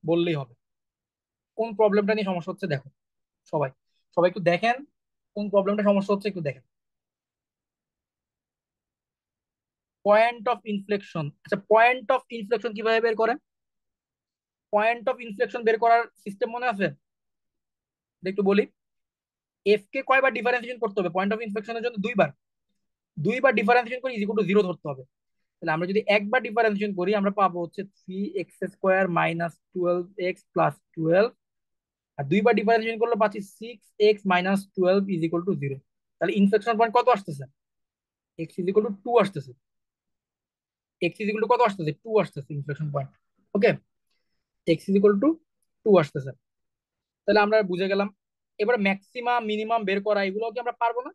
A: বললেই হবে। কোন প্রবলেমটা নিয়ে সমস্যা হচ্ছে দেখো, সবাই সবাই একটু দেখেন কোন প্রবলেমটা সমস্যা হচ্ছে, একটু দেখেন। Point of inflection. আচ্ছা, পয়েন্ট অফ ইনফ্লেকশন কিভাবে বের করে? পয়েন্ট অফ ইনফ্লেকশন বের করার সিস্টেম মনে আছে? এটা একটু বলি। এফ কে কয়বার ডিফারেন্সিয়েশন করতে হবে পয়েন্ট অফ ইনফ্লেকশনের জন্য? দুইবার। দুইবার ডিফারেন্সিয়েশন করে ইজ ইকুয়াল টু 0 ধরতে হবে। তাহলে আমরা যদি একবার ডিফারেন্সিয়েশন করি, আমরা পাবো হচ্ছে 3x² মাইনাস 12x প্লাস 12। আর দুইবার ডিফারেন্সিয়েশন করলে পাচ্ছি 6x minus 12 is equal to 0। তাহলে ইনফ্লেকশন পয়েন্ট কত আসতেছে? এক্স ইজ ইকুয়াল টু 2 আসতেছে। এক্স ইজ ইকুয়াল টু কত আসতেছে? 2 আসতেছে inflection point. Okay, x is equal to 2 আসতেছে। তাহলে আমরা বুঝে গেলাম। এবার ম্যাক্সিমাম মিনিমাম বের করা, এগুলো কি আমরা পারবো না?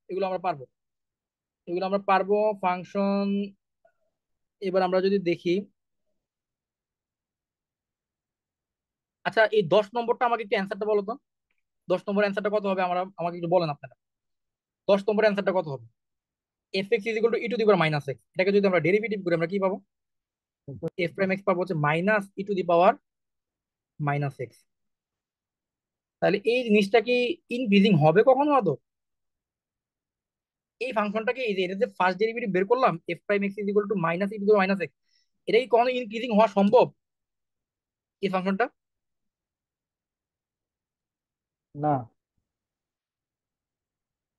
A: এগুলো আমরা পারবো, এগুলো আমরা পারবো। ফাংশন, এবার আমরা যদি দেখি, আচ্ছা এই 10 নম্বরটা আমাকে একটু অ্যান্সারটা বলো তো। 10 নম্বর অ্যান্সারটা কত হবে আমরা, আমাকে একটু বলেন আপনারা। 10 নম্বর অ্যান্সারটা কত হবে? F X is equal to e to the power minus x, এটাকে যদি আমরা ডেরিভেটিভ করি আমরা কি পাবো? এফ প্রাইম এক্স পাবো হচ্ছে minus E to the power minus x. তাহলে এই জিনিসটা কি ইনক্রিজিং হবে কখনো আদৌ? এই ফাংশনটাকে, এই যে এটা যে ফার্স্ট ডেরিভেটিভ বের করলাম, F prime x is equal two minus E to the minus x, এটা কি কখনো ইনক্রিজিং হওয়া সম্ভব এই ফাংশনটা?
D: না।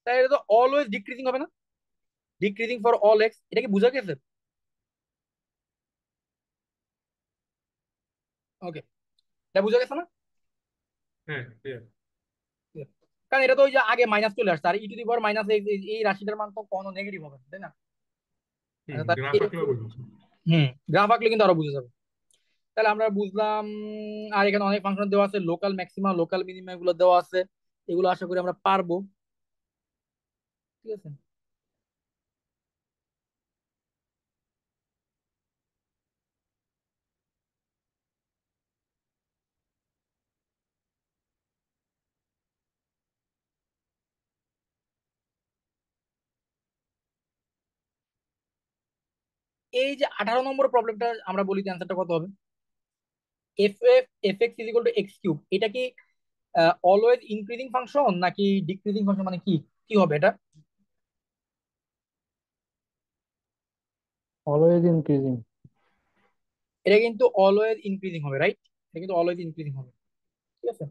A: তাই এটা তো অলওয়েজ ডিক্রিজিং হবে না? ডিক্রিজিং ফর অল এক্স, এটা কি বুঝা গেছে? ওকে, এটা বুঝা গেছে না?
C: হ্যাঁ clear।
A: কারণ এটা তো ওই যে আগে মাইনাস চলে আসছে, আর E to the power minus X, এই রাশিটার মান তো কোনো নেগেটিভ হবে না, তাই না? আচ্ছা, তাহলে
C: গ্রাফ আঁকলেও বুঝেছি।
A: গ্রাফ আঁকলে কিন্তু আরো বুঝে যাবে। তাহলে আমরা বুঝলাম। আর এখানে অনেক ফাংশন দেওয়া আছে, লোকাল ম্যাক্সিমা, লোকাল মিনিমা, এগুলো দেওয়া আছে। এগুলো আশা করি আমরা পারবো। ঠিক আছে। এই যে 18 নম্বর প্রবলেমটা আমরা বলি, অ্যান্সারটা কত হবে? F F F X is equal to x cube, এটা কি অলওয়েজ ইনক্রিজিং ফাংশন নাকি ডিক্রিজিং ফাংশন, মানে কি কি হবে এটা?
D: Always increasing.
A: এটা কিন্তু অলওয়েজ ইনক্রিজিং হবে, রাইট? এটা কিন্তু অলওয়েজ ইনক্রিজিং হবে। ঠিক আছে,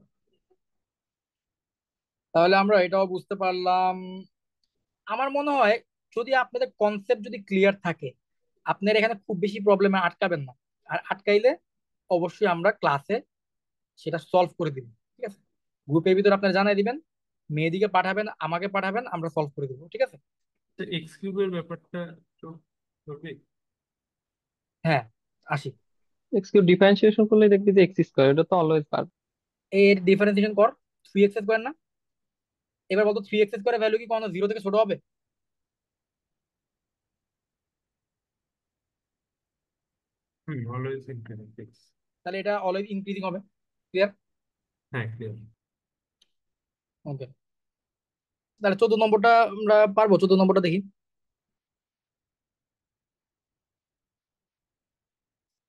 A: তাহলে আমরা এটাও বুঝতে পারলাম। আমার মনে হয় যদি আপনাদের কনসেপ্ট যদি ক্লিয়ার থাকে, আপনার এখানে খুব বেশি প্রবলেমে আটকাবেন না। আর আটকাইলে অবশ্যই আমরা ক্লাসে সেটা সলভ করে দিব। ঠিক আছে। গ্রুপের ভিতরে আপনারা জানাই দিবেন, মেয়েদিকে পাঠাবেন, আমাকে পাঠাবেন, আমরা সলভ করে দেবো, ঠিক আছে?
C: এক্স কিউবের ব্যাপারটা তো করবে।
A: হ্যাঁ, আসি।
B: এক্স কিউব ডিফারেন্সিয়েশন করলে দেখবি যে এক্স স্কোয়ার, এটা তো অলওয়েজ পারবে।
A: এর ডিফারেন্সিয়েশন কর, 3x স্কোয়ার না? এবার বলতো 3x স্কোয়ারের ভ্যালু কি কখনো 0 থেকে ছোট হবে?
C: Always increment x.
A: তাহলে এটা অলওয়েজ ইনক্রিজিং হবে। ক্লিয়ার?
C: হ্যাঁ ক্লিয়ার।
A: ওকে, তাহলে 14 নম্বরটা আমরা পারবো? 14 নম্বরটা দেখি।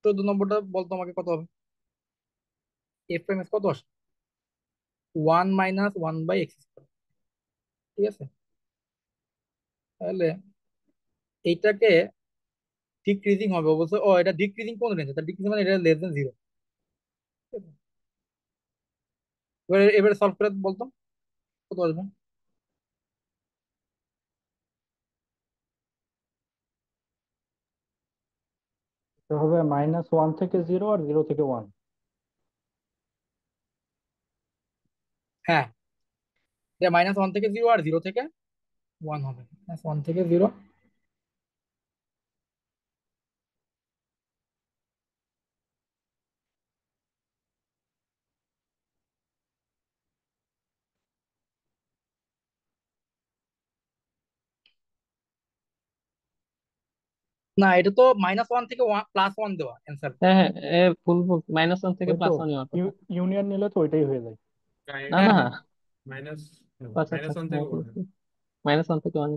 A: 14 নম্বরটা বলতো আমাকে কত হবে? এফ প্রাইম এস কত আসে? 1 - 1/x²। ঠিক আছে, তাহলে এইটাকে ডিক্রিজিং হবে অবশ্যই। ও, এটা ডিক্রিজিং কোন রেঞ্জে? তার ডিক্রিজিং মানে এটা লেস দেন 0। এবার এবারে সলভ করে বলতো কত আসবে?
D: এটা হবে -1 থেকে 0 আর 0 থেকে 1।
A: হ্যাঁ, এটা -1 থেকে 0 আর 0 থেকে 1 হবে। -1 থেকে 0। না, এটা তো -1 থেকে +1 দেওয়া অ্যান্সার।
B: হ্যাঁ হ্যাঁ, ফুল -1 থেকে
D: ওই তো,
B: +1 হওয়ার কথা।
D: ইউনিয়ন নিলে তো ওইটাই হয়ে যায়।
B: না
A: হ্যাঁ
B: না,
A: হ্যাঁ,
C: মাইনাস
B: আচ্ছা আচ্ছা
C: মাইনাস
B: আচ্ছা,
C: ওয়ান
B: হ্যাঁ,
C: থেকে ওঠে।
B: -1 থেকে 1।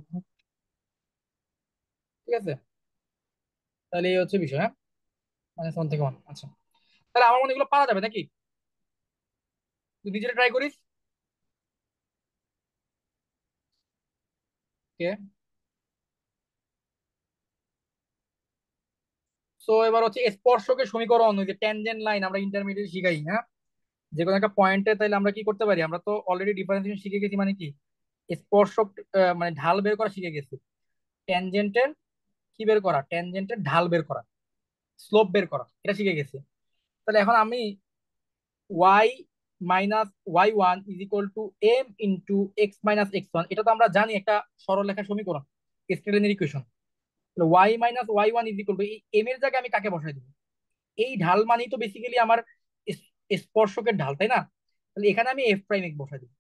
A: ঠিক আছে, তাহলে এই হচ্ছে বিষয়। হ্যাঁ, -1 থেকে 1। আচ্ছা, তাহলে আমার মনে হয় এগুলো পারা যাবে নাকি? তুই নিজেটা ট্রাই করিস। কে? সো এবার হচ্ছে স্পর্শকের সমীকরণ, ওই যে ট্যানজেন্ট লাইন আমরা ইন্টারমিডিয়েট শিখাই, হ্যাঁ? যে কোনো একটা পয়েন্টে তাইলে আমরা কি করতে পারি? আমরা তো অলরেডি ডিফারেন্সিয়েশন শিখে গেছি, মানে কি স্পর্শক মানে ঢাল বের করা শিখে গেছি। ট্যানজেন্টের কি বের করা? ট্যানজেন্টের ঢাল বের করা, স্লোপ বের করা, এটা শিখে গেছি। তাহলে এখন আমি y - y1 = m × x - x1, এটা তো আমরা জানি একটা সরলরেখার সমীকরণ, স্টেইনের ইকুয়েশন। y - y1 = এই m এর জায়গায় আমি কাকে বসাই দিব? এই ঢাল মানেই তো বেসিক্যালি আমার স্পর্শকের ঢাল, তাই না? তাহলে এখানে আমি এফ প্রাইম এক্স বসাই দিব।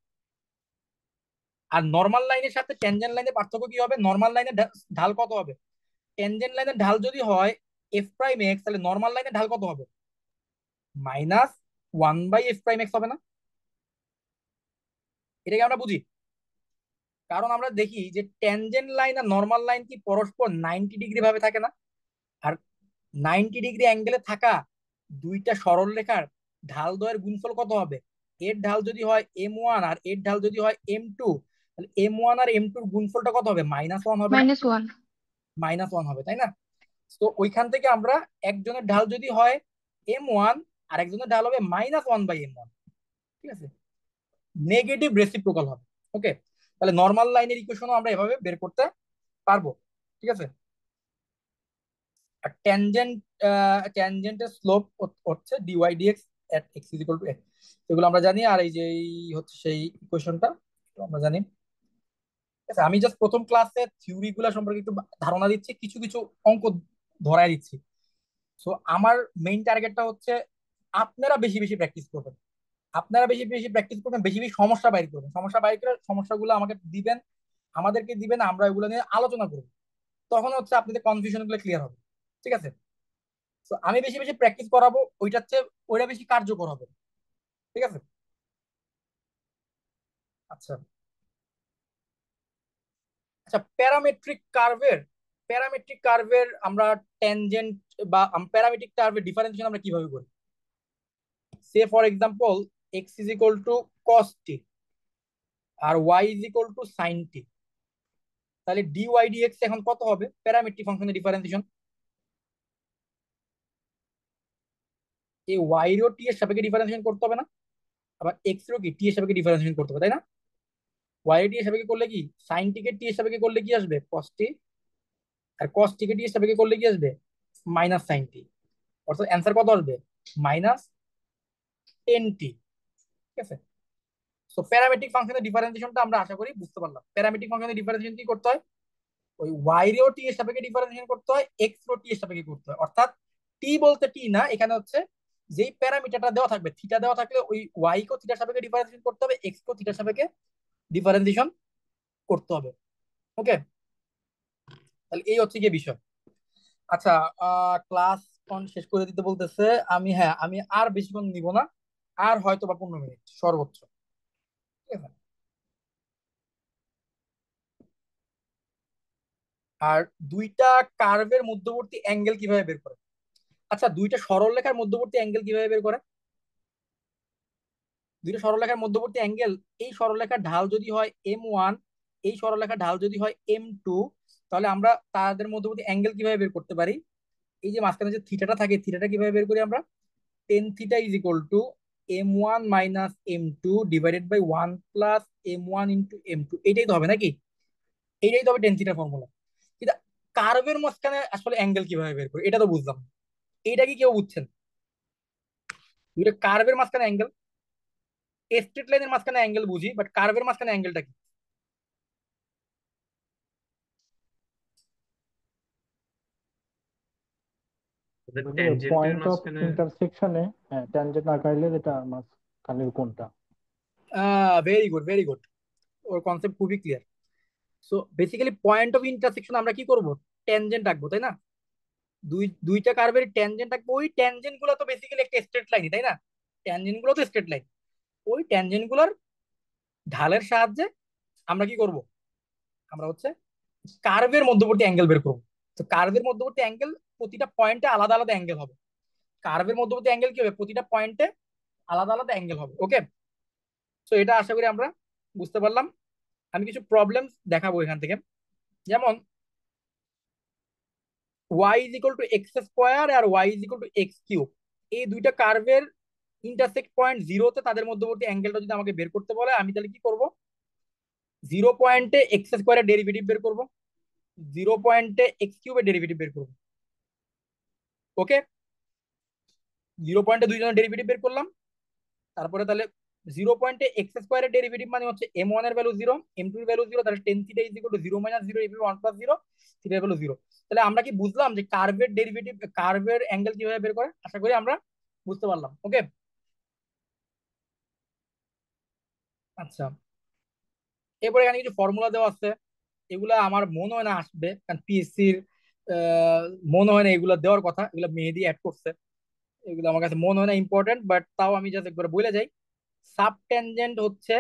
A: আর নর্মাল লাইনের সাথে ট্যানজেন্ট লাইনের পার্থক্য কি হবে? নর্মাল লাইনের ঢাল কত হবে? ট্যানজেন্ট লাইনের ঢাল যদি হয় এফ প্রাইম এক্স, তাহলে নর্মাল লাইনের ঢাল কত হবে? -1/f প্রাইম এক্স হবে না? এটাকে আমরা বুঝি, কারণ আমরা দেখি যে ট্যানজেন্ট লাইন আর নর্মাল লাইন কি পরস্পর 90 ডিগ্রি ভাবে থাকে না? আর 90 ডিগ্রি অ্যাঙ্গেলে থাকা দুইটা সরল রেখার ঢাল দ্বয়ের গুণফল কত হবে? এর ঢাল যদি হয় m1 আর এর ঢাল যদি হয় m2, তাহলে m1 আর m2 এর গুণফলটা কত হবে? -1 হবে না?
F: -1।
A: -1 হবে, তাই না? তো ওইখান থেকে আমরা একজনের ঢাল যদি হয় m1 আর একজনের ঢাল হবে -1/m1, ঠিক আছে, নেগেটিভ রেসিপ্রোকাল হবে। ওকে, তাহলে নর্মাল লাইনের ইকুয়েশনও আমরা এভাবে বের করতে পারবো, ঠিক আছে? আর ট্যানজেন্টের স্লোপ হচ্ছে dy/dx at x = a, এগুলো আমরা জানি। আর এই যে এই হচ্ছে সেই ইকুয়েশনটা আমরা জানি। ঠিক আছে, আমি জাস্ট প্রথম ক্লাসে থিওরি গুলা সম্পর্কে একটু ধারণা দিচ্ছি, কিছু কিছু অঙ্ক ধরায় দিচ্ছি। সো আমার মেইন টার্গেটটা হচ্ছে আপনারা বেশি বেশি প্র্যাকটিস করবেন, আপনারা বেশি বেশি প্র্যাকটিস করবেন, বেশি বেশি সমস্যা বাইর করবেন, সমস্যা বাইর করে সমস্যাগুলো আমাকে দিবেন, আমাদেরকে দিবেন, আমরা এগুলো নিয়ে আলোচনা করবো। তখন হচ্ছে আপনাদের কনফিউশন গুলো ক্লিয়ার হবে, ঠিক আছে? তো আমি বেশি বেশি প্র্যাকটিস করাবো, ওইটা বেশি কার্যকর হবে, ঠিক আছে? আচ্ছা আচ্ছা, প্যারামেট্রিক কার্ভের আমরা ট্যানজেন্ট বা প্যারামেট্রিক কার্ভের ডিফারেন্সিয়েশন আমরা কিভাবে করি? Say for example x = cos t আর y = sin t, তাহলে dy/dx এখন কত হবে প্যারামেট্রিক ফাংশনের ডিফারেন্সিয়েশন? এই y রও t এর সাপেক্ষে ডিফারেন্সিয়েশন করতে হবে না? আবার x রও কি t এর সাপেক্ষে ডিফারেন্সিয়েশন করতে হবে, তাই না? y t এর সাপেক্ষে করলে কি sin t কে t এর সাপেক্ষে করলে কি আসবে? cos t। আর cos t কে t এর সাপেক্ষে করলে কি আসবে? -sin t। অর্থাৎ অ্যান্সার কত আসবে? -10t। ঠিক আছে, সো প্যারামেট্রিক ফাংশনের ডিফারেন্সিয়েশনটা আমরা আশা করি বুঝতে পারলাম। প্যারামেট্রিক ফাংশনের ডিফারেন্সিয়েশন কি করতে হয়? ওই ওয়াই রেও টি এর সাপেক্ষে ডিফারেন্সিয়েশন করতে হয়, এক্স রো টি এর সাপেক্ষে করতে হয়। অর্থাৎ টি বলতে টি না, এখানে হচ্ছে যেই প্যারামিটারটা দেওয়া থাকবে, থিটা দেওয়া থাকলে ওই ওয়াই কেও থিটার সাপেক্ষে ডিফারেন্সিয়েশন করতে হবে, এক্স কেও থিটার সাপেক্ষে ডিফারেন্সিয়েশন করতে হবে। ওকে, তাহলে এই হচ্ছে গিয়ে বিষয়। আচ্ছা, ক্লাস শেষ করে দিতে বলতেছে। আমি আর বেশিক্ষণ নিব না, আর হয়তো বা 15 মিনিট সর্বোচ্চ। ঠিক আছে? আর দুইটা কার্ভের মধ্যবর্তী অ্যাঙ্গেল কিভাবে বের করে? আচ্ছা, দুইটা সরলরেখার মধ্যবর্তী অ্যাঙ্গেল কিভাবে বের করে? দুইটা সরলরেখার মধ্যবর্তী অ্যাঙ্গেল, এই সরলরেখার ঢাল যদি হয় M1, এই সরলরেখার ঢাল যদি হয় M2, তাহলে আমরা তাদের মধ্যবর্তী অ্যাঙ্গেল কিভাবে বের করতে পারি? এই যে মাঝখানে যে থিটাটা থাকে, থিটাটা কিভাবে বের করি আমরা? Tan theta is equal to M1 minus M2 divided by 1 plus M1 into M2। এটাই তো হবে নাকি? এইটাই তো হবে টেন থিটার ফর্মুলা। কিন্তু কার্ভের মাঝখানে আসলে অ্যাঙ্গেল কিভাবে বের করি এটা তো বুঝলাম না। এইটা কি কেউ বুঝছেন? দুইটা কার্ভের মাঝখানে অ্যাঙ্গেল, স্ট্রেট লাইনের মাঝখানে অ্যাঙ্গেল বুঝি, বাট কার্ভের মাঝখানে অ্যাঙ্গেলটা কি?
C: ট্যানজেন্টের
D: পয়েন্ট অফ
C: মাঝখানে।
D: ইন্টারসেকশনে ট্যানজেন্ট আঁকাইলে যেটা মাঝখানের কোনটা।
A: Very good, very good. ওর কনসেপ্ট খুবই clear. So basically point of intersection আমরা কি করব? ট্যানজেন্ট আঁকবো, তাই না? দুইটা কার্ভের ট্যানজেন্ট আঁকবো। ওই ট্যানজেন্ট গুলো তো বেসিক্যালি একটা স্ট্রেট লাইনই, তাই না? ট্যানজেন্ট গুলো তো স্ট্রেট লাইন। ওই ট্যানজেন্ট গুলোর ঢালের সাহায্যে আমরা কি করব? আমরা হচ্ছে কার্ভের মধ্যবর্তী অ্যাঙ্গেল বের করবো। তো কার্ভের মধ্যবর্তী অ্যাঙ্গেল প্রতিটা পয়েন্টে আলাদা আলাদা অ্যাঙ্গেল হবে। কার্ভের মধ্যবর্তী অ্যাঙ্গেল কি হবে? প্রতিটা পয়েন্টে আলাদা আলাদা অ্যাঙ্গেল হবে। ওকে, তো এটা আশা করি আমরা বুঝতে পারলাম। আমি কিছু প্রবলেম দেখাবো এখান থেকে। যেমন y is equal to x square আর y is equal to x cube, এই দুইটা কার্ভের ইন্টারসেক্ট পয়েন্ট জিরোতে তাদের মধ্যবর্তী অ্যাঙ্গেলটা যদি আমাকে বের করতে বলে, আমি তাহলে কি করব? 0 পয়েন্টে এক্স স্কোয়ারের ডেরিভেটিভ বের করব, 0 পয়েন্টে এক্স কিউবের ডেরিভেটিভ বের করব। ওকে, 0 পয়েন্টে দুইজনের ডেরিভেটিভ বের করলাম। তারপরে তাহলে 0 পয়েন্টে এক্স স্কোয়ারের ডেরিভেটিভ মানে হচ্ছে M1 এর ভ্যালু 0, M2 এর ভ্যালু 0, তাহলে ten theta is equal to 0 minus 0 এভাবে 1 প্লাস 0, থিটা ভ্যালু 0। তাহলে আমরা কি বুঝলাম যে কার্ভের ডেরিভেটিভ, কার্ভের অ্যাঙ্গেল কিভাবে বের করে? আশা করি আমরা বুঝতে পারলাম। ওকে, আচ্ছা, এরপরে এখানে কিছু ফর্মুলা দেওয়া আছে। এগুলা আমার মনে হয় না আসবে, কারণ পিএসসির মনে হয় না এগুলা দেওয়ার কথা, এগুলা মেহেদি অ্যাড করছে। এগুলো আমার কাছে মনে হয় না ইম্পর্টেন্ট, বাট তাও আমি জাস্ট একবার বলে যাই। সাব ট্যানজেন্ট হচ্ছে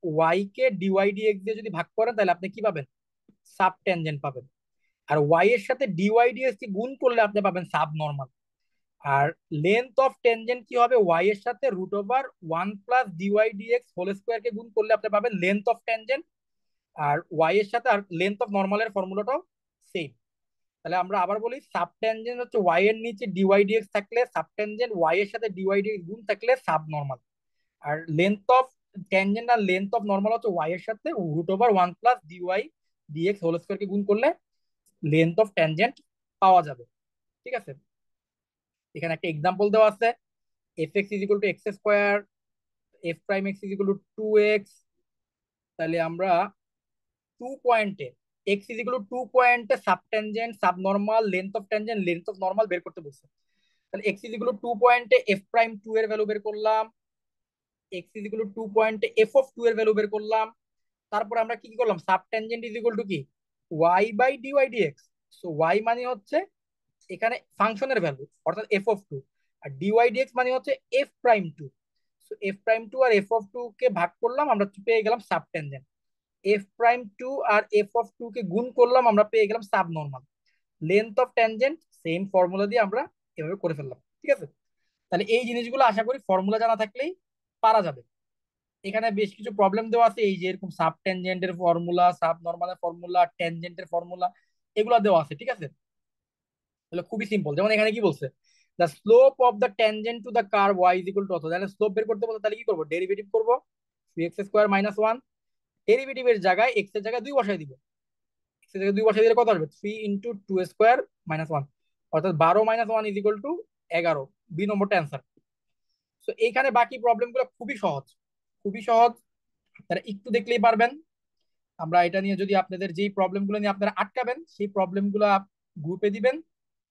A: ওয়াই কে ডিওয়াই ডিএক্স দিয়ে যদি ভাগ করেন, তাহলে আপনি কি পাবেন? সাব ট্যানজেন্ট পাবেন। আর ওয়াই এর সাথে ডিওয়াই ডিএক্স কে গুণ করলে আপনি পাবেন সাব নর্মাল। আর লেন্থ অফ ট্যানজেন্ট কি হবে? ওয়াই এর সাথে root over 1 plus DY DX whole square কে গুণ করলে আপনি পাবেন লেন্থ অফ ট্যানজেন্ট। আর ওয়াই এর সাথে আর লেন্থ অফ নর্মালের ফর্মুলাটাও সেম। তাহলে আমরা আবার বলি, সাবটেনজেন্ট হচ্ছে ওয়াই এর নিচে ডিওয়াই ডিএক্স থাকলে, সাবটেনজেন্ট ওয়াই এর সাথে ডিওয়াই ডিএক্স গুণ থাকলে সাব নর্মাল। আর লেন্থ অফ ট্যানজেন্ট আর লেন্থ অফ নর্মাল হচ্ছে ওয়াই এর সাথে root over 1 plus DY DX whole square কে গুণ করলে লেন্থ অফ ট্যানজেন্ট পাওয়া যাবে। ঠিক আছে, এখানে একটা এক্সাম্পল দেওয়া আছে। F X is equal to x square, F prime x is equal two 2x। তাহলে আমরা 2 পয়েন্টে এক্স ইজ ইকুয়াল টু 2 পয়েন্টে subtangent, subnormal, length of tangent, length of normal বের করতে বলছে। তাহলে এক্স ইজ ইকুয়াল টু 2 পয়েন্টে এফ প্রাইম 2 এর ভ্যালু বের করলাম, এক্স ইজ ইকুয়াল টু 2 পয়েন্টে এফ অফ 2 এর ভ্যালু বের করলাম। তারপর আমরা কি কি করলাম? সাবটেনজেন্ট ইজ ইকুয়াল টু কি? Y by DY DX. So Y মানে হচ্ছে এখানে ফাংশনের ভ্যালু অর্থাৎ এফ অফ 2, আর ডিওয়াই ডিএক্স মানে হচ্ছে F prime 2। So F prime 2 আর এফ অফ 2 কে ভাগ করলাম, আমরা পেয়ে গেলাম সাবটেনজেন্ট। এফ প্রাইম 2 আর এফ অফ 2 কে গুণ করলাম, আমরা পেয়ে গেলাম subnormal. Length of tangent same formula দিয়ে আমরা এভাবে করে ফেললাম। ঠিক আছে, তাহলে এই জিনিসগুলো আশা করি ফর্মুলা জানা থাকলেই পারা যাবে। এখানে বেশ কিছু প্রবলেম দেওয়া আছে, এই যে এরকম সাব ট্যানজেন্টের ফর্মুলা, সাব নর্মালের ফর্মুলা, ট্যানজেন্টের ফর্মুলা, এগুলো দেওয়া আছে। ঠিক আছে, তাহলে খুবই সিম্পল। যেমন এখানে কি বলছে? The slope of the tangent to the curve y is equal to অত। তাহলে স্লোপ বের করতে বলতে তাহলে কি করবো? ডেরিভেটিভ করবো, 3x² - 1। ডেরিভেটিভের জায়গায় এক্স এর জায়গায় 2 বসাই দিব। এক্স এর জায়গায় 2 বসাই দিলে কত আসবে? 3 ইন্টু 2² - 1, অর্থাৎ 12 - 1 ইজ ইকুয়াল টু 11। বি নম্বরটা অ্যান্সার। তো এইখানে বাকি প্রবলেম গুলো খুবই সহজ, খুবই সহজ। তারা একটু দেখলেই পারবেন। আমরা এটা নিয়ে যদি আপনাদের যেই প্রবলেম গুলো নিয়ে আপনারা আটকাবেন সেই প্রবলেম গুলো গ্রুপে দিবেন,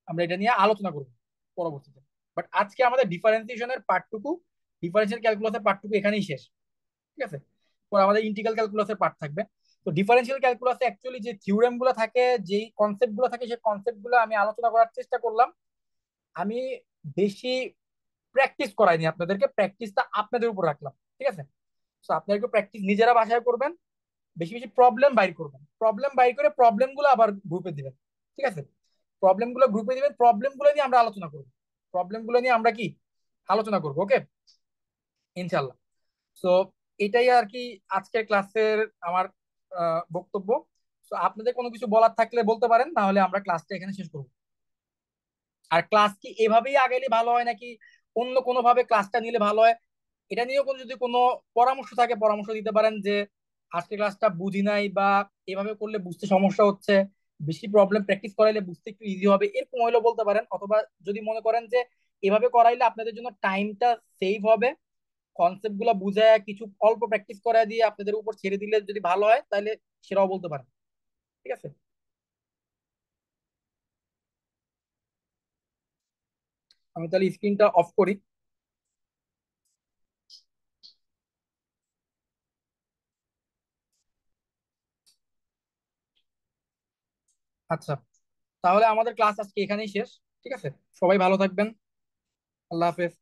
A: আমরা এটা নিয়ে আলোচনা করব পরবর্তীতে। বাট আজকে আমাদের ডিফারেন্সিয়েশনের পার্টটুকু, ডিফারেন্সিয়াল ক্যালকুলাসের পার্টটুকু এখানেই শেষ। ঠিক আছে, পরে আমাদের ইন্টিগ্রাল ক্যালকুলাসের পার্ট থাকবে। তো ডিফারেন্সিয়াল ক্যালকুলাসে অ্যাকচুয়ালি যে থিওরেম গুলো থাকে, যেই কনসেপ্ট গুলো থাকে, সেই কনসেপ্ট গুলো আমি আলোচনা করার চেষ্টা করলাম। আমি বেশি প্র্যাকটিস করাইনি আপনাদেরকে, প্র্যাকটিসটা আপনাদের উপর রাখলাম। ঠিক আছে, তো আপনাদেরকে প্র্যাকটিস নিজেরা বাসায় করবেন, বেশি বেশি প্রবলেম বাইর করবেন, প্রবলেম বাইর করে প্রবলেম গুলো আবার গ্রুপে দিবেন। ঠিক আছে, প্রবলেম গুলো গ্রুপে দিবেন, প্রবলেম গুলো নিয়ে আমরা আলোচনা করবো, প্রবলেম গুলো নিয়ে আমরা কি আলোচনা করবো। ওকে, ইনশাল্লাহ। সো এটাই আর কি আজকের ক্লাসের আমার বক্তব্য। তো আপনাদের কোনো কিছু বলার থাকলে বলতে পারেন, না হলে আমরা ক্লাসটা এখানে শেষ করবো। আর ক্লাস কি এভাবেই আগাইলে ভালো হয় নাকি অন্য কোনো ভাবে ক্লাসটা নিলে ভালো হয়, এটা নিয়েও কোনো যদি কোনো পরামর্শ থাকে পরামর্শ দিতে পারেন, যে আজকে ক্লাসটা বুঝি নাই বা এভাবে করলে বুঝতে সমস্যা হচ্ছে, বেশি প্রবলেম প্র্যাকটিস করাইলে বুঝতে একটু ইজি হবে, এরকম হইলেও বলতে পারেন। অথবা যদি মনে করেন যে এভাবে করাইলে আপনাদের জন্য টাইমটা সেভ হবে, কনসেপ্ট গুলো বুঝায় কিছু অল্প প্র্যাকটিস করায় দিয়ে আপনাদের উপর ছেড়ে দিলে যদি ভালো হয়, তাহলে সেটাও বলতে পারেন। ঠিক আছে, আমি তাহলে স্ক্রিনটা অফ করি। আচ্ছা, তাহলে আমাদের ক্লাস আজকে এখানেই শেষ। ঠিক আছে, সবাই ভালো থাকবেন। আল্লাহ হাফেজ।